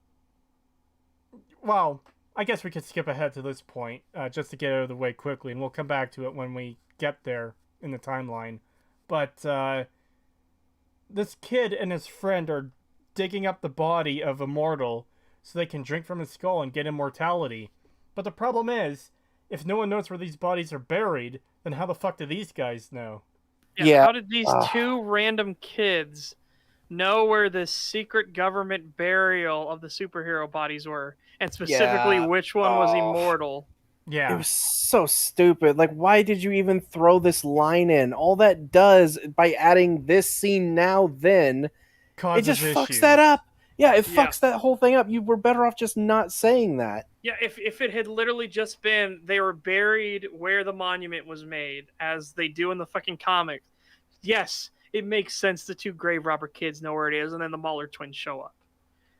A: I guess we could skip ahead to this point just to get out of the way quickly, and we'll come back to it when we get there in the timeline. But this kid and his friend are digging up the body of Immortal so they can drink from his skull and get immortality. But the problem is, if no one knows where these bodies are buried, then how the fuck do these guys know?
C: Yeah.
B: How did these two random kids know where the secret government burial of the superhero bodies were? And specifically,
C: Yeah.
B: which one was immortal?
A: Yeah.
C: It was so stupid. Like, why did you even throw this line in? All that does, by adding this scene now, then,
A: Causes
C: it just fucks
A: issues.
C: that up. Yeah, it
B: Yeah.
C: fucks that whole thing up. You were better off just not saying that.
B: Yeah, if it had literally just been they were buried where the monument was made, as they do in the fucking comics, yes, it makes sense the two grave robber kids know where it is, and then the Mauler twins show up.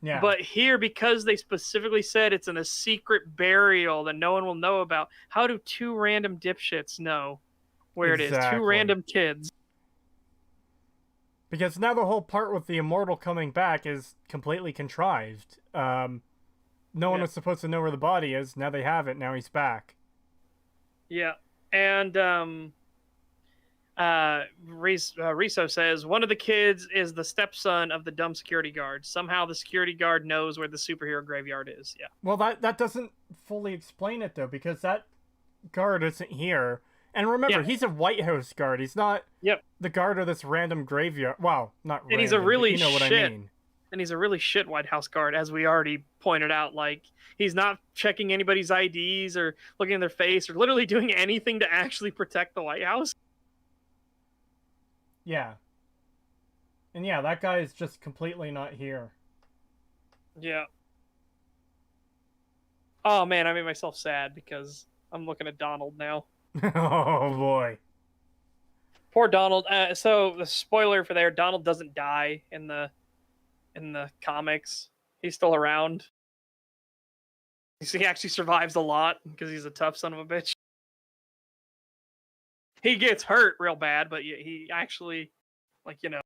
A: Yeah.
B: But here, because they specifically said it's in a secret burial that no one will know about, how do two random dipshits know where it is?
A: Exactly.
B: Two random kids.
A: Because now the whole part with the Immortal coming back is completely contrived. No one was supposed to know where the body is. Now they have it. Now he's back.
B: Yeah. And Riso says one of the kids is the stepson of the dumb security guard. Somehow the security guard knows where the superhero graveyard is. Yeah.
A: Well, that doesn't fully explain it, though, because that guard isn't here. And remember, he's a White House guard. He's not the guard of this random graveyard. Well, not random,
B: And he's a really
A: but you know what I mean.
B: And he's a really shit White House guard, as we already pointed out. Like, he's not checking anybody's IDs or looking in their face or literally doing anything to actually protect the White House.
A: Yeah. And yeah, that guy is just completely not here.
B: Yeah. Oh, man, I made myself sad because I'm looking at Donald now.
A: Oh, boy.
B: Poor Donald. So, the spoiler for there, Donald doesn't die in the comics. He's still around. He actually survives a lot because he's a tough son of a bitch. He gets hurt real bad, but he actually, like, you know.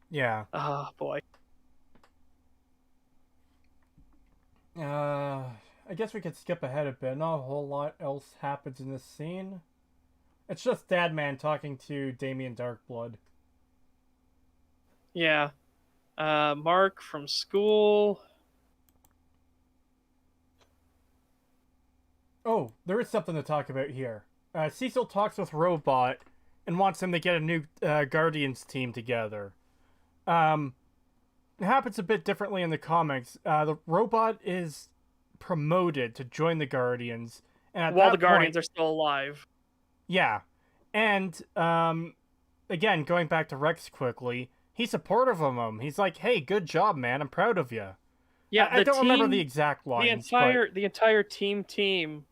A: Yeah.
B: Oh, boy.
A: I guess we could skip ahead a bit. Not a whole lot else happens in this scene. It's just Dadman talking to Damien Darkblood.
B: Yeah. Mark from school.
A: Oh, there is something to talk about here. Cecil talks with Robot and wants him to get a new Guardians team together. It happens a bit differently in the comics. The Robot is promoted to join the Guardians. And
B: While the Guardians are still alive.
A: Yeah. And, again, going back to Rex quickly, he's supportive of him. He's like, hey, good job, man. I'm proud of you.
B: Yeah,
A: I don't remember the exact lines.
B: The entire teen team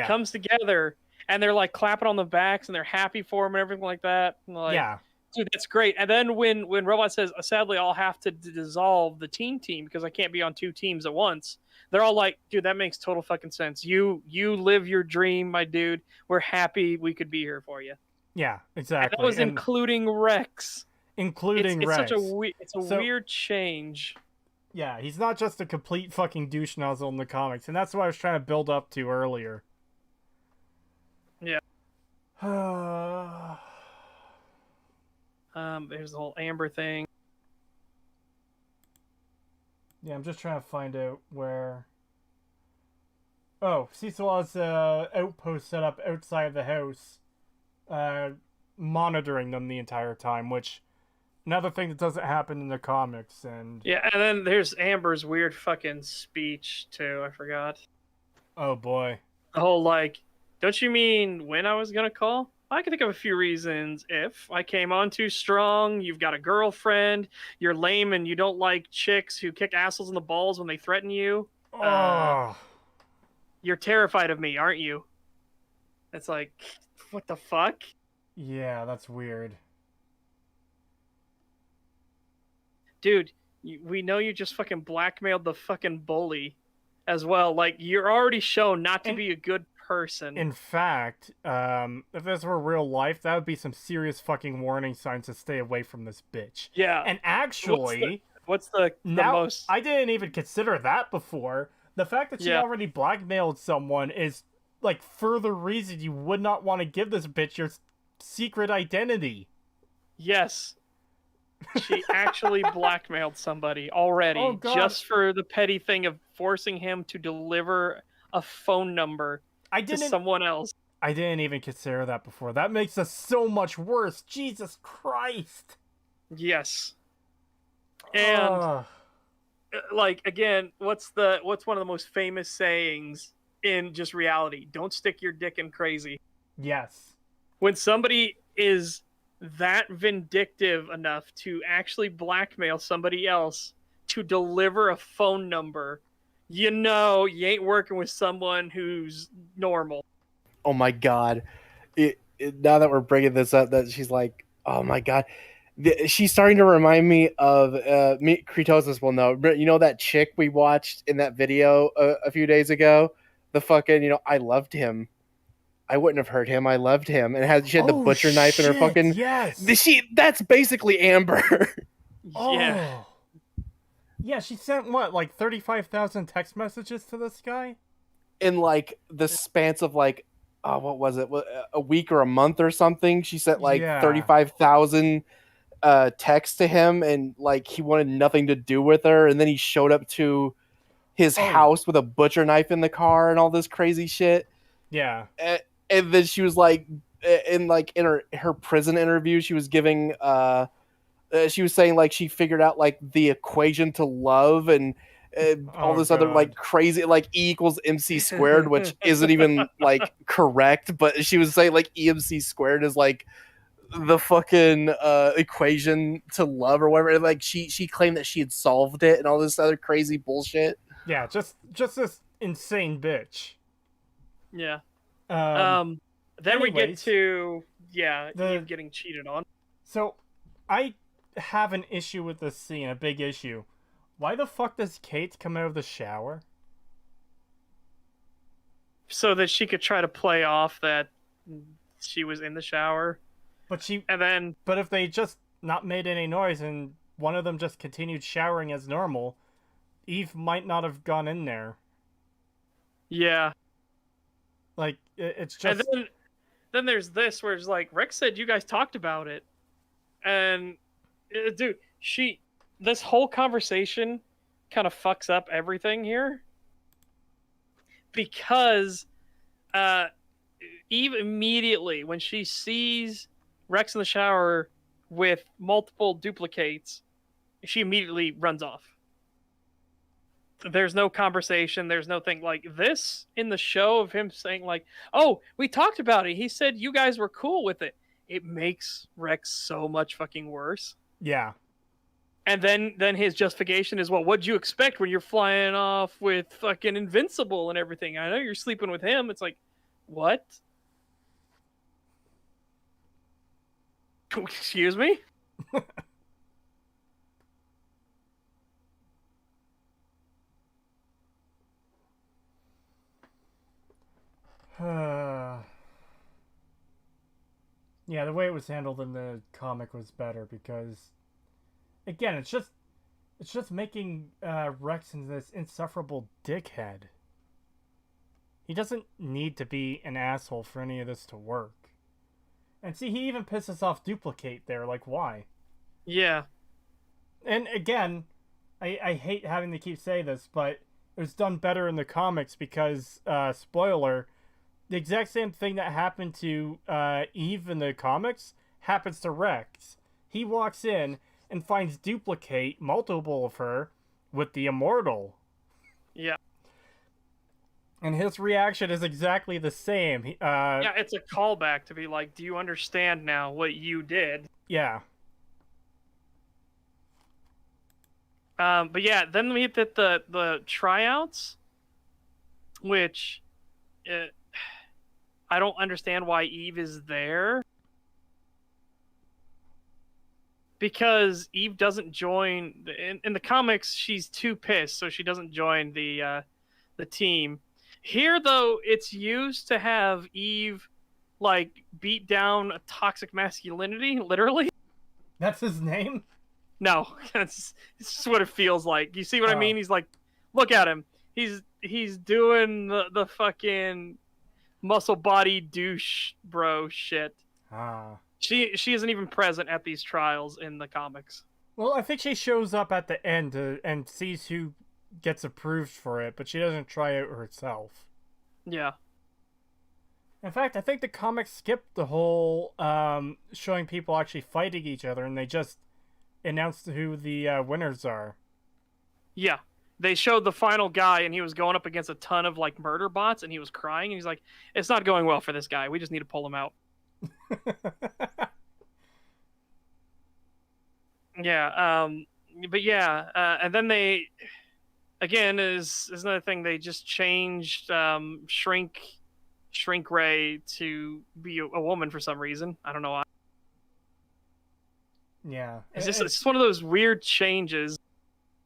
B: comes together and they're like clapping on the backs and they're happy for him and everything like that. And like,
A: yeah.
B: Dude, that's great. And then when Robot says, sadly, I'll have to dissolve the team because I can't be on two teams at once. They're all like, dude, that makes total fucking sense. You live your dream, my dude. We're happy we could be here for you.
A: Yeah, exactly.
B: And that was including Rex.
A: Including Rex.
B: It's a weird change.
A: Yeah, he's not just a complete fucking douche nozzle in the comics, and that's what I was trying to build up to earlier.
B: Yeah. There's the whole Amber thing.
A: Yeah, I'm just trying to find out where... Oh, Cecil has an outpost set up outside the house, monitoring them the entire time, which... Another thing that doesn't happen in the comics, and...
B: Yeah, and then there's Amber's weird fucking speech, too. I forgot.
A: Oh, boy.
B: The whole, like, don't you mean when I was gonna call? I can think of a few reasons. If I came on too strong, you've got a girlfriend, you're lame and you don't like chicks who kick assholes in the balls when they threaten you. You're terrified of me, aren't you? It's like, what the fuck?
A: Yeah, that's weird.
B: Dude, we know you just fucking blackmailed the fucking bully as well. Like, you're already shown not to be a good person.
A: In fact, if this were real life, that would be some serious fucking warning signs to stay away from this bitch.
B: Yeah.
A: And actually...
B: What's the most...
A: I didn't even consider that before. The fact that she already blackmailed someone is, like, further reason you would not want to give this bitch your secret identity.
B: Yes. She actually blackmailed somebody already,
A: Oh, God.
B: just for the petty thing of forcing him to deliver a phone number to someone else.
A: I didn't even consider that before. That makes us so much worse. Jesus Christ.
B: Yes. And like, again, what's one of the most famous sayings in just reality? Don't stick your dick in crazy.
A: Yes.
B: When somebody is that vindictive enough to actually blackmail somebody else to deliver a phone number, you know you ain't working with someone who's normal.
C: Oh my god. Now that we're bringing this up, that she's like, oh my god. She's starting to remind me of Creetosis will know. You know that chick we watched in that video a few days ago? The fucking, I loved him. I wouldn't have hurt him. I loved him. And she had the butcher knife in her fucking...
A: Yes.
C: That's basically Amber.
B: Yeah.
A: Yeah, she sent what, like 35,000 text messages to this guy?
C: In like the span of like, what was it? A week or a month or something. She sent like 35,000 texts to him, and like he wanted nothing to do with her. And then he showed up to his house with a butcher knife in the car and all this crazy shit.
A: Yeah.
C: And then she was like, in her prison interview, she was giving, she was saying like she figured out like the equation to love and all this other like crazy like E equals MC squared, which isn't even like correct, but she was saying like EMC squared is like the fucking equation to love or whatever. And, like she claimed that she had solved it and all this other crazy bullshit.
A: Yeah, just this insane bitch.
B: Yeah.
A: Then
B: we get to Eve getting cheated on.
A: So I have an issue with this scene, a big issue. Why the fuck does Kate come out of the shower?
B: So that she could try to play off that she was in the shower.
A: But if they just not made any noise and one of them just continued showering as normal, Eve might not have gone in there.
B: Yeah.
A: Like, it's just...
B: And then there's this, where it's like, Rex said you guys talked about it. And, dude, this whole conversation kind of fucks up everything here. Because Eve immediately, when she sees Rex in the shower with multiple duplicates, she immediately runs off. There's no conversation. There's no thing like this in the show of him saying like, oh, we talked about it. He said you guys were cool with it. It makes Rex so much fucking worse.
A: Yeah.
B: And then his justification is, well, what'd you expect when you're flying off with fucking Invincible and everything? I know you're sleeping with him. It's like, what? Excuse me?
A: Yeah, the way it was handled in the comic was better because, again, it's just making Rex into this insufferable dickhead. He doesn't need to be an asshole for any of this to work. And see, he even pisses off Duplicate there. Like, why?
B: Yeah.
A: And again, I hate having to keep saying this, but it was done better in the comics because, spoiler, the exact same thing that happened to Eve in the comics happens to Rex. He walks in and finds Duplicate, multiple of her, with the Immortal.
B: Yeah.
A: And his reaction is exactly the same.
B: Yeah, it's a callback to be like, do you understand now what you did?
A: Yeah.
B: But yeah, then we hit the tryouts, which I don't understand why Eve is there. Because Eve doesn't join in the comics. She's too pissed, so she doesn't join the team. Here, though, it's used to have Eve like beat down a toxic masculinity, literally.
A: That's his name?
B: No, it's just what it feels like. You see what I mean? He's like, look at him. He's doing the fucking muscle body douche bro shit.
A: Ah.
B: She isn't even present at these trials in the comics.
A: Well, I think she shows up at the end and sees who gets approved for it, but she doesn't try it herself.
B: Yeah.
A: In fact, I think the comics skipped the whole showing people actually fighting each other, and they just announced who the winners are.
B: Yeah. They showed the final guy, and he was going up against a ton of like murder bots, and he was crying, and he's like, "It's not going well for this guy. We just need to pull him out." Yeah. But yeah, and then they, again, is another thing. They just changed Shrink Ray to be a woman for some reason. I don't know why.
A: Yeah.
B: It's just one of those weird changes.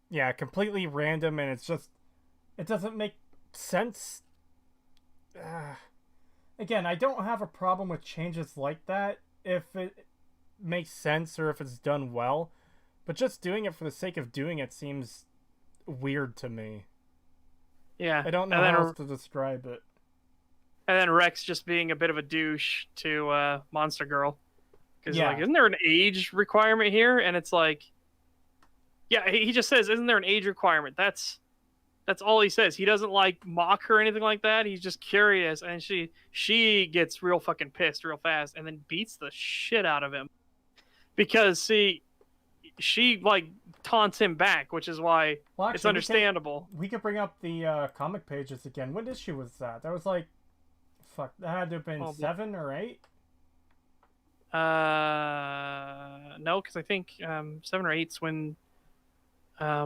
A: Yeah, completely random, and it's just... It doesn't make sense. Again, I don't have a problem with changes like that if it makes sense or if it's done well. But just doing it for the sake of doing it seems weird to me.
B: Yeah.
A: I don't know how else to describe it.
B: And then Rex just being a bit of a douche to Monster Girl. Because
A: Yeah.
B: like, isn't there an age requirement here? And it's like, yeah, he just says, isn't there an age requirement? That's all he says. He doesn't like mock her or anything like that. He's just curious, and she gets real fucking pissed real fast, and then beats the shit out of him. Because see, she like taunts him back, which is why
A: Well, actually,
B: it's understandable.
A: We could bring up the comic pages again. What issue was that? That was like... Fuck, that had to have been 7 or 8?
B: No, because I think 7 or 8's when yeah,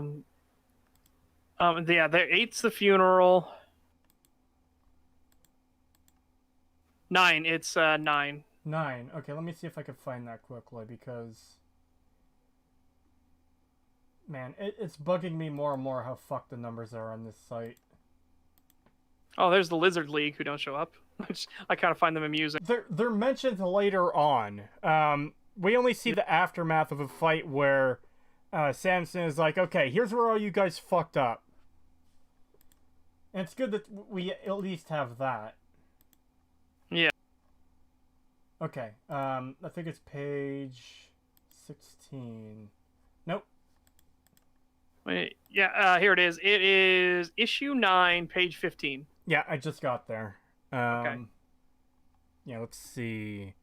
B: the 8's the funeral. 9, it's 9.
A: 9. Okay, let me see if I can find that quickly, because... Man, it's bugging me more and more how fucked the numbers are on this site.
B: Oh, there's the Lizard League who don't show up. Which I kind of find them amusing.
A: They're mentioned later on. We only see the aftermath of a fight where Samson is like, okay, here's where all you guys fucked up. And it's good that we at least have that.
B: Yeah.
A: Okay, I think it's page 16. Nope.
B: Wait, yeah, here it is. It is issue 9, page 15.
A: Yeah, I just got there.
B: Okay.
A: Yeah, let's see.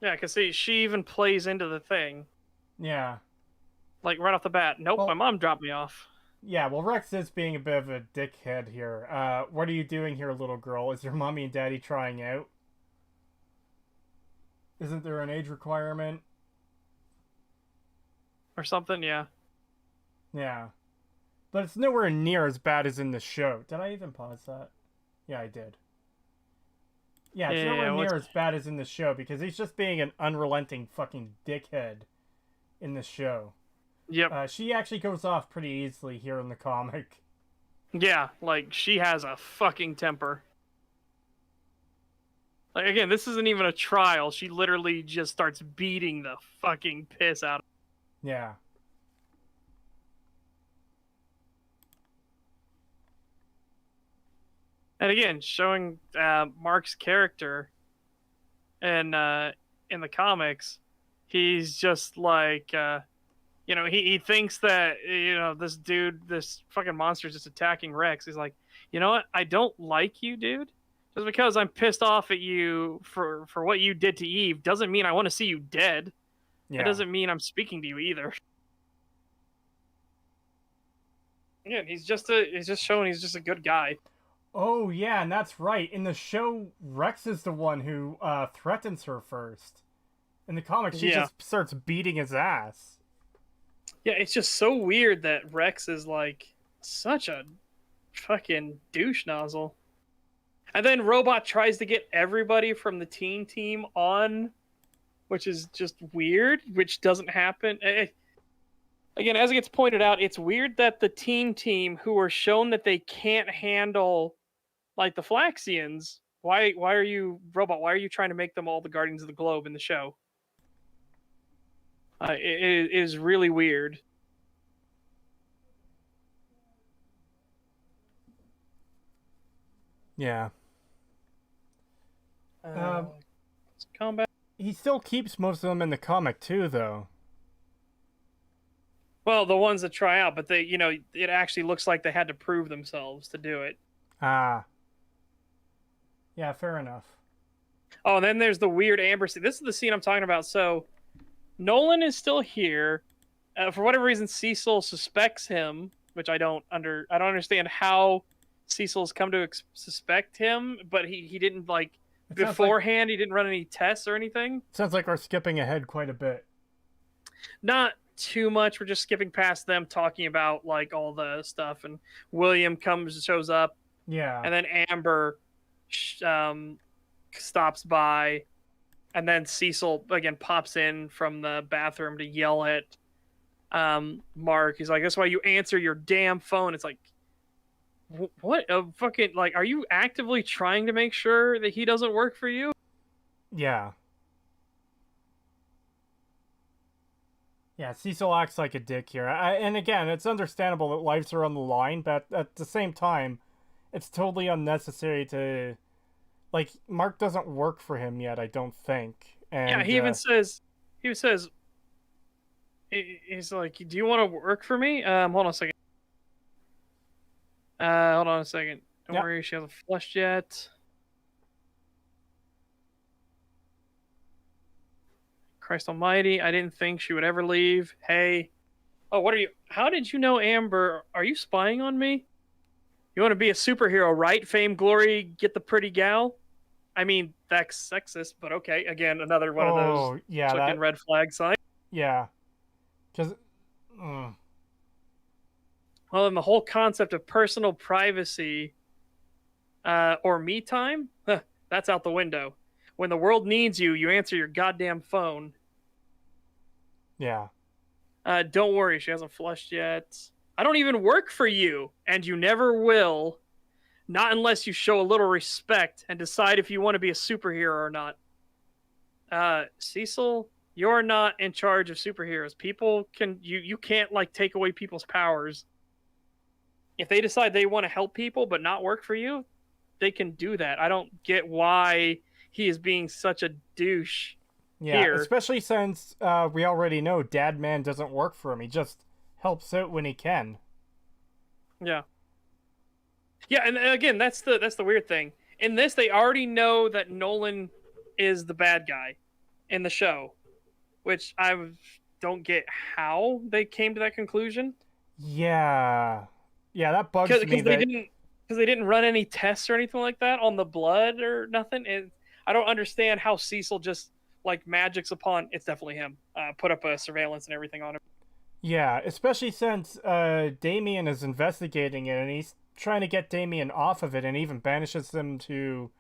B: Yeah, because see, she even plays into the thing.
A: Yeah.
B: Like, right off the bat. Nope,
A: Well,
B: my mom dropped me off.
A: Yeah, well, Rex is being a bit of a dickhead here. What are you doing here, little girl? Is your mommy and daddy trying out? Isn't there an age requirement?
B: Or something, yeah.
A: Yeah. But it's nowhere near as bad as in the show. Did I even pause that? Yeah, I did. Yeah, it's nowhere near as bad as in the show, because he's just being an unrelenting fucking dickhead in the show.
B: Yep.
A: She actually goes off pretty easily here in the comic.
B: Yeah, like, she has a fucking temper. Like, again, this isn't even a trial. She literally just starts beating the fucking piss out of him.
A: Yeah.
B: And again, showing Mark's character in the comics, he's just like, he thinks that, this dude, this fucking monster is just attacking Rex. He's like, you know what? I don't like you, dude. Just because I'm pissed off at you for what you did to Eve doesn't mean I want to see you dead.
A: Yeah.
B: It doesn't mean I'm speaking to you either. Yeah, he's just showing he's just a good guy.
A: Oh, yeah, and that's right. In the show, Rex is the one who threatens her first. In the comics, she just starts beating his ass.
B: Yeah, it's just so weird that Rex is, like, such a fucking douche nozzle. And then Robot tries to get everybody from the teen team on, which is just weird, which doesn't happen. Again, as it gets pointed out, it's weird that the teen team, who are shown that they can't handle, like, the Flaxians, why are you, Robot, why are you trying to make them all the Guardians of the Globe in the show? It is really weird.
A: Yeah.
B: Combat.
A: He still keeps most of them in the comic too, though.
B: Well, the ones that try out, but they, it actually looks like they had to prove themselves to do it.
A: Ah. Yeah, fair enough.
B: Oh, and then there's the weird Amber scene. This is the scene I'm talking about. So, Nolan is still here. For whatever reason, Cecil suspects him, which I don't understand how Cecil's come to suspect him, but he didn't beforehand. He didn't run any tests or anything.
A: Sounds like we're skipping ahead quite a bit.
B: Not too much. We're just skipping past them talking about all the stuff, and William shows up.
A: Yeah.
B: And then Amber stops by, and then Cecil again pops in from the bathroom to yell at Mark. He's like, "That's why you answer your damn phone." It's like, what a fucking are you actively trying to make sure that he doesn't work for you?
A: Yeah. Yeah, Cecil acts like a dick here. And again, it's understandable that lives are on the line, but at the same time, it's totally unnecessary to... Mark doesn't work for him yet, I don't think. And,
B: yeah, he even says... He's like, "Do you want to work for me?" Hold on a second. Hold on a second. Don't worry, she hasn't flushed yet. Christ almighty, I didn't think she would ever leave. Hey. Oh, what are you... How did you know Amber? Are you spying on me? You want to be a superhero, right? Fame, glory, get the pretty gal? I mean, that's sexist, but okay. Again, another one of those fucking red flag signs.
A: Yeah. Because...
B: Well, and the whole concept of personal privacy or me time, that's out the window. When the world needs you, you answer your goddamn phone.
A: Yeah.
B: Don't worry, she hasn't flushed yet. I don't even work for you, and you never will. Not unless you show a little respect and decide if you want to be a superhero or not. Cecil, you're not in charge of superheroes. People can... You can't, take away people's powers. If they decide they want to help people but not work for you, they can do that. I don't get why he is being such a douche here.
A: Especially since we already know Dad Man doesn't work for him. He just helps out when he can.
B: Yeah. Yeah, and again, that's the weird thing. In this, they already know that Nolan is the bad guy in the show, which I don't get how they came to that conclusion.
A: Yeah. Yeah, that bugs me.
B: Because they didn't run any tests or anything like that on the blood or nothing. I don't understand how Cecil just magics upon it's definitely him. Put up a surveillance and everything on him.
A: Yeah, especially since Damien is investigating it and he's trying to get Damien off of it and even banishes them to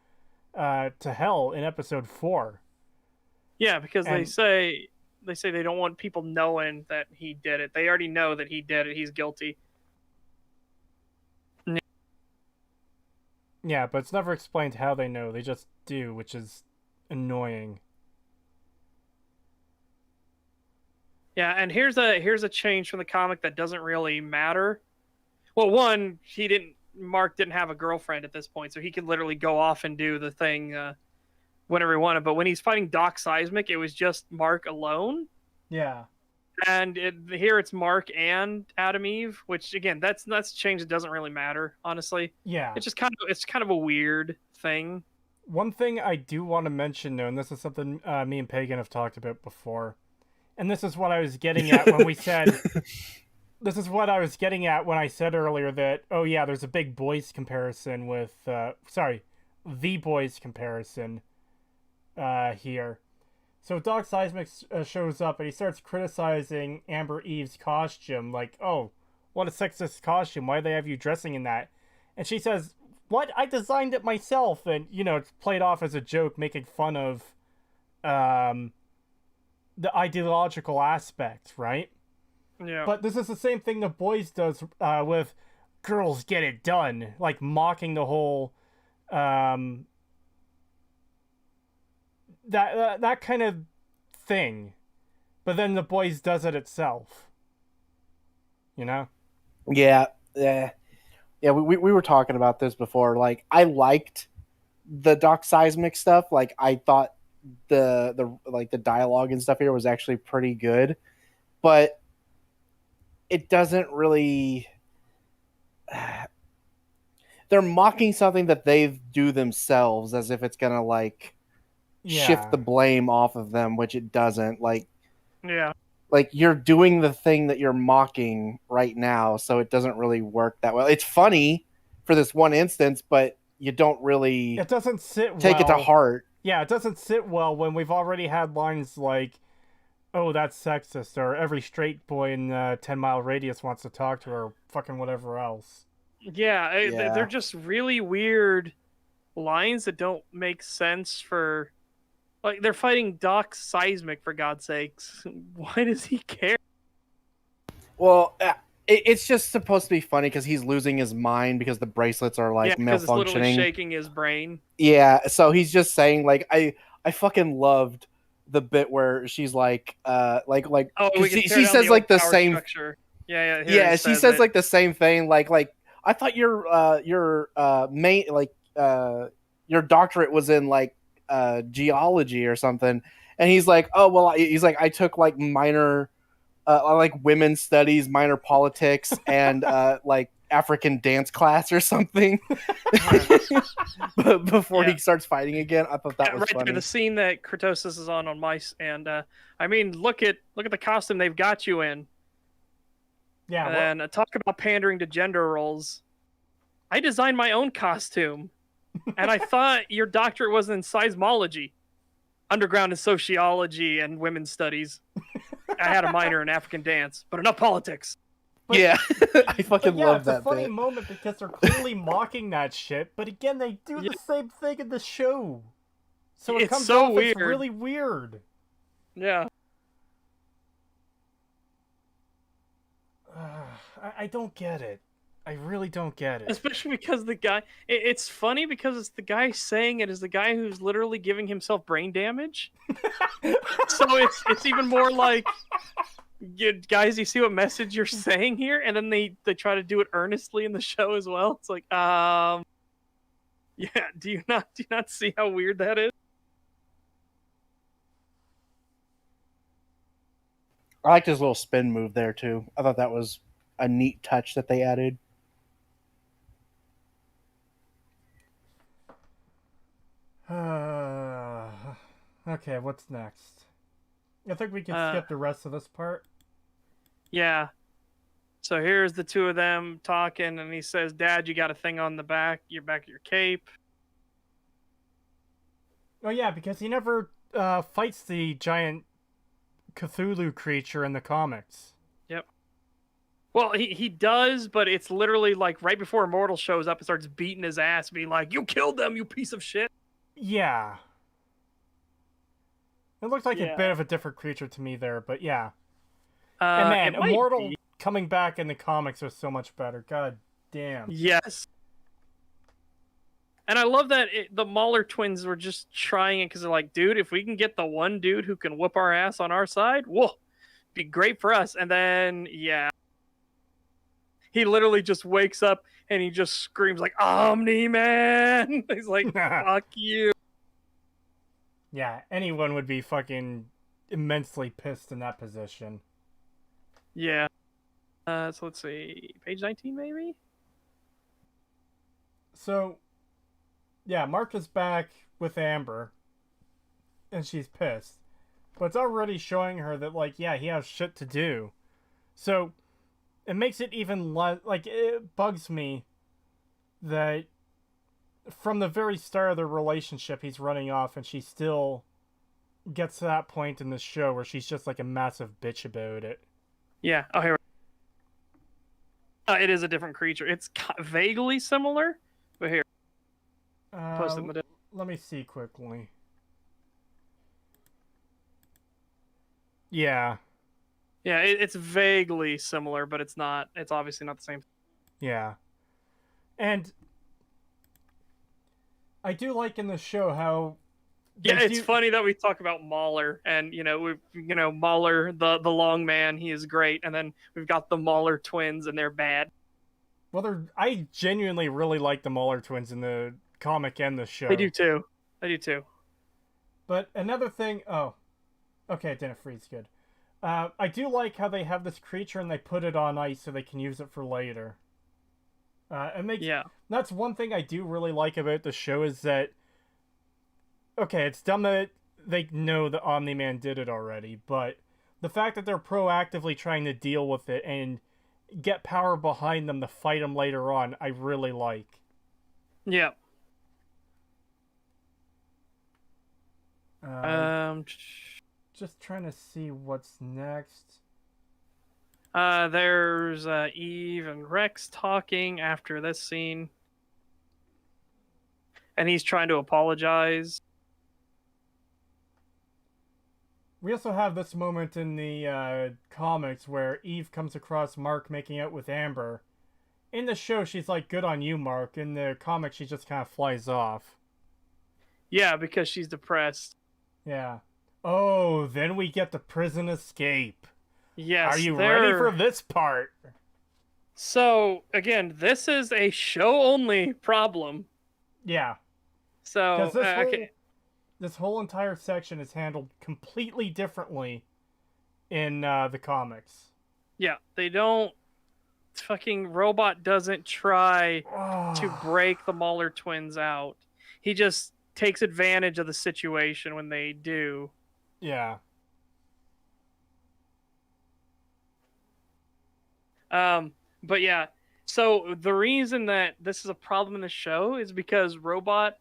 A: hell in episode 4.
B: Yeah, because they say they don't want people knowing that he did it. They already know that he did it. He's guilty.
A: Yeah, but it's never explained how they know. They just do, which is annoying.
B: Yeah, and here's a change from the comic that doesn't really matter. Well, one, Mark didn't have a girlfriend at this point, so he could literally go off and do the thing whenever he wanted. But when he's fighting Doc Seismic, it was just Mark alone.
A: Yeah.
B: And here it's Mark and Adam Eve, which again, that's a change that doesn't really matter, honestly.
A: Yeah.
B: It's just kind of a weird thing.
A: One thing I do want to mention though, and this is something me and Pagan have talked about before, and this is what I was getting at when we said this is what I was getting at when I said earlier that there's a big boys comparison with the boys comparison here. So Doc Seismic shows up and he starts criticizing Amber Eve's costume, like, "Oh, what a sexist costume! Why do they have you dressing in that?" And she says, "What? I designed it myself." And it's played off as a joke, making fun of the ideological aspect, right?
B: Yeah.
A: But this is the same thing the boys does with girls get it done, like mocking the whole that kind of thing. But then the boys does it itself.
C: Yeah. Yeah, we were talking about this before. Like, I liked the Doc Seismic stuff. Like, I thought the dialogue and stuff here was actually pretty good, but it doesn't really. They're mocking something that they do themselves as if it's gonna like shift the blame off of them, which it doesn't.
B: Yeah.
C: Like you're doing the thing that you're mocking right now, so it doesn't really work that well. It's funny for this one instance, but you don't really
A: It doesn't sit
C: take it to heart.
A: Yeah, it doesn't sit well when we've already had lines like, "Oh, that's sexist," or "Every straight boy in 10-mile radius wants to talk to her," or fucking whatever else.
B: Yeah, they're just really weird lines that don't make sense for... Like, they're fighting Doc Seismic, for God's sakes. Why does he care?
C: Well, it's just supposed to be funny because he's losing his mind because the bracelets are like
B: because it's literally
C: malfunctioning.
B: shaking his brain.
C: Yeah, so he's just saying like I fucking loved the bit where she's like she says like the same
B: structure. Yeah,
C: she says like the same thing like I thought your main your doctorate was in like geology or something, and he's like, oh well, he's like, I took like minor like women's studies, minor politics, and like African dance class or something. But before he starts fighting again, I thought that was funny.
B: There, the scene that Creetosis is on mice, and I mean, look at the costume they've got you in.
A: Yeah,
B: and talk about pandering to gender roles. I designed my own costume, and I thought your doctorate was in seismology, underground in sociology and women's studies. I had a minor in African dance, but enough politics.
A: But,
C: yeah, I fucking love that.
A: It's a funny moment because they're clearly mocking that shit, but again, they do the same thing in the show, so it comes off as really weird.
B: Yeah.
A: I don't get it. I really don't get it.
B: Especially because the guy... It's funny because it's the guy saying it is the guy who's literally giving himself brain damage. So it's even more like, guys, you see what message you're saying here? And then they try to do it earnestly in the show as well. It's like, yeah, do you not see how weird that is?
C: I liked his little spin move there too. I thought that was a neat touch that they added.
A: Okay, what's next? I think we can skip the rest of this part.
B: Yeah. So here's the two of them talking, and he says, "Dad, you got a thing on the back of your cape."
A: Oh yeah, because he never fights the giant Cthulhu creature in the comics.
B: Yep. Well, he does, but it's literally like right before Immortal shows up and starts beating his ass, being like, "You killed them, you piece of shit."
A: Yeah. It looked like a bit of a different creature to me there, but yeah. And man, Immortal coming back in the comics was so much better. God damn.
B: Yes. And I love that the Mauler twins were just trying it because they're like, dude, if we can get the one dude who can whoop our ass on our side, whoa, be great for us. And then, yeah. He literally just wakes up and he just screams like, Omni-Man! He's like, fuck you.
A: Yeah, anyone would be fucking immensely pissed in that position.
B: Yeah. So let's see. Page 19, maybe?
A: So, yeah, Mark is back with Amber. And she's pissed. But it's already showing her that, like, yeah, he has shit to do. So, it makes it even less... Like, it bugs me that from the very start of their relationship, he's running off, and she still gets to that point in the show where she's just like a massive bitch about it.
B: Yeah. Oh, here. It is a different creature. It's vaguely similar, but here. Post it in the...
A: Let me see quickly. Yeah.
B: Yeah, it's vaguely similar, but it's not. It's obviously not the same.
A: Yeah. And I do like in the show how...
B: Yeah, it's funny that we talk about Mauler, and Mauler, the long man, he is great, and then we've got the Mauler twins, and they're bad.
A: I genuinely really like the Muller twins in the comic and the show.
B: I do too. I do too.
A: But another thing, okay, it didn't freeze, good. I do like how they have this creature and they put it on ice so they can use it for later.
B: Yeah.
A: That's one thing I do really like about the show is that, okay, it's dumb that they know the Omni-Man did it already, but the fact that they're proactively trying to deal with it and get power behind them to fight them later on, I really like.
B: Yeah.
A: Just trying to see what's next.
B: There's Eve and Rex talking after this scene. And he's trying to apologize.
A: We also have this moment in the comics where Eve comes across Mark making out with Amber. In the show, she's like, good on you, Mark. In the comic, she just kind of flies off.
B: Yeah, because she's depressed.
A: Yeah. Oh, then we get the prison escape.
B: Yes.
A: Are you ready for this part?
B: So, again, this is a show-only problem.
A: Yeah.
B: So,
A: this whole entire section is handled completely differently in the comics.
B: Yeah, they don't... Fucking Robot doesn't try to break the Muller twins out. He just takes advantage of the situation when they do.
A: Yeah.
B: But yeah, so the reason that this is a problem in the show is because Robot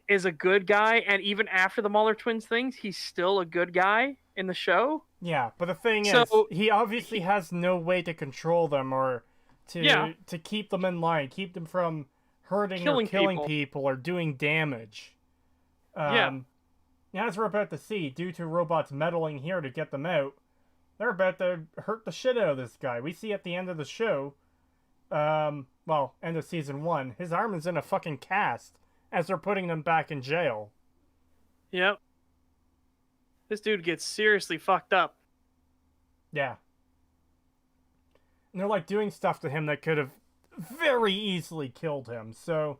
B: is a good guy, and even after the Muller twins things, he's still a good guy in the show.
A: Yeah, but the thing is, he obviously has no way to control them or to keep them in line, keep them from hurting or killing people or doing damage. Now, as we're about to see, due to Robot's meddling here to get them out, they're about to hurt the shit out of this guy. We see at the end of the show, well, end of season 1, his arm is in a fucking cast as they're putting them back in jail.
B: Yep. This dude gets seriously fucked up.
A: Yeah. And they're like doing stuff to him that could have very easily killed him. So,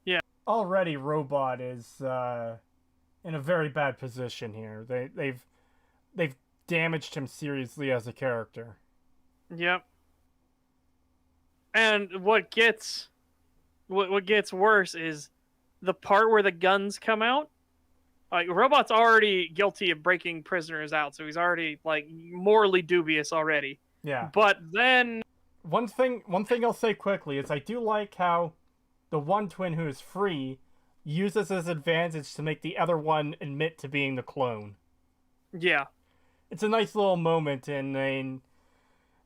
B: yeah.
A: Already Robot is in a very bad position here. They've damaged him seriously as a character.
B: Yep. And what gets worse is the part where the guns come out. Like, Robot's already guilty of breaking prisoners out, so he's already, like, morally dubious already.
A: Yeah.
B: But then...
A: One thing I'll say quickly is I do like how the one twin who is free uses his advantage to make the other one admit to being the clone.
B: Yeah.
A: It's a nice little moment in an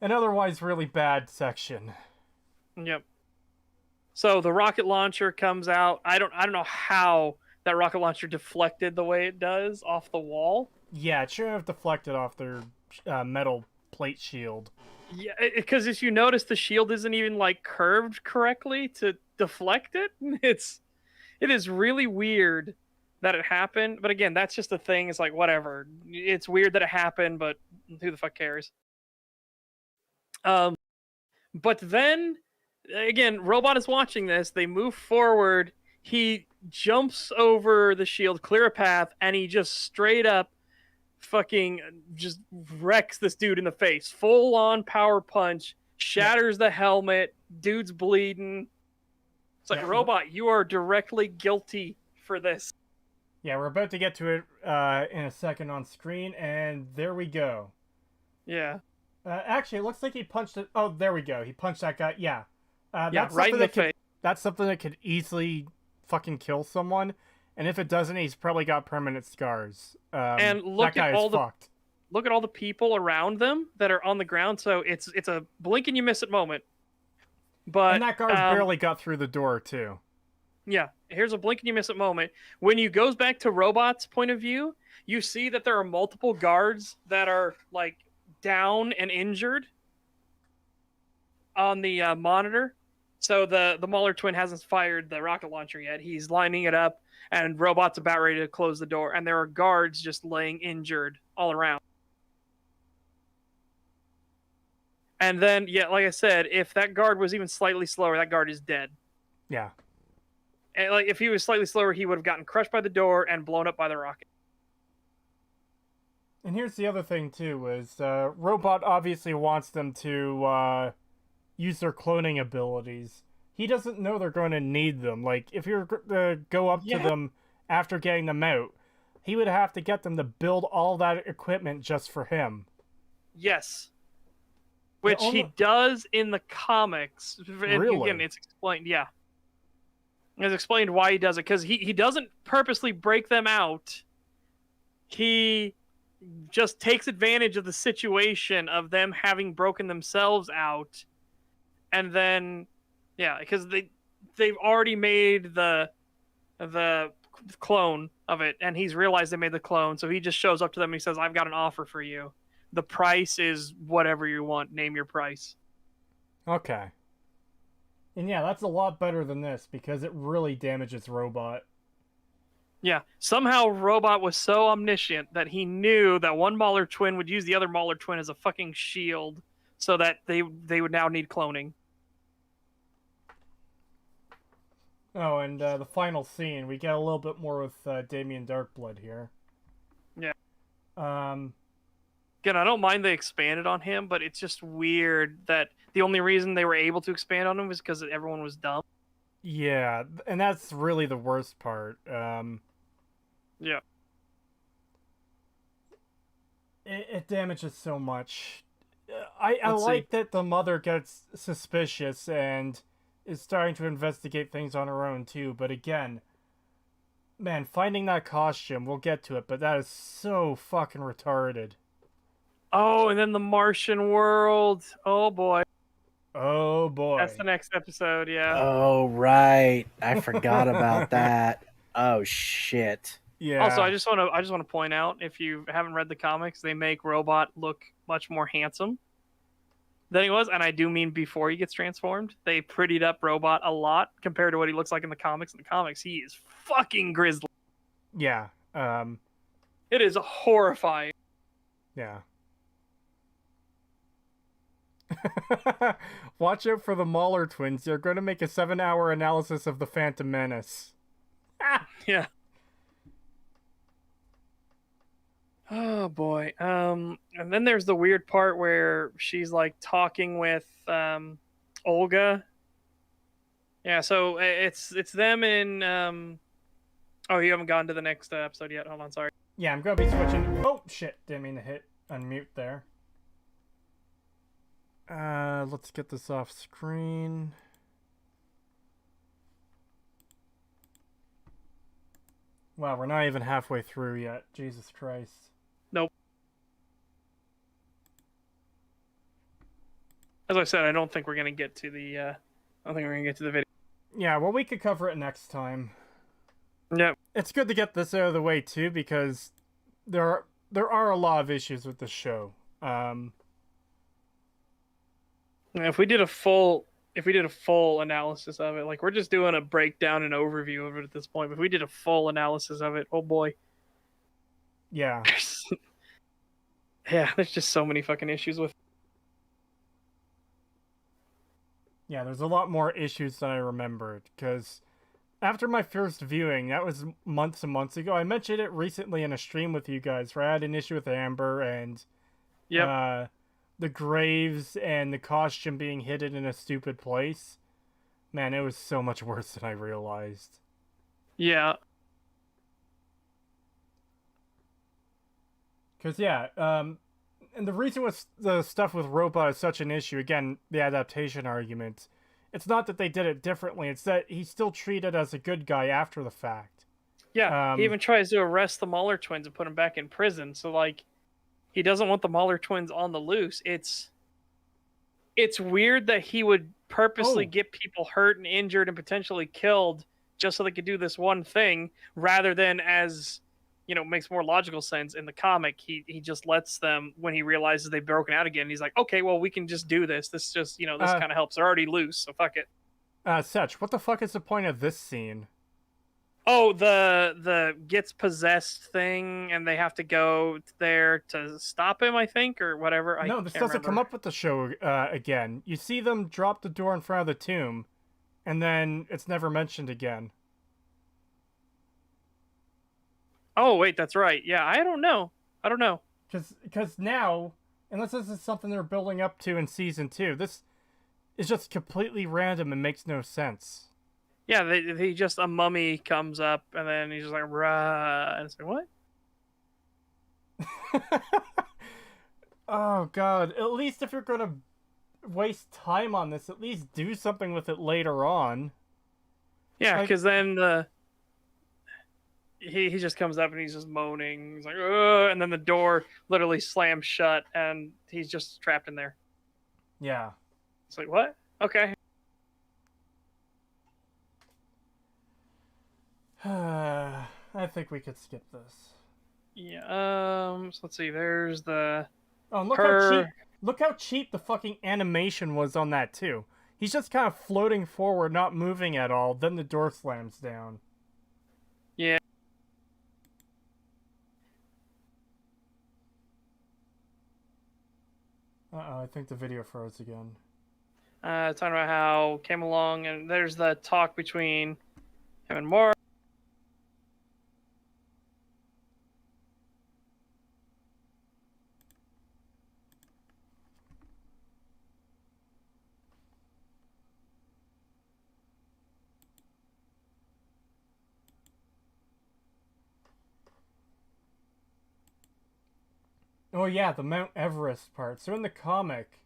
A: otherwise really bad section.
B: Yep. So the rocket launcher comes out. I don't know how that rocket launcher deflected the way it does off the wall.
A: Yeah, it should have deflected off their metal plate shield.
B: Yeah, because if you notice, the shield isn't even like curved correctly to deflect it. It is really weird that it happened. But again, that's just a thing. It's like, whatever. It's weird that it happened, but who the fuck cares? But then again, Robot is watching this. They move forward. He jumps over the shield, clear a path, and he just straight up fucking just wrecks this dude in the face. Full on power punch, shatters the helmet, dude's bleeding. It's like, Robot, you are directly guilty for this.
A: Yeah, we're about to get to it in a second on screen, and there we go.
B: Yeah.
A: Actually, it looks like he punched it. Oh, there we go. He punched that guy. Yeah.
B: Yeah, right in the face.
A: That's something that could easily fucking kill someone, and if it doesn't, he's probably got permanent scars.
B: And look
A: that guy
B: at all
A: is
B: the
A: fucked.
B: Look at all the people around them that are on the ground. So it's a blink and you miss it moment. But
A: and that guard barely got through the door too.
B: Yeah, here's a blink and you miss it moment. When you goes back to Robot's point of view, you see that there are multiple guards that are like down and injured on the monitor. So the Muller twin hasn't fired the rocket launcher yet. He's lining it up, and Robot's about ready to close the door, and there are guards just laying injured all around. And then, yeah, like I said, if that guard was even slightly slower, that guard is dead.
A: Yeah.
B: And, like, if he was slightly slower, he would have gotten crushed by the door and blown up by the rocket.
A: And here's the other thing too: is Robot obviously wants them to use their cloning abilities. He doesn't know they're going to need them. Like, if you're to go up to them after getting them out, he would have to get them to build all that equipment just for him.
B: Yes. Which he does in the comics.
A: Really?
B: Again, it's explained, yeah. It's explained why he does it, because he doesn't purposely break them out. He just takes advantage of the situation of them having broken themselves out, and then, yeah, because they've already made the clone of it, and he's realized they made the clone, so he just shows up to them and he says, "I've got an offer for you. The price is whatever you want. Name your price."
A: Okay. And yeah, that's a lot better than this, because it really damages Robot.
B: Yeah, somehow Robot was so omniscient that he knew that one Mauler twin would use the other Mauler twin as a fucking shield, so that they would now need cloning.
A: Oh, and the final scene, we get a little bit more with Damien Darkblood here.
B: Yeah.
A: Again,
B: I don't mind they expanded on him, but it's just weird that the only reason they were able to expand on him was because everyone was dumb.
A: Yeah, and that's really the worst part.
B: Yeah.
A: It damages so much. I like that the mother gets suspicious and is starting to investigate things on her own too, but again, man, finding that costume, we'll get to it, but that is so fucking retarded.
B: Oh, and then the Martian world. Oh boy.
A: Oh boy.
B: That's the next episode, yeah.
C: Oh, right. I forgot about that. Oh, shit.
A: Yeah.
B: Also, I just want to point out, if you haven't read the comics, they make Robot look much more handsome than he was, and I do mean before he gets transformed. They prettied up Robot a lot compared to what he looks like in the comics. In the comics, he is fucking grisly.
A: Yeah.
B: It is horrifying.
A: Yeah. Watch out for the Mauler twins. They're going to make a 7-hour analysis of the Phantom Menace.
B: Yeah. Oh boy. And then there's the weird part where she's like talking with Olga. Yeah, so it's them in oh, you haven't gone to the next episode yet. Hold on, sorry.
A: Yeah, I'm going to be switching. Oh shit, didn't mean to hit unmute there. Let's get this off screen. Wow, we're not even halfway through yet. Jesus Christ.
B: Nope. As I said, I don't think we're gonna get to the. I don't think we're gonna get to the video.
A: Yeah, well, we could cover it next time.
B: Yep.
A: It's good to get this out of the way too, because there are a lot of issues with the show.
B: If we did a full analysis of it, like we're just doing a breakdown and overview of it at this point. But if we did a full analysis of it, oh boy.
A: Yeah.
B: Yeah, there's just so many fucking issues with.
A: Yeah, there's a lot more issues than I remembered, because after my first viewing, that was months and months ago, I mentioned it recently in a stream with you guys, where I had an issue with Amber and the graves and the costume being hidden in a stupid place. Man, it was so much worse than I realized.
B: Yeah.
A: Because, yeah, and the reason with the stuff with Robot is such an issue, again, the adaptation argument, it's not that they did it differently, it's that he's still treated as a good guy after the fact.
B: Yeah, he even tries to arrest the Mauler twins and put them back in prison, so, like, he doesn't want the Mauler twins on the loose. It's weird that he would purposely get people hurt and injured and potentially killed just so they could do this one thing, rather than, as you know, makes more logical sense in the comic, he just lets them, when he realizes they've broken out again, he's like, okay, well, we can just do this. This just, you know, this kind of helps. They're already loose, so fuck it.
A: Setch, what the fuck is the point of this scene?
B: Oh, the gets possessed thing, and they have to go there to stop him, I think, or whatever. I
A: No, this
B: can't
A: doesn't come
B: remember.
A: up with the show again. You see them drop the door in front of the tomb, and then it's never mentioned again.
B: Oh, wait, that's right. Yeah, I don't know.
A: Because now, unless this is something they're building up to in season 2, this is just completely random and makes no sense.
B: Yeah, they just a mummy comes up, and then he's just like, rah, and it's like, what?
A: Oh god, at least if you're gonna waste time on this, at least do something with it later on.
B: Yeah,
A: Like-
B: because then he just comes up and he's just moaning. He's like, ugh, and then the door literally slams shut, and he's just trapped in there.
A: Yeah.
B: It's like, what? Okay.
A: I think we could skip this.
B: Yeah. So let's see. There's the
A: Oh, and look how cheap the fucking animation was on that too. He's just kind of floating forward, not moving at all. Then the door slams down.
B: Yeah.
A: Uh-oh, I think the video froze again.
B: Talking about how came along, and there's the talk between him and Mora.
A: Oh yeah, the Mount Everest part. So in the comic,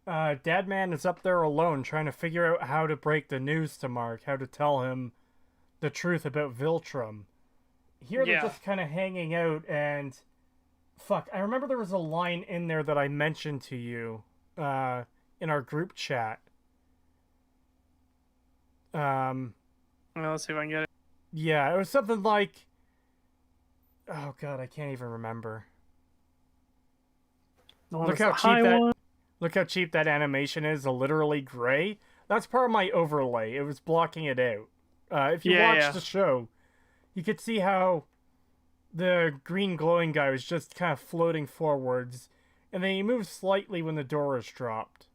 A: Dadman is up there alone trying to figure out how to break the news to Mark, how to tell him the truth about Viltrum. Here they're
B: Yeah.
A: just kind of hanging out and... Fuck, I remember there was a line in there that I mentioned to you in our group chat.
B: Well, let's see if I can get it.
A: Yeah, it was something like... Oh god, I can't even remember.
B: The one
A: Look
B: that's
A: how
B: the
A: cheap
B: high
A: that
B: one.
A: look how cheap that animation is, literally gray. That's part of my overlay. It was blocking it out. If you
B: Yeah,
A: watch
B: yeah.
A: the show, you could see how the green glowing guy was just kind of floating forwards, and then he moves slightly when the door is dropped.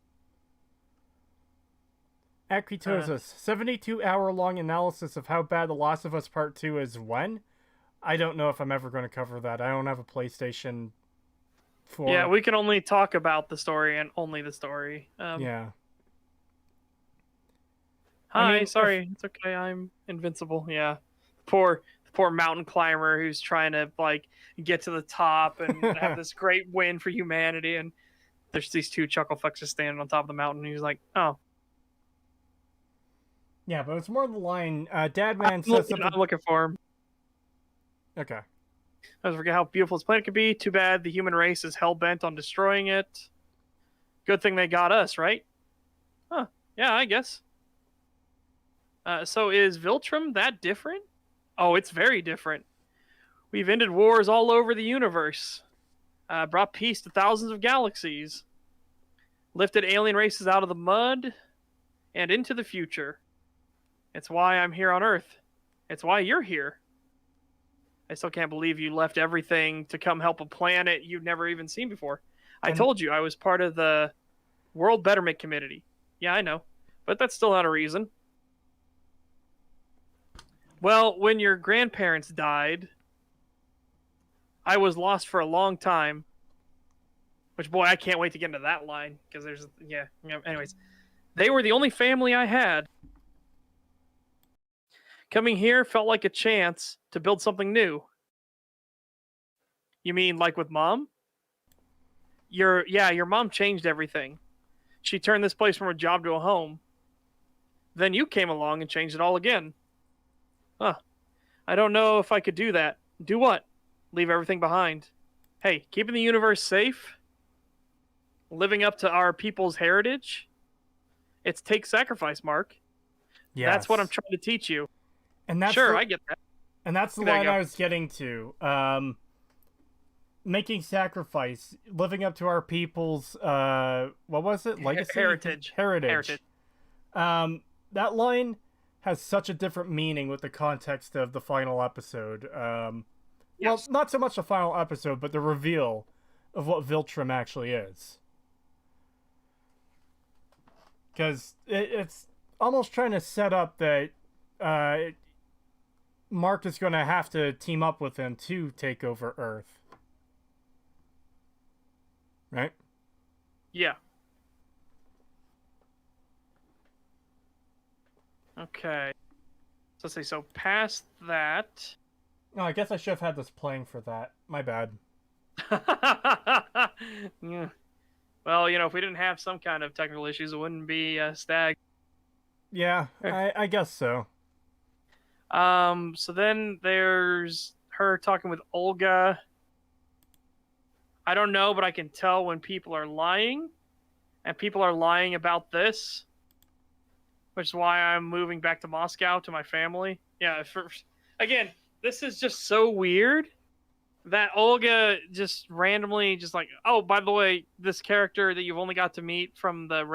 A: At Creetosis, 72-hour-long analysis of how bad The Last of Us Part 2 is when? I don't know if I'm ever going to cover that. I don't have a PlayStation 4.
B: Yeah, we can only talk about the story and only the story.
A: Yeah.
B: Hi,
A: I mean,
B: sorry, it's okay. I'm invincible. Yeah, the poor mountain climber who's trying to like get to the top and have this great win for humanity, and there's these two chuckle fucks just standing on top of the mountain. And he's like, "Oh,
A: Yeah, but it's more the line, Dadman
B: I'm
A: says something...
B: looking for him."
A: Okay.
B: I forget how beautiful this planet could be. Too bad the human race is hell bent on destroying it. Good thing they got us, right? Huh? Yeah, I guess. So is Viltrum that different? Oh, it's very different. We've ended wars all over the universe, brought peace to thousands of galaxies, lifted alien races out of the mud and into the future. It's why I'm here on Earth. It's why you're here. I still can't believe you left everything to come help a planet you've never even seen before. I
A: And-
B: told you I was part of the World Betterment Committee. Yeah, I know. But that's still not a reason. Well, when your grandparents died, I was lost for a long time. Which, boy, I can't wait to get into that line. Because there's, yeah. Anyways, they were the only family I had. Coming here felt like a chance to build something new. You mean like with Mom? Your mom changed everything. She turned this place from a job to a home. Then you came along and changed it all again. Huh. I don't know if I could do that. Do what? Leave everything behind. Hey, keeping the universe safe? Living up to our people's heritage? It takes sacrifice, Mark.
A: Yes.
B: That's what I'm trying to teach you.
A: And that's
B: Sure,
A: the,
B: I get that.
A: And that's the
B: There you
A: line
B: go.
A: I was getting to. Making sacrifice, living up to our people's, what was it? Legacy?
B: Heritage.
A: Heritage. That line has such a different meaning with the context of the final episode. Well,
B: Yes.
A: not so much the final episode, but the reveal of what Viltrum actually is. Because it's almost trying to set up that Mark is going to have to team up with him to take over Earth. Right?
B: Yeah. Okay. So let's see. So past that.
A: No, I guess I should have had this playing for that. My bad.
B: Yeah. Well, you know, if we didn't have some kind of technical issues, it wouldn't be STAG.
A: Yeah, I guess so.
B: So then there's her talking with Olga. I don't know, but I can tell when people are lying, and people are lying about this, which is why I'm moving back to Moscow to my family. Yeah, again, this is just so weird that Olga just randomly just like, oh, by the way, this character that you've only got to meet from the